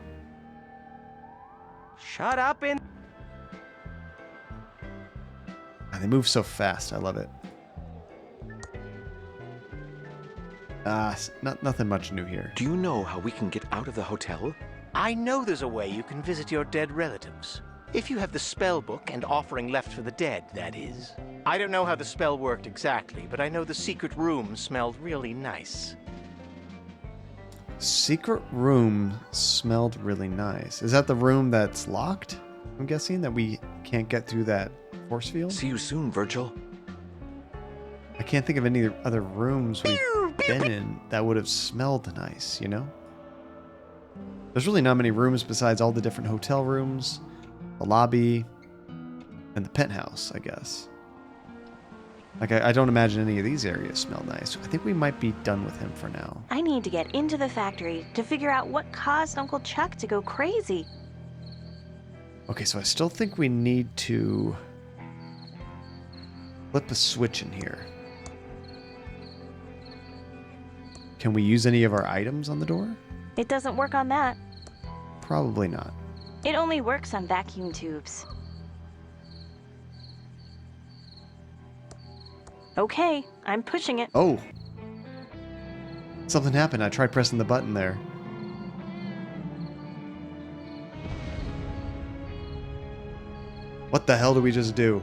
Shut up and... And they move so fast, I love it. Nothing much new here. Do you know how we can get out of the hotel? I know there's a way you can visit your dead relatives. If you have the spell book and offering left for the dead, that is. I don't know how the spell worked exactly, but I know the secret room smelled really nice. Secret room smelled really nice. Is that the room that's locked? I'm guessing that we can't get through that force field? See you soon, Virgil. I can't think of any other rooms we've been in that would have smelled nice, you know? There's really not many rooms besides all the different hotel rooms, the lobby, and the penthouse, I guess. Like, I don't imagine any of these areas smell nice. I think we might be done with him for now. I need to get into the factory to figure out what caused Uncle Chuck to go crazy. Okay, so I still think we need to flip a switch in here. Can we use any of our items on the door? It doesn't work on that. Probably not. It only works on vacuum tubes. Okay, I'm pushing it. Oh! Something happened. I tried pressing the button there. What the hell did we just do?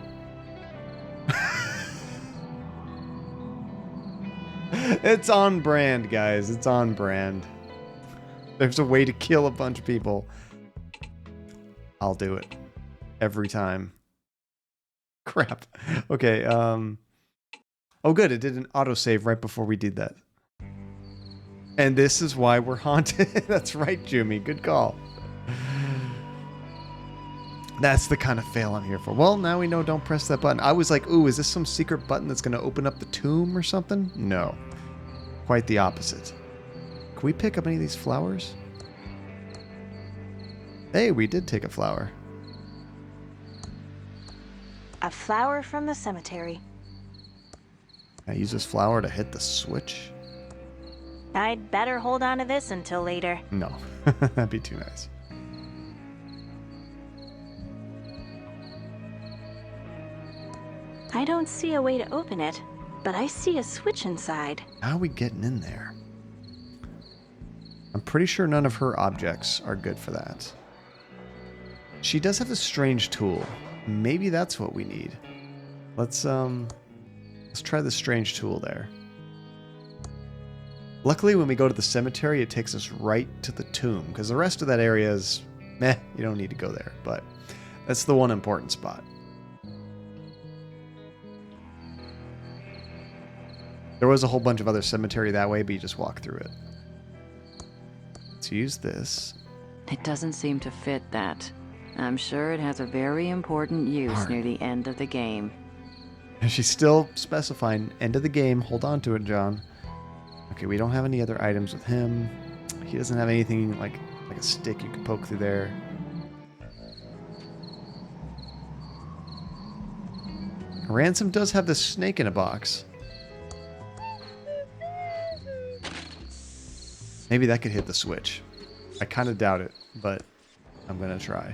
It's on brand, guys. It's on brand. There's a way to kill a bunch of people. I'll do it. Every time. Crap. Okay, oh good, it did an autosave right before we did that. And this is why we're haunted. That's right, Jimmy. Good call. That's the kind of fail I'm here for. Well, now we know don't press that button. I was like, ooh, is this some secret button that's going to open up the tomb or something? No. Quite the opposite. Can we pick up any of these flowers? Hey, we did take a flower. A flower from the cemetery. Can I use this flower to hit the switch? I'd better hold on to this until later. No. That'd be too nice. I don't see a way to open it, but I see a switch inside. How are we getting in there? I'm pretty sure none of her objects are good for that. She does have a strange tool. Maybe that's what we need. Let's try the strange tool there. Luckily, when we go to the cemetery, it takes us right to the tomb, because the rest of that area is meh, you don't need to go there, but that's the one important spot. There was a whole bunch of other cemetery that way, but you just walk through it. Let's use this. It doesn't seem to fit that. I'm sure it has a very important use near the end of the game. She's still specifying end of the game. Hold on to it, John. Okay, we don't have any other items with him. He doesn't have anything like a stick you can poke through there. Ransom does have this snake in a box. Maybe that could hit the switch. I kind of doubt it, but I'm going to try.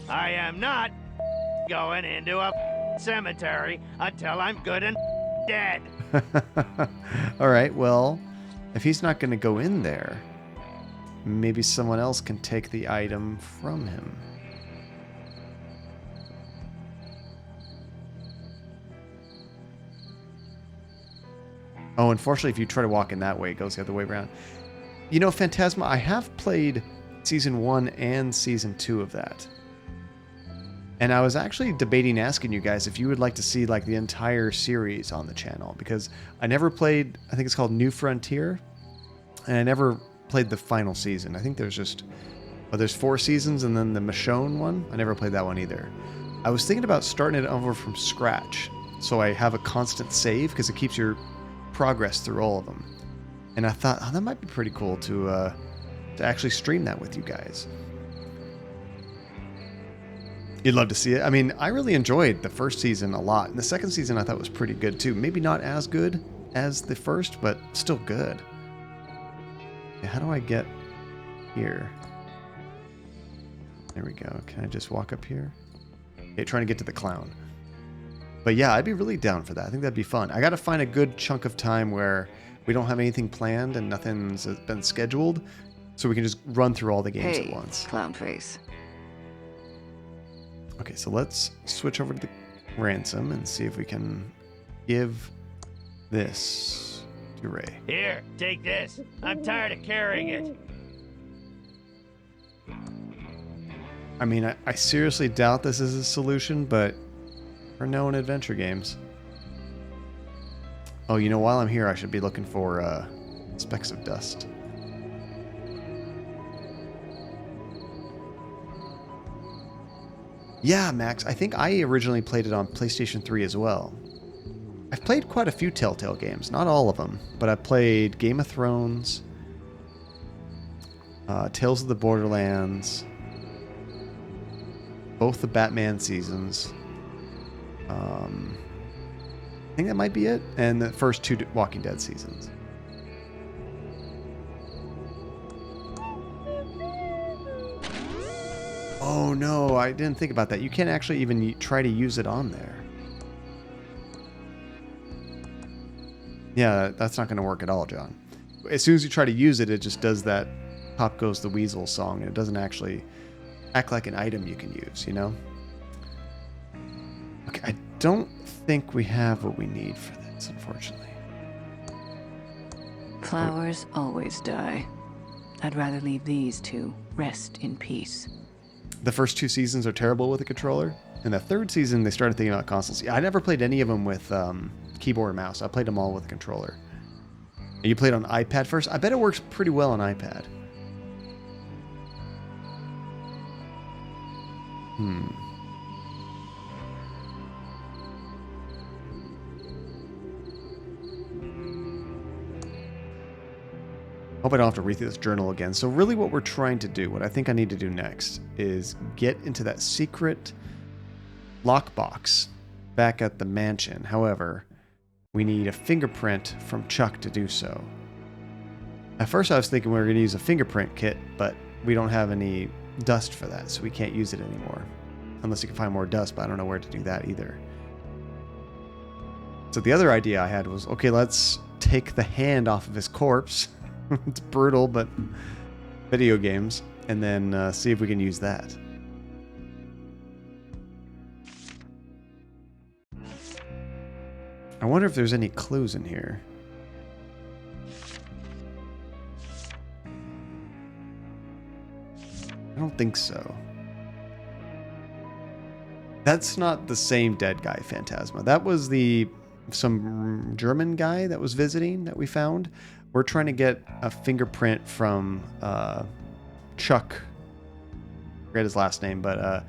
I am not going into a cemetery until I'm good and dead. All right, well, if he's not going to go in there, maybe someone else can take the item from him. Oh, unfortunately, if you try to walk in that way, it goes the other way around. You know, Phantasma, I have played Season 1 and Season 2 of that. And I was actually debating asking you guys if you would like to see like the entire series on the channel, because I never played, I think it's called New Frontier, and I never played the final season. I think there's just, there's 4 seasons and then the Michonne one. I never played that one either. I was thinking about starting it over from scratch, so I have a constant save, because it keeps your progress through all of them. And I thought, oh, that might be pretty cool to actually stream that with you guys. You'd love to see it. I mean, I really enjoyed the first season a lot. And the second season I thought was pretty good too. Maybe not as good as the first, but still good. Okay, how do I get here? There we go. Can I just walk up here? Okay, trying to get to the clown. But yeah, I'd be really down for that. I think that'd be fun. I got to find a good chunk of time where we don't have anything planned and nothing's been scheduled, so we can just run through all the games at once. Clown face. Okay, so let's switch over to the Ransom and see if we can give this to Ray. Here, take this. I'm tired of carrying it. I mean, I seriously doubt this is a solution, but we're known adventure games. Oh, you know, while I'm here, I should be looking for specks of dust. Yeah, Max, I think I originally played it on PlayStation 3 as well. I've played quite a few Telltale games, not all of them, but I played Game of Thrones, Tales of the Borderlands, both the Batman seasons. I think that might be it, and the first 2 Walking Dead seasons. Oh no, I didn't think about that. You can't actually even try to use it on there. Yeah, that's not going to work at all, John. As soon as you try to use it, it just does that Pop Goes the Weasel song, and it doesn't actually act like an item you can use, you know? Okay, I don't think we have what we need for this, unfortunately. Flowers always die. I'd rather leave these to rest in peace. The first 2 seasons are terrible with a controller. In the 3rd season, they started thinking about constancy. I never played any of them with keyboard and mouse. I played them all with a controller. You played on iPad first? I bet it works pretty well on iPad. Hope I don't have to read through this journal again. So really what we're trying to do, what I think I need to do next, is get into that secret lockbox back at the mansion. However, we need a fingerprint from Chuck to do so. At first I was thinking we were going to use a fingerprint kit, but we don't have any dust for that, so we can't use it anymore. Unless you can find more dust, but I don't know where to do that either. So the other idea I had was, okay, let's take the hand off of his corpse. It's brutal, but video games, and then see if we can use that. I wonder if there's any clues in here. I don't think so. That's not the same dead guy, Phantasma. That was some German guy that was visiting that we found. We're trying to get a fingerprint from Chuck. I forget his last name, but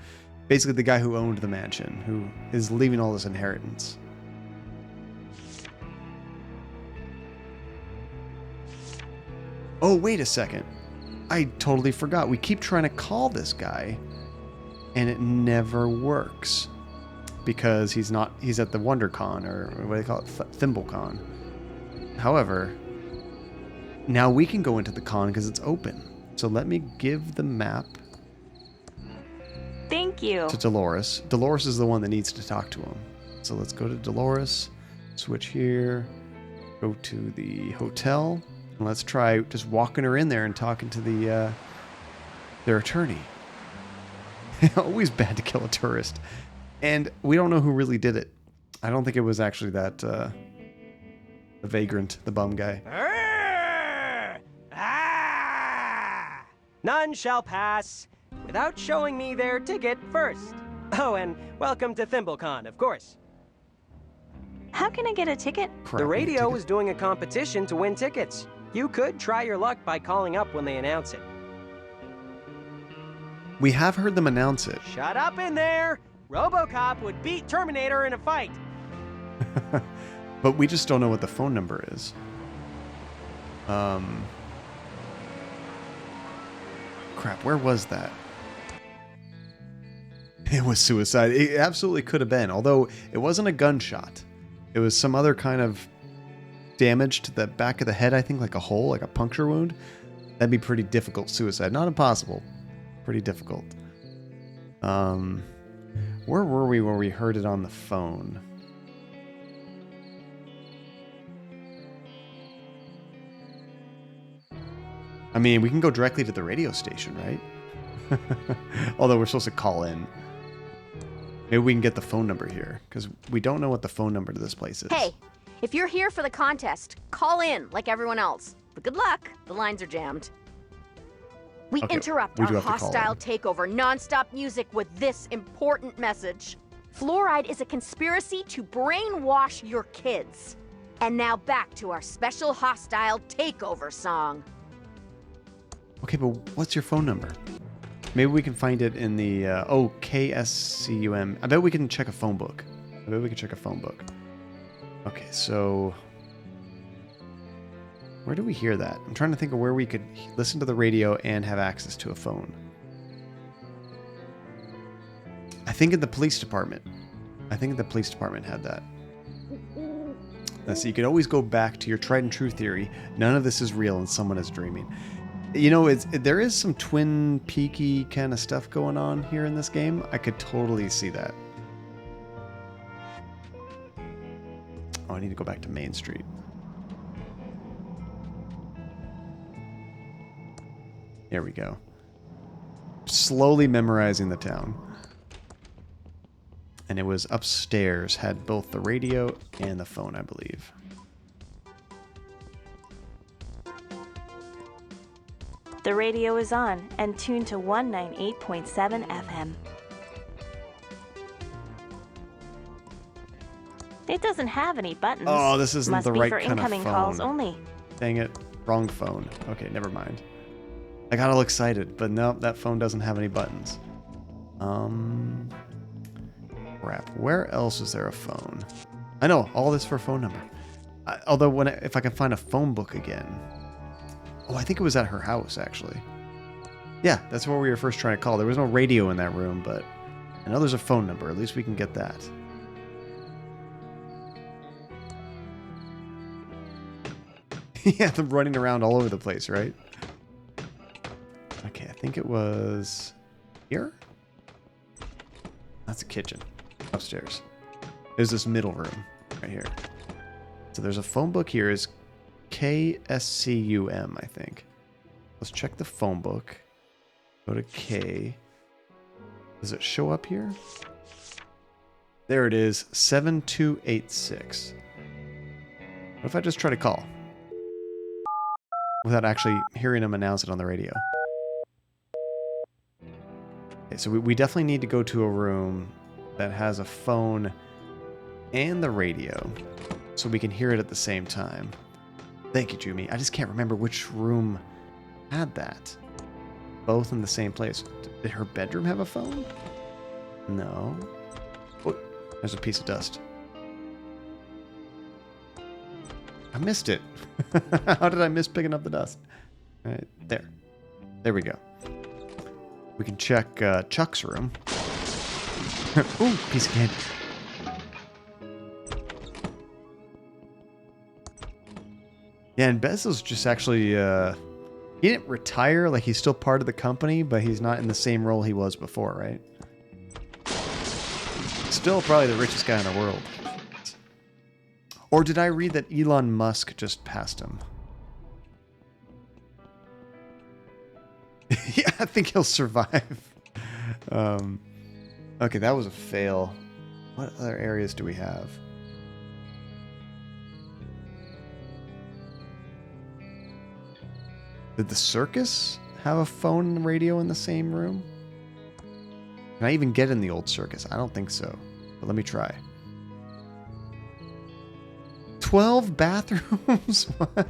basically the guy who owned the mansion, who is leaving all this inheritance. Oh, wait a second. I totally forgot. We keep trying to call this guy, and it never works. Because he's at the WonderCon, or what do they call it? ThimbleCon. However, now we can go into the con because it's open. So let me give the map Thank you. to Dolores. Dolores is the one that needs to talk to him. So let's go to Dolores, switch here, go to the hotel, and let's try just walking her in there and talking to their attorney. Always bad to kill a tourist. And we don't know who really did it. I don't think it was actually that the vagrant, the bum guy. None shall pass without showing me their ticket first. Oh, and welcome to ThimbleCon, of course. How can I get a ticket? The radio is doing a competition to win tickets. You could try your luck by calling up when they announce it. We have heard them announce it. Shut up in there! RoboCop would beat Terminator in a fight. But we just don't know what the phone number is. Crap, where was that? It was suicide. It absolutely could have been, although it wasn't a gunshot. It was some other kind of damage to the back of the head, I think, like a hole, like a puncture wound. That'd be pretty difficult suicide. Not impossible. Pretty difficult. Where were we when we heard it on the phone? I mean, we can go directly to the radio station, right? Although we're supposed to call in. Maybe we can get the phone number here, because we don't know what the phone number to this place is. Hey, if you're here for the contest, call in like everyone else. But good luck, the lines are jammed. We interrupt our hostile takeover non-stop music with this important message. Fluoride is a conspiracy to brainwash your kids. And now back to our special hostile takeover song. Okay, but what's your phone number? Maybe we can find it in the, KSCUM. I bet we can check a phone book. Okay, so where do we hear that? I'm trying to think of where we could listen to the radio and have access to a phone. I think in the police department. I think the police department had that. So you could always go back to your tried and true theory. None of this is real and someone is dreaming. You know, there is some Twin Peaky kind of stuff going on here in this game. I could totally see that. Oh, I need to go back to Main Street. Here we go. Slowly memorizing the town. And it was upstairs, had both the radio and the phone, I believe. The radio is on and tuned to 198.7 FM. It doesn't have any buttons. Oh, this isn't Must the be right for kind of incoming phone. calls only. Dang it. Wrong phone. Okay, never mind. I got all excited, but nope, that phone doesn't have any buttons. Crap. Where else is there a phone? I know, all this for a phone number. Although, if I can find a phone book again. Oh, I think it was at her house, actually. Yeah, that's where we were first trying to call. There was no radio in that room, but I know there's a phone number. At least we can get that. Yeah, them running around all over the place, right? Okay, I think it was here? That's the kitchen. Upstairs. There's this middle room right here. So there's a phone book here. Is KSCUM, I think. Let's check the phone book. Go to K. Does it show up here? There it is. 7286. What if I just try to call? Without actually hearing him announce it on the radio. Okay, so we definitely need to go to a room that has a phone and the radio so we can hear it at the same time. Thank you, Jumi. I just can't remember which room had that. Both in the same place. Did her bedroom have a phone? No. Oh, there's a piece of dust. I missed it. How did I miss picking up the dust? All right, there. There we go. We can check Chuck's room. Ooh, piece of candy. Yeah, and Bezos just actually, he didn't retire, like he's still part of the company, but he's not in the same role he was before, right? Still probably the richest guy in the world. Or did I read that Elon Musk just passed him? Yeah, I think he'll survive. Okay, that was a fail. What other areas do we have? Did the circus have a phone and radio in the same room? Can I even get in the old circus? I don't think so. But let me try. 12 bathrooms? What?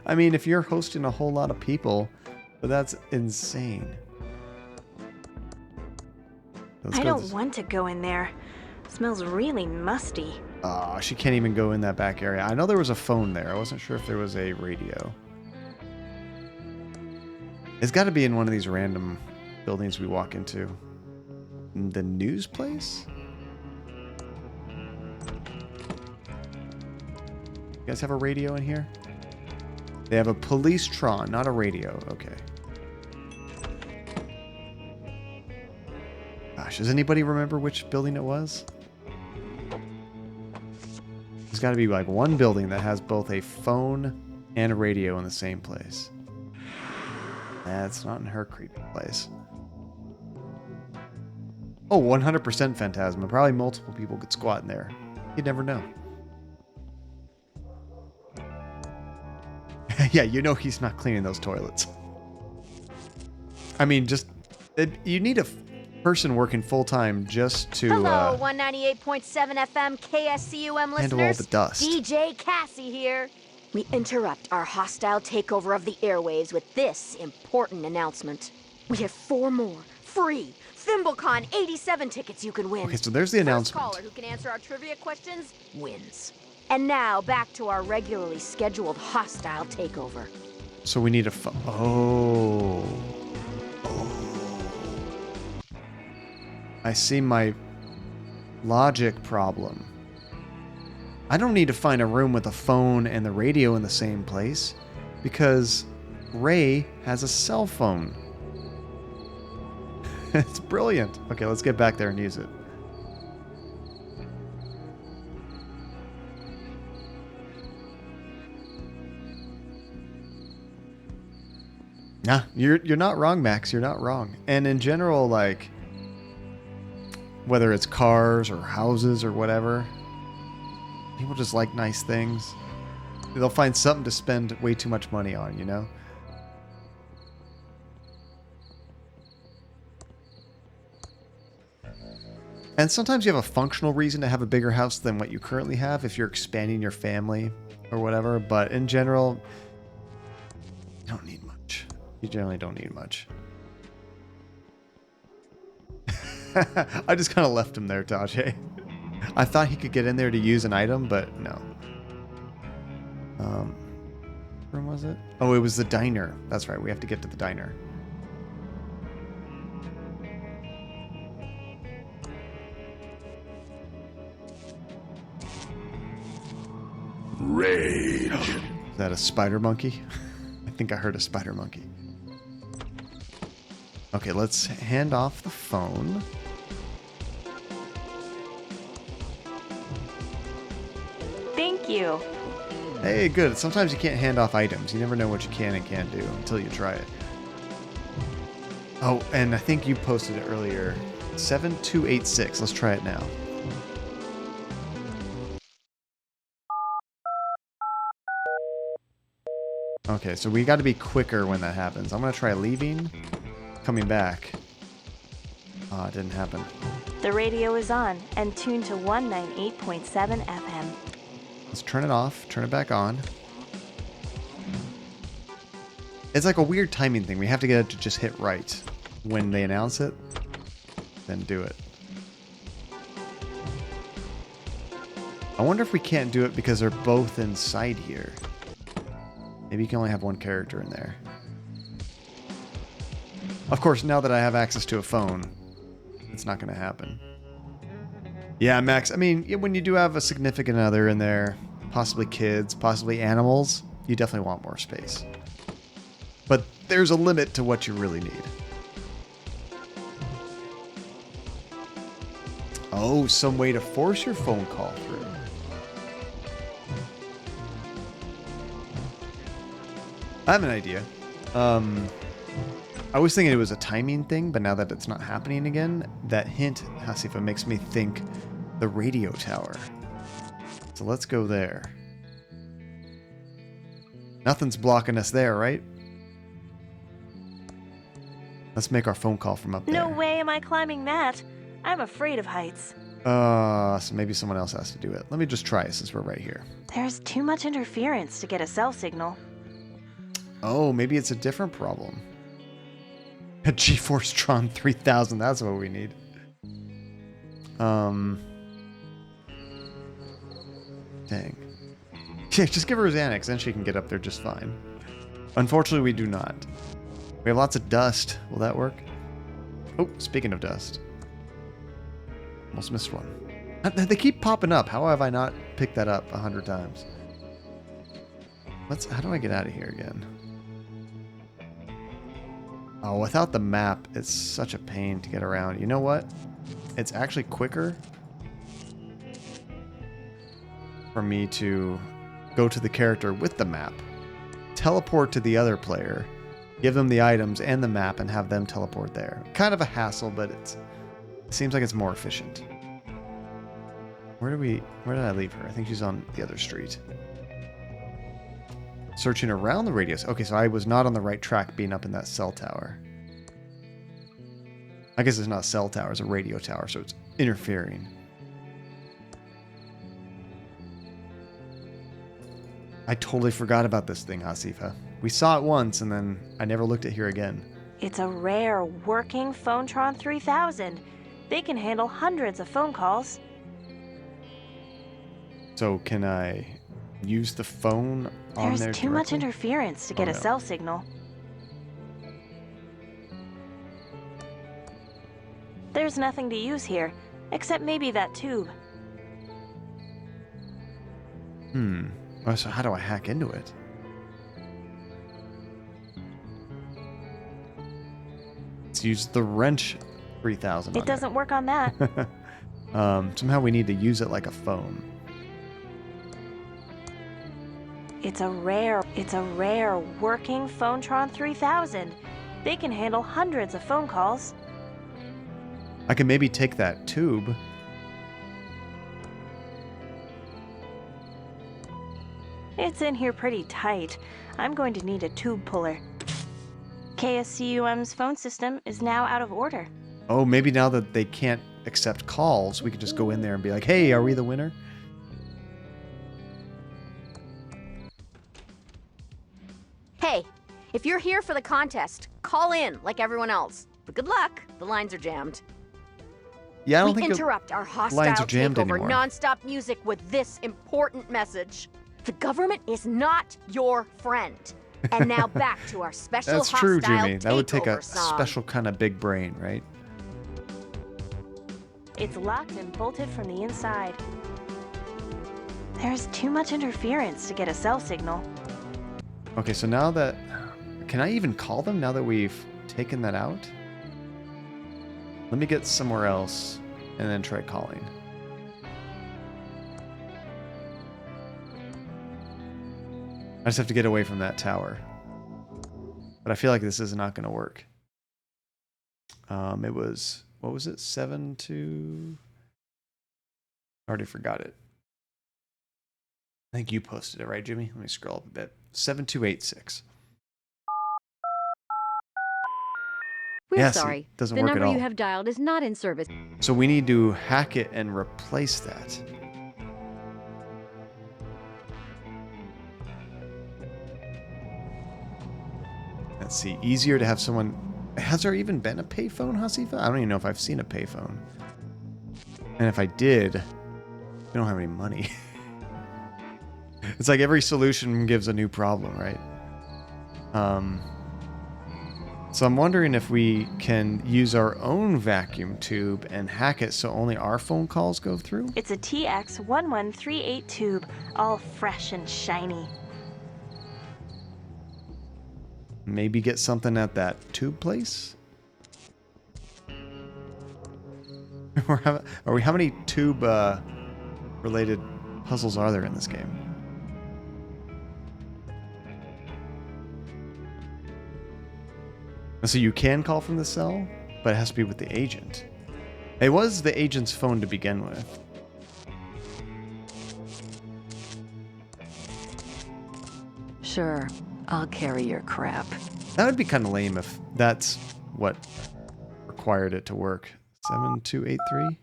I mean, if you're hosting a whole lot of people, but that's insane. I don't want to go in there. It smells really musty. Oh, she can't even go in that back area. I know there was a phone there. I wasn't sure if there was a radio. It's got to be in one of these random buildings we walk into. The news place? You guys have a radio in here? They have a Police-tron, not a radio. Okay. Gosh, does anybody remember which building it was? There's got to be like one building that has both a phone and a radio in the same place. That's not in her creepy place. Oh, 100% Phantasma. Probably multiple people could squat in there. You'd never know. Yeah, you know he's not cleaning those toilets. I mean, just... you need a person working full-time just to... Hello, 198.7 FM KSCUM listeners. Handle all the dust. DJ Cassie here. We interrupt our hostile takeover of the airwaves with this important announcement. We have 4 more free ThimbleCon 87 tickets you can win. Okay, so there's the announcement. First caller who can answer our trivia questions wins. And now back to our regularly scheduled hostile takeover. So we need a phone. Oh. I see my logic problem. I don't need to find a room with a phone and the radio in the same place because Ray has a cell phone. It's brilliant. Okay, let's get back there and use it. Nah, you're not wrong, Max. You're not wrong. And in general, like, whether it's cars or houses or whatever, people just like nice things. They'll find something to spend way too much money on, you know? And sometimes you have a functional reason to have a bigger house than what you currently have if you're expanding your family or whatever. But in general, you don't need much. You generally don't need much. I just kind of left him there, Tajay. I thought he could get in there to use an item, but no. Where was it? Oh, it was the diner. That's right. We have to get to the diner. Rage. Is that a spider monkey? I think I heard a spider monkey. Okay, let's hand off the phone. Thank you. Hey, good. Sometimes you can't hand off items. You never know what you can and can't do until you try it. Oh, and I think you posted it earlier. 7286. Let's try it now. Okay, so we got to be quicker when that happens. I'm going to try leaving, coming back. It didn't happen. The radio is on and tuned to 198.7 FM. Let's turn it off, turn it back on. It's like a weird timing thing. We have to get it to just hit right when they announce it, then do it. I wonder if we can't do it because they're both inside here. Maybe you can only have one character in there. Of course, now that I have access to a phone, it's not going to happen. Yeah, Max, I mean, when you do have a significant other in there, possibly kids, possibly animals, you definitely want more space. But there's a limit to what you really need. Oh, some way to force your phone call through. I have an idea. I was thinking it was a timing thing, but now that it's not happening again, that hint, Hasifa, makes me think the radio tower. So let's go there. Nothing's blocking us there, right? Let's make our phone call from up there. No way am I climbing that. I'm afraid of heights. So maybe someone else has to do it. Let me just try it since we're right here. There's too much interference to get a cell signal. Oh, maybe it's a different problem. A Arresttron 3000, that's what we need. Dang. Yeah, just give her Xanax, then she can get up there just fine. Unfortunately, we do not. We have lots of dust. Will that work? Oh, speaking of dust. Almost missed one. They keep popping up. How have I not picked that up 100 times? How do I get out of here again? Oh, without the map, it's such a pain to get around. You know what? It's actually quicker for me to go to the character with the map, teleport to the other player, give them the items and the map, and have them teleport there. Kind of a hassle, but it seems like it's more efficient. Where did I leave her? I think she's on the other street. Searching around the radius. Okay, so I was not on the right track being up in that cell tower. I guess it's not a cell tower, it's a radio tower, so it's interfering. I totally forgot about this thing, Hasifa. We saw it once, and then I never looked at here again. It's a rare, working Phonetron 3000. They can handle hundreds of phone calls. So can I use the phone on there There's too much directly? interference to get a cell signal. There's nothing to use here, except maybe that tube. Oh, so how do I hack into it? Let's use the wrench 3000 It doesn't work on that. Somehow we need to use it like a phone. It's a rare working Phonetron 3000. They can handle hundreds of phone calls. I can maybe take that tube. It's in here pretty tight. I'm going to need a tube puller. KSCUM's phone system is now out of order. Oh, maybe now that they can't accept calls, we could just go in there and be like, hey, are we the winner? Hey, if you're here for the contest, call in like everyone else. But good luck, the lines are jammed. Yeah, I don't we think interrupt our lines hostile are jammed takeover anymore. non-stop music with this important message. The government is not your friend. And now back to our special That's hostile true, Jimmy. That would take a takeover song. special kind of big brain, right? It's locked and bolted from the inside. There's too much interference to get a cell signal. Okay, so now that... Can I even call them now that we've taken that out? Let me get somewhere else and then try calling. I just have to get away from that tower. But I feel like this is not going to work. It was... What was it? 7 to... I already forgot it. I think you posted it, right, Jimmy? Let me scroll up a bit. 7286. We're Yeah, see, sorry. doesn't the work at number all. you have dialed is not in service. So we need to hack it and replace that. Let's see. Easier to have someone... Has there even been a payphone, Hasifa? I don't even know if I've seen a payphone. And if I did, we don't have any money. It's like every solution gives a new problem, right? So I'm wondering if we can use our own vacuum tube and hack it so only our phone calls go through. It's a TX1138 tube, all fresh and shiny. Maybe get something at that tube place? How many tube related puzzles are there in this game? So you can call from the cell, but it has to be with the agent. It was the agent's phone to begin with. Sure, I'll carry your crap. That would be kind of lame if that's what required it to work. 7283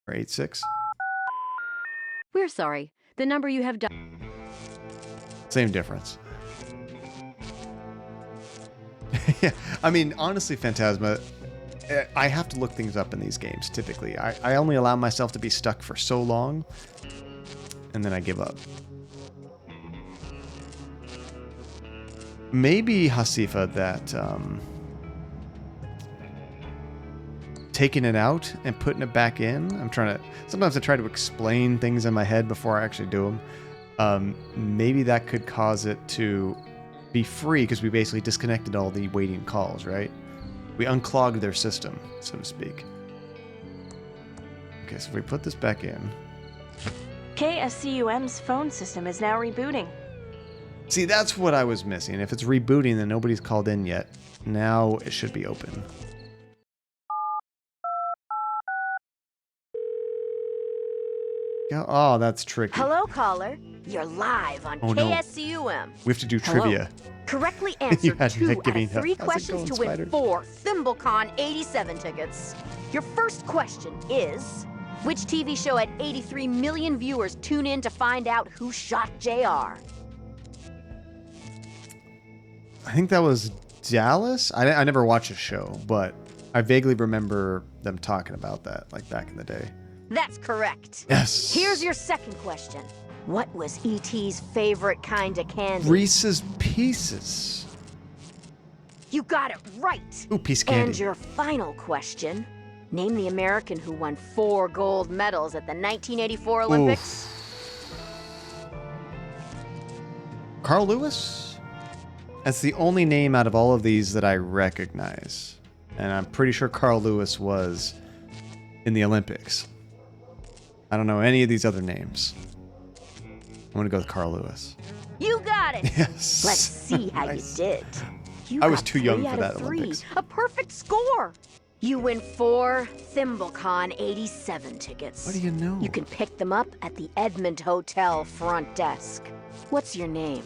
or 86? We're sorry. The number you have dialed... Same difference. Yeah, I mean, honestly, Phantasma, I have to look things up in these games, typically. I only allow myself to be stuck for so long, and then I give up. Maybe, Hasifa, that taking it out and putting it back in, sometimes I try to explain things in my head before I actually do them. Maybe that could cause it to be free because we basically disconnected all the waiting calls, right? We unclogged their system, so to speak. Okay, so if we put this back in... KSCUM's phone system is now rebooting. See, that's what I was missing. If it's rebooting, then nobody's called in yet. Now it should be open. Oh, that's tricky. Hello, caller. You're live on KSCUM. We have to do trivia. Correctly You answered had 2 Nick out giving of 3 up. How's it questions going, to Spider? win 4 ThimbleCon 87 tickets. Your first question is, which TV show had 83 million viewers tune in to find out who shot JR? I think that was Dallas. I never watched a show, but I vaguely remember them talking about that, like back in the day. That's correct. Yes. Here's your second question. What was E.T.'s favorite kind of candy? Reese's Pieces. You got it right. Ooh, piece of candy. And your final question. Name the American who won 4 gold medals at the 1984 Olympics. Carl Lewis? That's the only name out of all of these that I recognize. And I'm pretty sure Carl Lewis was in the Olympics. I don't know any of these other names. I'm going to go with Carl Lewis. You got it. Yes. Let's see how Nice. you did. You I was got too young 3 for out that of 3. Olympics. A perfect score. You win 4 ThimbleCon 87 tickets. What do you know? You can pick them up at the Edmond Hotel front desk. What's your name?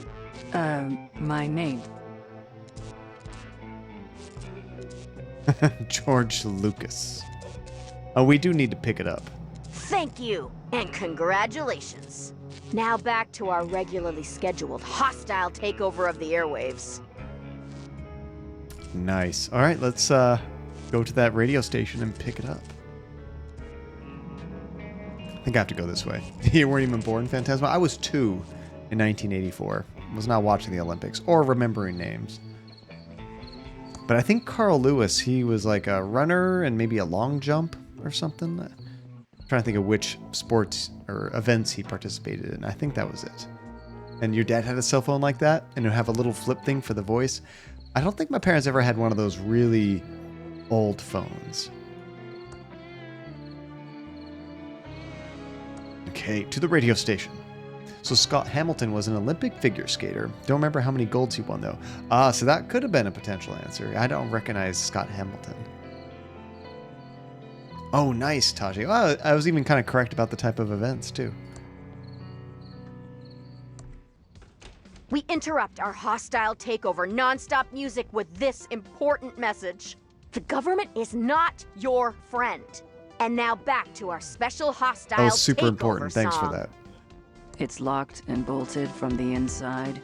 My name. George Lucas. Oh, we do need to pick it up. Thank you, and congratulations. Now back to our regularly scheduled hostile takeover of the airwaves. Nice. All right, let's go to that radio station and pick it up. I think I have to go this way. You weren't even born, Phantasma? I was 2 in 1984. I was not watching the Olympics or remembering names. But I think Carl Lewis, he was like a runner and maybe a long jump or something. I'm trying to think of which sports or events he participated in. I think that was it. And your dad had a cell phone like that? And it would have a little flip thing for the voice? I don't think my parents ever had one of those really old phones. Okay, to the radio station. So Scott Hamilton was an Olympic figure skater. Don't remember how many golds he won, though. So that could have been a potential answer. I don't recognize Scott Hamilton. Oh, nice, Taji. Well, I was even kind of correct about the type of events, too. We interrupt our hostile takeover non-stop music with this important message. The government is not your friend. And now back to our special hostile Oh, super takeover important. Thanks for song. that. It's locked and bolted from the inside.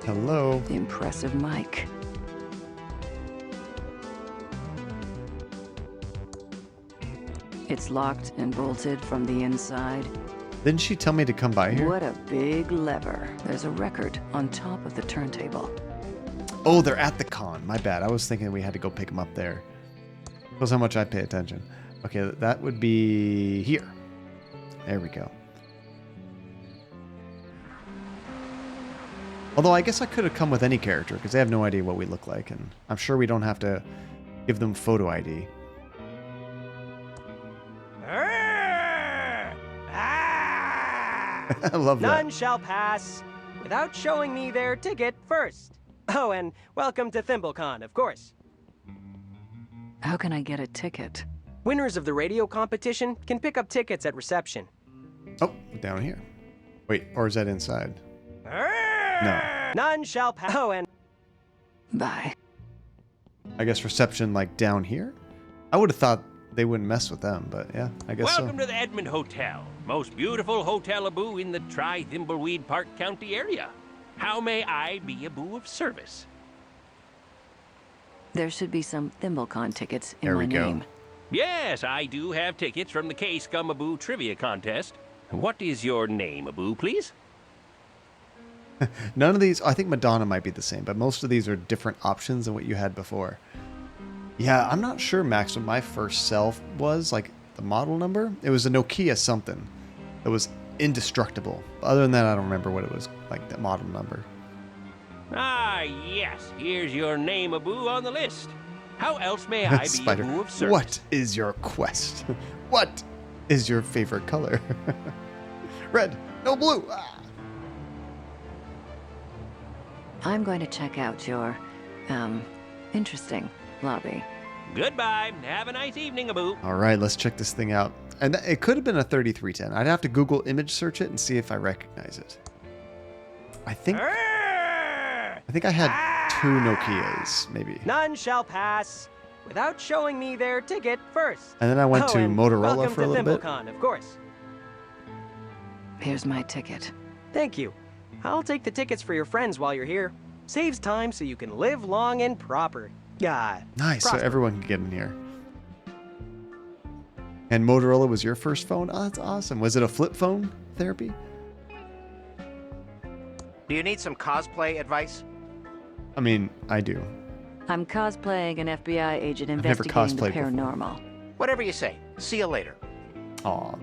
Hello. Impressive mic. It's locked and bolted from the inside. Didn't she tell me to come by here? What a big lever. There's a record on top of the turntable. Oh, they're at the con. My bad. I was thinking we had to go pick them up there. Shows how much I pay attention. Okay, that would be here. There we go. Although I guess I could have come with any character because they have no idea what we look like, and I'm sure we don't have to give them photo ID. I love that. None shall pass without showing me their ticket first. Oh, and welcome to ThimbleCon, of course. How can I get a ticket? Winners of the radio competition can pick up tickets at reception. Oh, down here. Wait, or is that inside? No. None shall pass. Oh, and Bye. I guess reception like down here? I would have thought they wouldn't mess with them, but yeah, I guess Welcome to the Edmond Hotel. Most beautiful hotel-a-boo in the Thimbleweed Park County area. How may I be a boo of service? There should be some ThimbleCon tickets in There my we go. name. Yes, I do have tickets from the K-Scum-a-Boo trivia contest. What is your name, Aboo, please? None of these, I think Madonna might be the same, but most of these are different options than what you had before. Yeah, I'm not sure, Max, what my first cell was, like the model number. It was a Nokia something that was indestructible. Other than that, I don't remember what it was, like the model number. Ah, yes. Here's your name, Aboo, on the list. How else may I be Spider, a boo of service? what is your quest? What is your favorite color? Red, no blue. Ah. I'm going to check out your, interesting lobby. Goodbye. Have a nice evening, Aboo. All right, let's check this thing out. And it could have been a 3310. I'd have to Google image search it and see if I recognize it. I think I had 2 Nokias, maybe. none shall pass without showing me their ticket first. And then I went Oh, to and Motorola welcome for a to little bit. ThimbleCon, of course. Here's my ticket. Thank you. I'll take the tickets for your friends while you're here. Saves time so you can live long and proper. Nice, so prosper. everyone can get in here. And Motorola was your first phone? Oh, that's awesome. Was it a flip phone therapy? Do you need some cosplay advice? I mean, I do. I'm cosplaying an FBI agent I've never investigating the cosplayed before. paranormal. Whatever you say. See you later. Aw.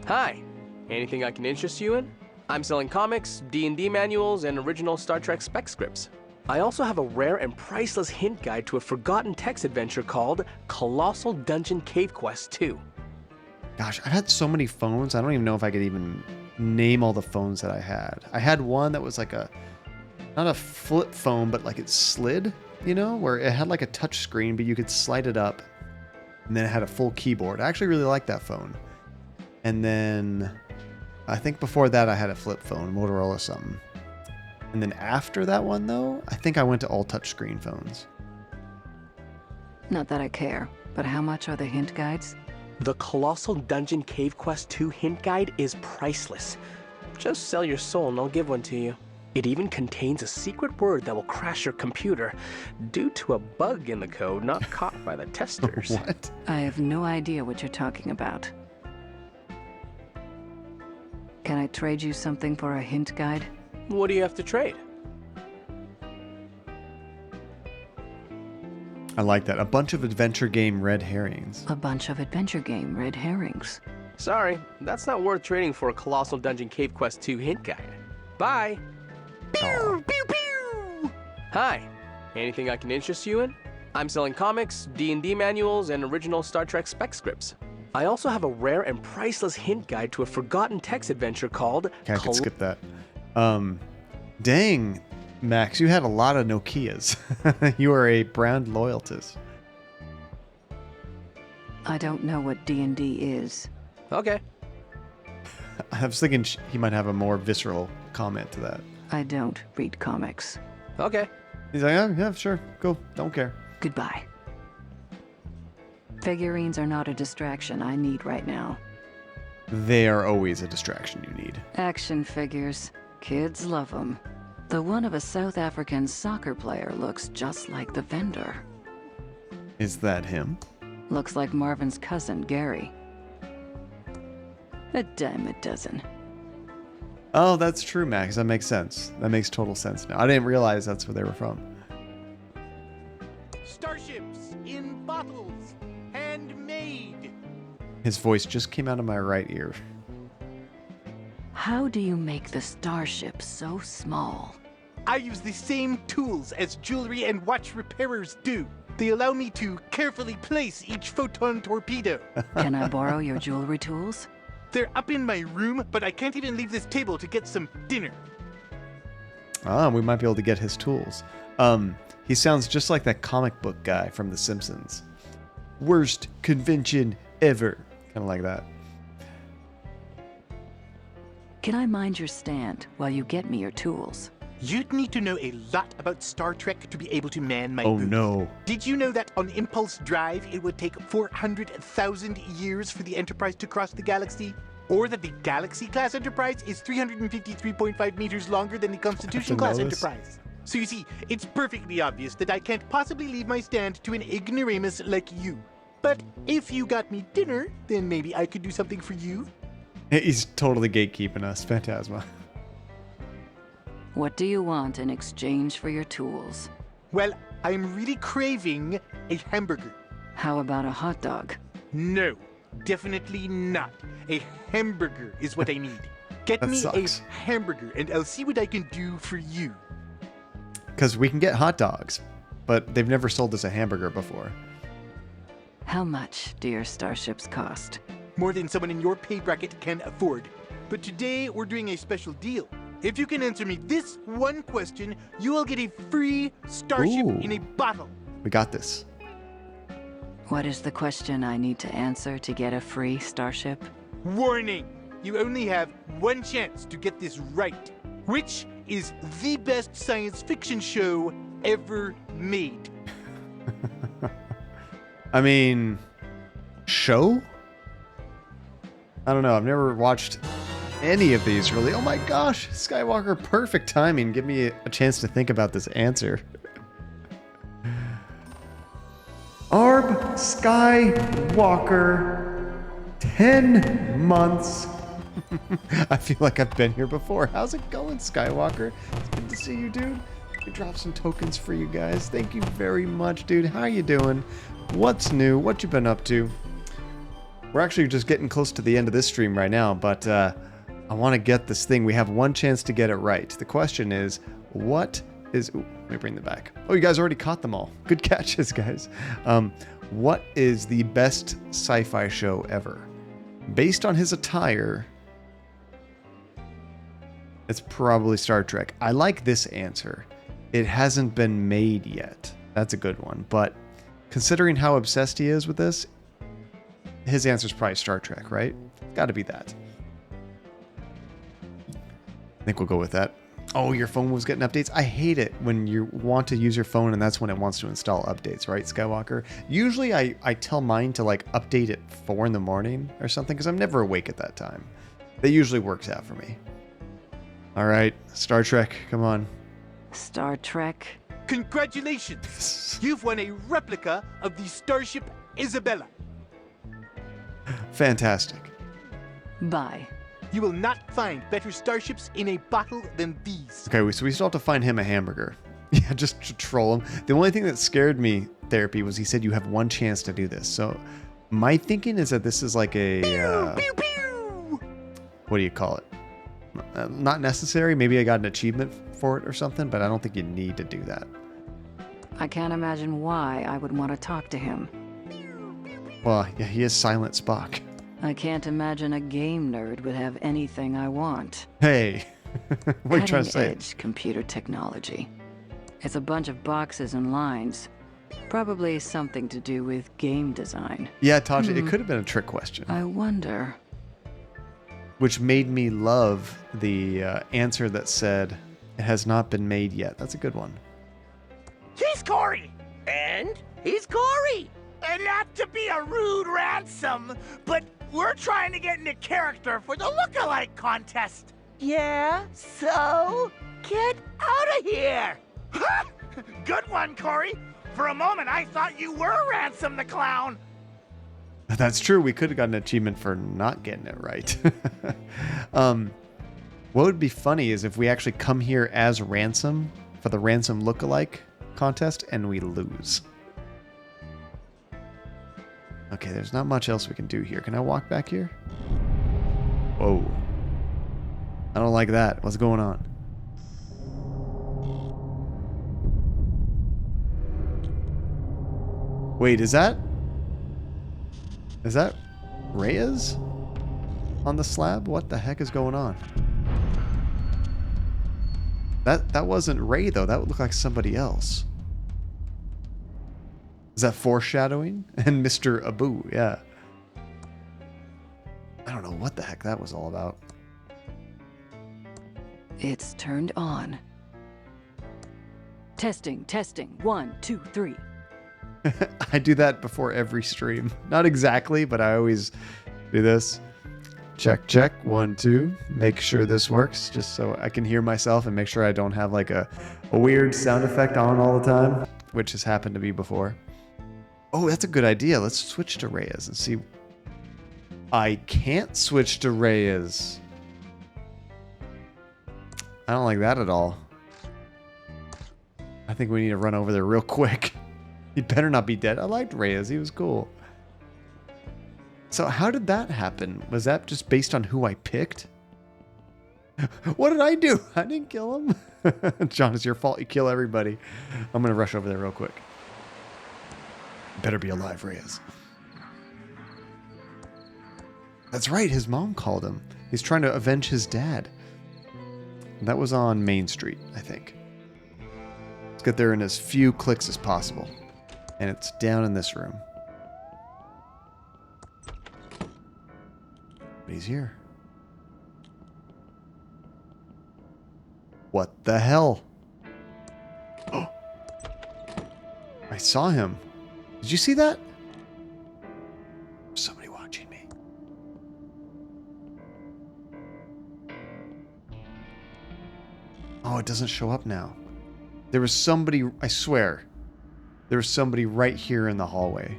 Hi. Anything I can interest you in? I'm selling comics, D&D manuals, and original Star Trek spec scripts. I also have a rare and priceless hint guide to a forgotten text adventure called Colossal Dungeon Cave Quest 2. Gosh, I've had so many phones, I don't even know if I could even name all the phones that I had. I had one that was like not a flip phone, but like it slid, you know, where it had like a touch screen, but you could slide it up, and then it had a full keyboard. I actually really liked that phone. And then I think before that I had a flip phone, Motorola something. And then after that one, though, I think I went to all touchscreen phones. Not that I care, but how much are the hint guides? The Colossal Dungeon Cave Quest 2 hint guide is priceless. Just sell your soul and I'll give one to you. It even contains a secret word that will crash your computer due to a bug in the code not caught by the testers. What? I have no idea what you're talking about. Can I trade you something for a hint guide? What do you have to trade? I like that. A bunch of adventure game red herrings. A bunch of adventure game red herrings. Sorry, that's not worth trading for a Colossal Dungeon Cave Quest 2 hint guide. Bye! Pew! Pew! Pew! Hi! Anything I can interest you in? I'm selling comics, D&D manuals, and original Star Trek spec scripts. I also have a rare and priceless hint guide to a forgotten text adventure called... Okay, I could skip that. Dang, Max, you had a lot of Nokias. You are a brand loyalist. I don't know what D&D is. Okay. I was thinking he might have a more visceral comment to that. I don't read comics. Okay. He's like, oh, yeah, sure, cool, don't care. Goodbye. Figurines are not a distraction I need right now. They are always a distraction you need. Action figures. Kids love them. The one of a South African soccer player looks just like the vendor. Is that him? Looks like Marvin's cousin, Gary. A dime a dozen. Oh, that's true, Max. That makes sense. That makes total sense now. I didn't realize that's where they were from. Starships in bottles, handmade. His voice just came out of my right ear. How do you make the starship so small? I use the same tools as jewelry and watch repairers do. They allow me to carefully place each photon torpedo. Can I borrow your jewelry tools? They're up in my room, but I can't even leave this table to get some dinner. Ah, we might be able to get his tools. He sounds just like that comic book guy from The Simpsons. Worst convention ever. Kind of like that. Can I mind your stand while you get me your tools? You'd need to know a lot about Star Trek to be able to man my Oh booth. no. Did you know that on Impulse Drive it would take 400,000 years for the Enterprise to cross the galaxy? Or that the Galaxy-class Enterprise is 353.5 meters longer than the Constitution-class Enterprise? So you see, it's perfectly obvious that I can't possibly leave my stand to an ignoramus like you. But if you got me dinner, then maybe I could do something for you. He's totally gatekeeping us, Phantasma. What do you want in exchange for your tools? Well, I'm really craving a hamburger. How about a hot dog? No, definitely not. A hamburger is what I need. Get That me sucks. a hamburger and I'll see what I can do for you. Because we can get hot dogs, but they've never sold us a hamburger before. How much do your starships cost? More than someone in your pay bracket can afford. But today we're doing a special deal. If you can answer me this one question, you will get a free starship Ooh. in a bottle. We got this. What is the question I need to answer to get a free starship? Warning! You only have one chance to get this right. Which is the best science fiction show ever made? I mean, show? I don't know. I've never watched any of these, really. Oh my gosh, Skywalker, perfect timing. Give me a chance to think about this answer. Arb Skywalker, 10 months. I feel like I've been here before. How's it going, Skywalker? It's good to see you, dude. We dropped some tokens for you guys. Thank you very much, dude. How you doing? What's new? What you been up to? We're actually just getting close to the end of this stream right now, but I want to get this thing. We have one chance to get it right. The question is, what is... Ooh, let me bring them back. Oh, you guys already caught them all. Good catches, guys. What is the best sci-fi show ever? Based on his attire It's probably Star Trek. I like this answer. It hasn't been made yet. That's a good one. But considering how obsessed he is with this, his answer's probably Star Trek, right? Gotta be that. I think we'll go with that. Oh, your phone was getting updates? I hate it when you want to use your phone and that's when it wants to install updates, right, Skywalker? Usually I tell mine to like update at 4 in the morning or something because I'm never awake at that time. That usually works out for me. All right, Star Trek, come on. Star Trek. Congratulations! You've won a replica of the Starship Isabella. Fantastic. Bye. You will not find better starships in a bottle than these. Okay, so we still have to find him a hamburger. Yeah, just to troll him. The only thing that scared me, Therapy, was he said you have one chance to do this. So my thinking is that this is like a... Pew, pew. What do you call it? Not necessary. Maybe I got an achievement for it or something, but I don't think you need to do that. I can't imagine why I would want to talk to him. Well, yeah, he is Silent Spock. I can't imagine a game nerd would have anything I want. Hey, what are you trying to say? Cutting-edge computer technology. It's a bunch of boxes and lines. Probably something to do with game design. Yeah, Tasha, it could have been a trick question. I wonder. Which made me love the answer that said, it has not been made yet. That's a good one. He's Corey! And he's Corey! And not to be a rude ransom, but we're trying to get into character for the look-alike contest. Yeah, so get out of here! Good one, Corey. For a moment, I thought you were Ransom the Clown. That's true. We could have gotten an achievement for not getting it right. What would be funny is if we actually come here as Ransom for the Ransom lookalike contest and we lose. Okay, there's not much else we can do here. Can I walk back here? Whoa. I don't like that. What's going on? Wait, is that Reyes on the slab? What the heck is going on? That wasn't Ray though. That would look like somebody else. Is that foreshadowing? And Mr. Abu, yeah. I don't know what the heck that was all about. It's turned on. Testing, testing. 1, 2, 3. I do that before every stream. Not exactly, but I always do this. Check, check. 1, 2. Make sure this works, just so I can hear myself and make sure I don't have like a weird sound effect on all the time, which has happened to me before. Oh, that's a good idea. Let's switch to Reyes and see. I can't switch to Reyes. I don't like that at all. I think we need to run over there real quick. He better not be dead. I liked Reyes. He was cool. So how did that happen? Was that just based on who I picked? What did I do? I didn't kill him. John, it's your fault. You kill everybody. I'm going to rush over there real quick. Better be alive, Reyes. That's right. His mom called him. He's trying to avenge his dad. That was on Main Street, I think. Let's get there in as few clicks as possible. And it's down in this room. But he's here. What the hell? Oh! I saw him. Did you see that? Somebody watching me. Oh, it doesn't show up now. There was somebody, I swear, there was somebody right here in the hallway,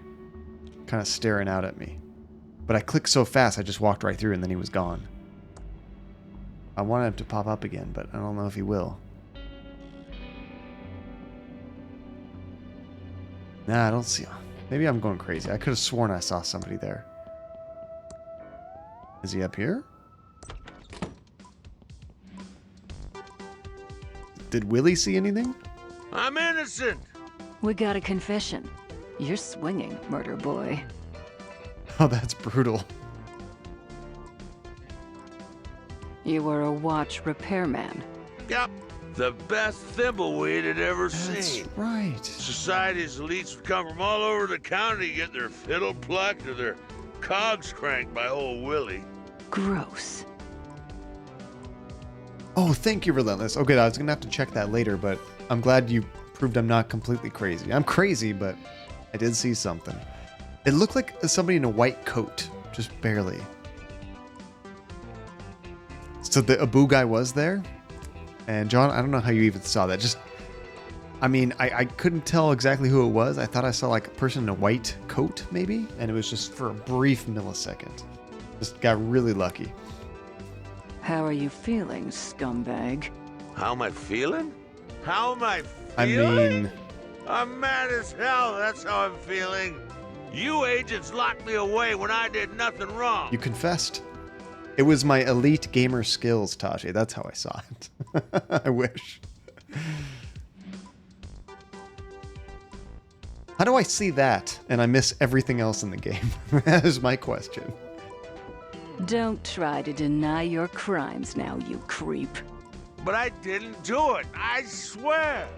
kind of staring out at me. But I clicked so fast, I just walked right through and then he was gone. I wanted him to pop up again, but I don't know if he will. Nah, I don't see him. Maybe I'm going crazy. I could have sworn I saw somebody there. Is he up here? Did Willie see anything? I'm innocent. We got a confession. You're swinging, murder boy. Oh, that's brutal. You were a watch repairman. Yep. The best Thimbleweed had ever seen. That's right. Society's elites would come from all over the county to get their fiddle plucked or their cogs cranked by old Willie. Gross. Oh, thank you, Relentless. Okay, I was going to have to check that later, but I'm glad you proved I'm not completely crazy. I'm crazy, but I did see something. It looked like somebody in a white coat, just barely. So the Abu guy was there? And John, I don't know how you even saw that. I couldn't tell exactly who it was. I thought I saw like a person in a white coat, maybe? And it was just for a brief millisecond. Just got really lucky. How are you feeling, scumbag? How am I feeling? How am I I feeling? mean... I'm mad as hell, that's how I'm feeling. You agents locked me away when I did nothing wrong. You confessed. It was my elite gamer skills, Taji. That's how I saw it. I wish. How do I see that and I miss everything else in the game? That is my question. Don't try to deny your crimes now, you creep. But I didn't do it, I swear.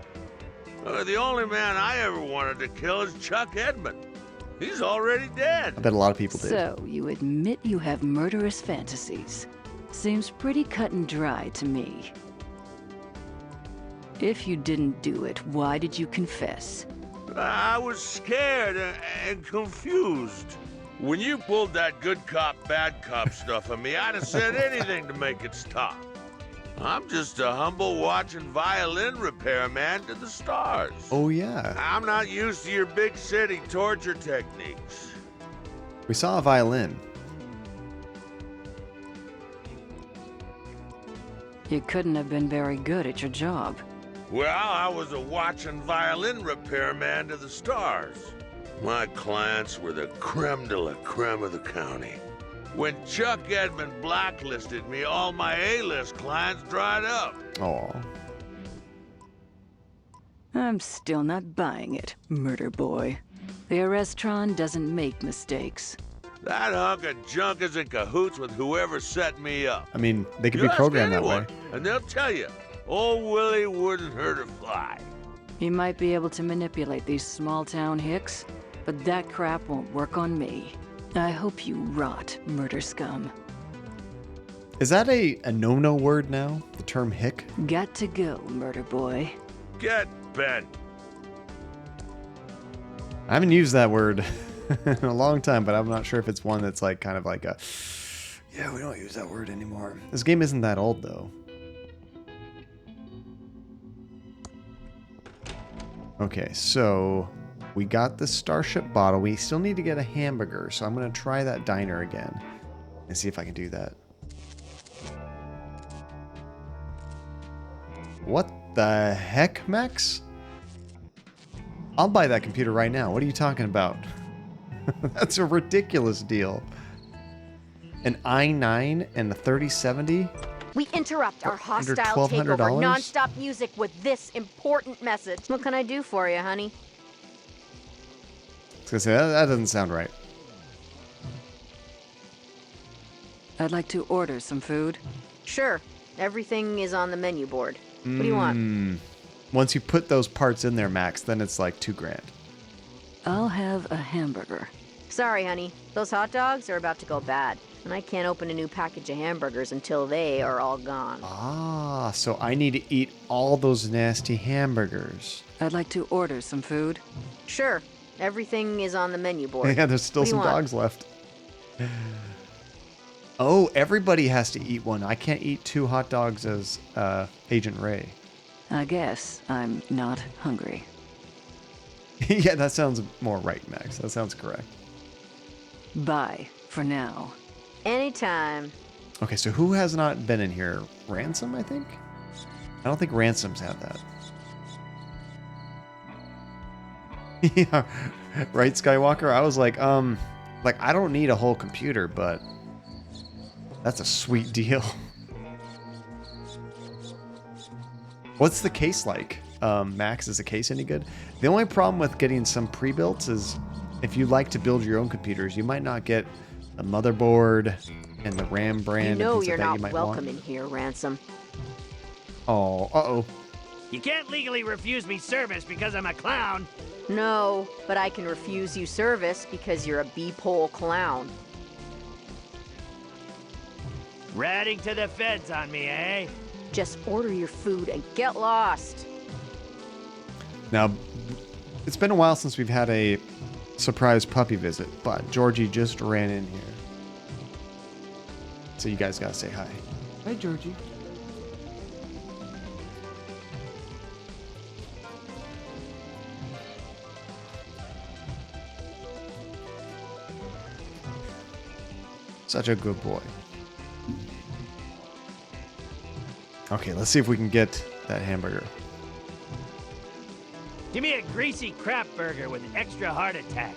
The only man I ever wanted to kill is Chuck Edmund. He's already dead. I bet a lot of people did. So, you admit you have murderous fantasies. Seems pretty cut and dry to me. If you didn't do it, why did you confess? I was scared and confused. When you pulled that good cop, bad cop stuff on me, I'd have said anything to make it stop. I'm just a humble watch and violin repairman to the stars. Oh, yeah. I'm not used to your big city torture techniques. We saw a violin. You couldn't have been very good at your job. Well, I was a watch and violin repairman to the stars. My clients were the creme de la creme of the county. When Chuck Edmund blacklisted me, all my A-list clients dried up. Aw. I'm still not buying it, murder boy. The Arresttron doesn't make mistakes. That hunk of junk is in cahoots with whoever set me up. I mean, they could You be ask programmed that anyone, way. and they'll tell you, old Willie wouldn't hurt a fly. You might be able to manipulate these small-town hicks, but that crap won't work on me. I hope you rot, murder scum. Is that a no-no word now? The term hick? Got to go, murder boy. Get bent. I haven't used that word in a long time, but I'm not sure if it's one that's like kind of like a... Yeah, we don't use that word anymore. This game isn't that old, though. Okay, so... we got the Starship bottle. We still need to get a hamburger, so I'm going to try that diner again and see if I can do that. What the heck, Max? I'll buy that computer right now. What are you talking about? That's a ridiculous deal. An i9 and a 3070? We interrupt our Under hostile $1,200? takeover non-stop music with this important message. What can I do for you, honey? I was gonna say, that doesn't sound right. I'd like to order some food. Sure. Everything is on the menu board. What do you want? Once you put those parts in there, Max, then it's like $2,000. I'll have a hamburger. Sorry, honey. Those hot dogs are about to go bad, and I can't open a new package of hamburgers until they are all gone. Ah, so I need to eat all those nasty hamburgers. I'd like to order some food. Sure. Everything is on the menu board. Yeah, there's still What do you some want? dogs left. Oh, everybody has to eat one. I can't eat 2 hot dogs as Agent Ray. I guess I'm not hungry. Yeah, that sounds more right, Max. That sounds correct. Bye for now. Anytime. Okay, so who has not been in here? Ransom, I think? I don't think Ransom's had that. Yeah, right, Skywalker? I was like, I don't need a whole computer, but that's a sweet deal. What's the case like? Max, is the case any good? The only problem with getting some pre-built is if you like to build your own computers, you might not get the motherboard, and the RAM brand. You know and things you're like that not you might welcome want. in here, Ransom. Oh, uh-oh. You can't legally refuse me service because I'm a clown. No, but I can refuse you service because you're a B-pole clown. Ratting to the feds on me, eh? Just order your food and get lost. Now, it's been a while since we've had a surprise puppy visit, but Georgie just ran in here. So you guys gotta say hi. Hi, Georgie. Such a good boy. Okay, let's see if we can get that hamburger. Give me a greasy crap burger with extra heart attack.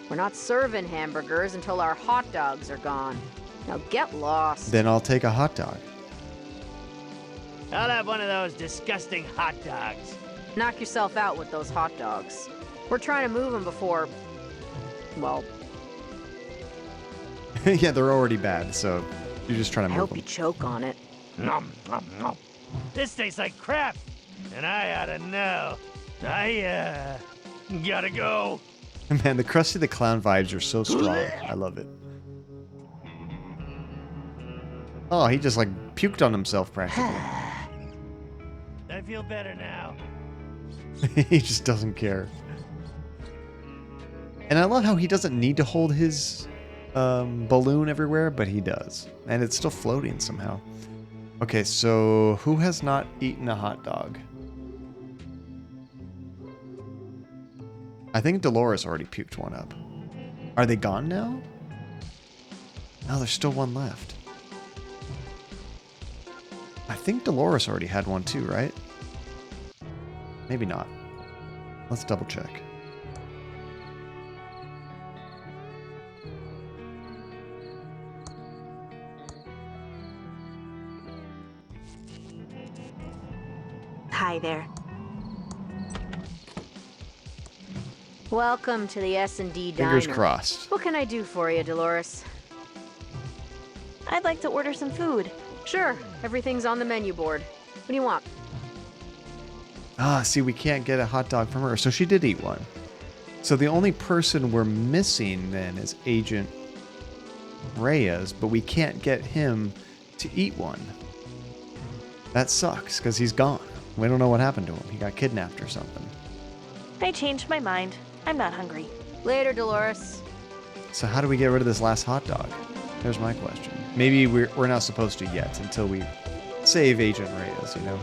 We're not serving hamburgers until our hot dogs are gone. Now get lost. Then I'll take a hot dog. I'll have one of those disgusting hot dogs. Knock yourself out with those hot dogs. We're trying to move them before... well... Yeah, they're already bad, so you're just trying to I move hope you them. choke on it. Nom, nom, nom. This tastes like crap, and I ought to know. I, gotta go. Man, the Krusty the Clown vibes are so strong. I love it. Oh, he just like puked on himself practically. I feel better now. He just doesn't care. And I love how he doesn't need to hold his balloon everywhere, but he does. And it's still floating somehow. Okay, so who has not eaten a hot dog? I think Dolores already puked one up. Are they gone now? No, there's still one left. I think Dolores already had one too, right? Maybe not. Let's double check. Hi there. Welcome to the S&D Diner. Fingers crossed. What can I do for you, Dolores? I'd like to order some food. Sure, everything's on the menu board. What do you want? Ah, see, we can't get a hot dog from her, so she did eat one. So the only person we're missing then is Agent Reyes, but we can't get him to eat one. That sucks, because he's gone. We don't know what happened to him. He got kidnapped or something. I changed my mind. I'm not hungry. Later, Dolores. So how do we get rid of this last hot dog? There's my question. Maybe we're not supposed to yet until we save Agent Reyes, you know?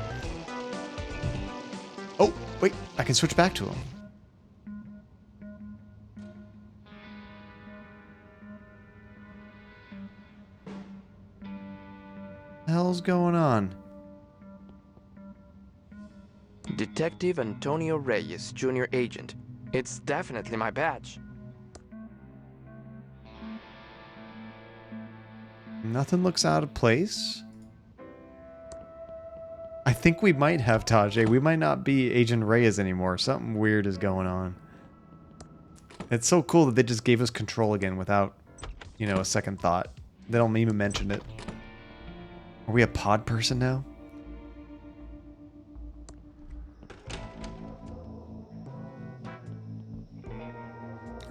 Oh, wait, I can switch back to him. The hell's going on? Detective Antonio Reyes, Junior Agent. It's definitely my badge. Nothing looks out of place. I think we might have Tajay. We might not be Agent Reyes anymore. Something weird is going on. It's so cool that they just gave us control again without, you know, a second thought. They don't even mention it. Are we a pod person now?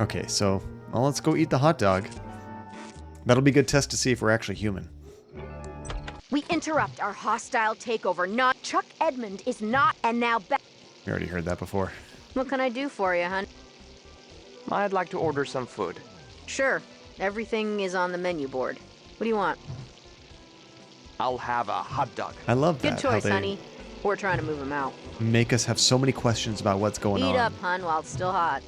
Okay, so well, let's go eat the hot dog. That'll be a good test to see if we're actually human. We interrupt our hostile takeover. Not Chuck Edmund is not, and now back. We already heard that before. What can I do for you, hon? I'd like to order some food. Sure. Everything is on the menu board. What do you want? I'll have a hot dog. I love that. Good choice, how they honey. We're trying to move him out. make us have so many questions about what's going on. Eat up, hun, while it's still hot.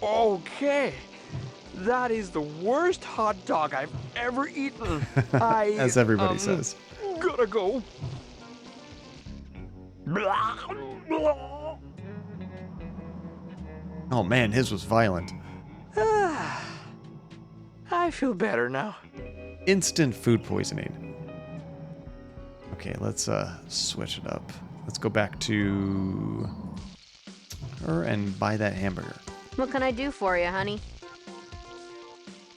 Okay. That is the worst hot dog I've ever eaten. As everybody says. Gotta go. Oh man, his was violent. I feel better now. Instant food poisoning. Okay, let's switch it up. Let's go back to her and buy that hamburger. What can I do for you, honey?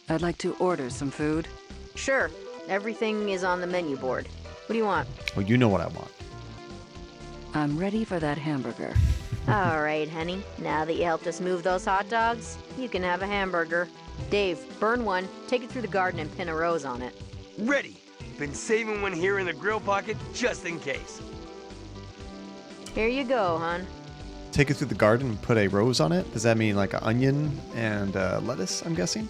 I'd like to order some food. Sure. Everything is on the menu board. What do you want? Well, you know what I want. I'm ready for that hamburger. All right, honey. Now that you helped us move those hot dogs, you can have a hamburger. Dave, burn one, take it through the garden and pin a rose on it. Ready. Been saving one here in the grill pocket just in case. Here you go, hon. Take it through the garden and put a rose on it? Does that mean like an onion and lettuce, I'm guessing?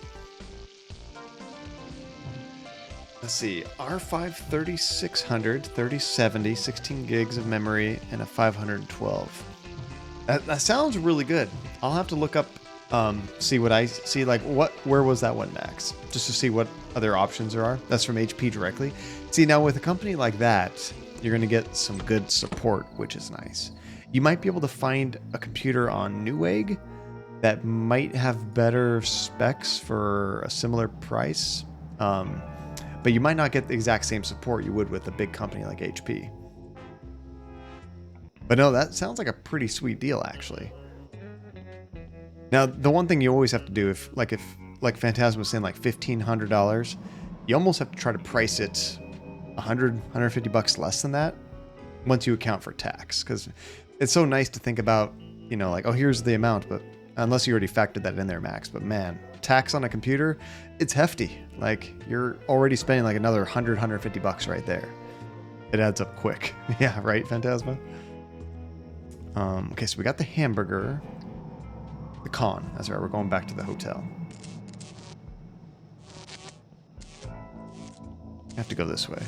Let's see. R5 3600, 3070, 16 gigs of memory, and a 512. That sounds really good. I'll have to look up, see what I see. Like, where was that one, Max? Just to see what other options there are. That's from HP directly. See, now with a company like that, you're going to get some good support, which is nice. You might be able to find a computer on Newegg that might have better specs for a similar price. But you might not get the exact same support you would with a big company like HP. But no, that sounds like a pretty sweet deal, actually. Now, the one thing you always have to do, if Phantasm was saying, like $1,500, you almost have to try to price it $150 less than that once you account for tax. Because it's so nice to think about, you know, like, oh, here's the amount, but unless you already factored that in there, Max. But man, tax on a computer, it's hefty. Like, you're already spending like another $150 right there. It adds up quick. Yeah, right, Phantasma? Okay, so we got the hamburger. The con. That's right, we're going back to the hotel. I have to go this way.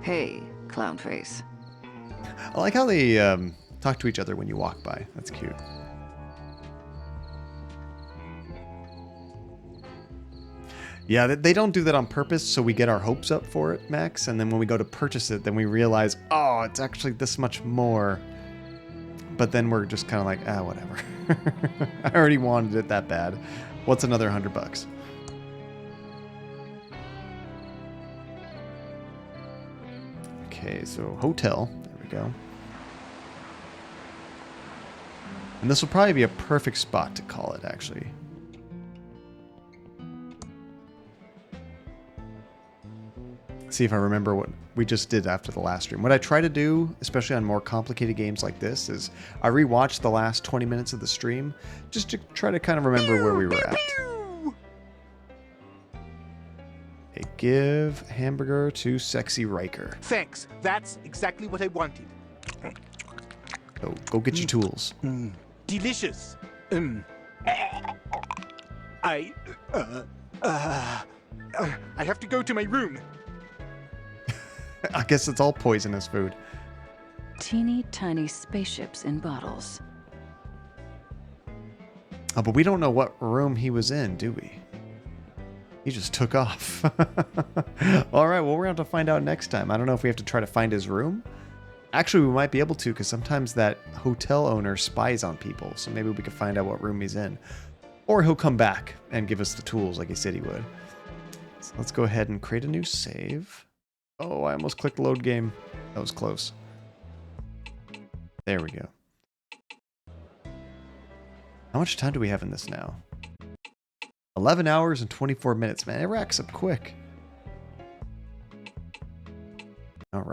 Hey, clown face. I like how they talk to each other when you walk by. That's cute. Yeah, they don't do that on purpose, so we get our hopes up for it, Max, and then when we go to purchase it, then we realize, oh, it's actually this much more. But then we're just kind of like, ah, whatever. I already wanted it that bad. What's another $100? Okay, so hotel. There we go. And this will probably be a perfect spot to call it, actually. See if I remember what we just did after the last stream. What I try to do, especially on more complicated games like this, is I rewatch the last 20 minutes of the stream just to try to kind of remember where we were at. Okay, give hamburger to Sexy Riker. Thanks. That's exactly what I wanted. So go get your tools. Delicious. I have to go to my room. I guess it's all poisonous food. Teeny tiny spaceships in bottles. Oh, but we don't know what room he was in, do we? He just took off. All right, well, we're going to have to find out next time. I don't know if we have to try to find his room. Actually, we might be able to, because sometimes that hotel owner spies on people. So maybe we can find out what room he's in. Or he'll come back and give us the tools like he said he would. So let's go ahead and create a new save. Oh, I almost clicked load game. That was close. There we go. How much time do we have in this now? 11 hours and 24 minutes. Man, it racks up quick.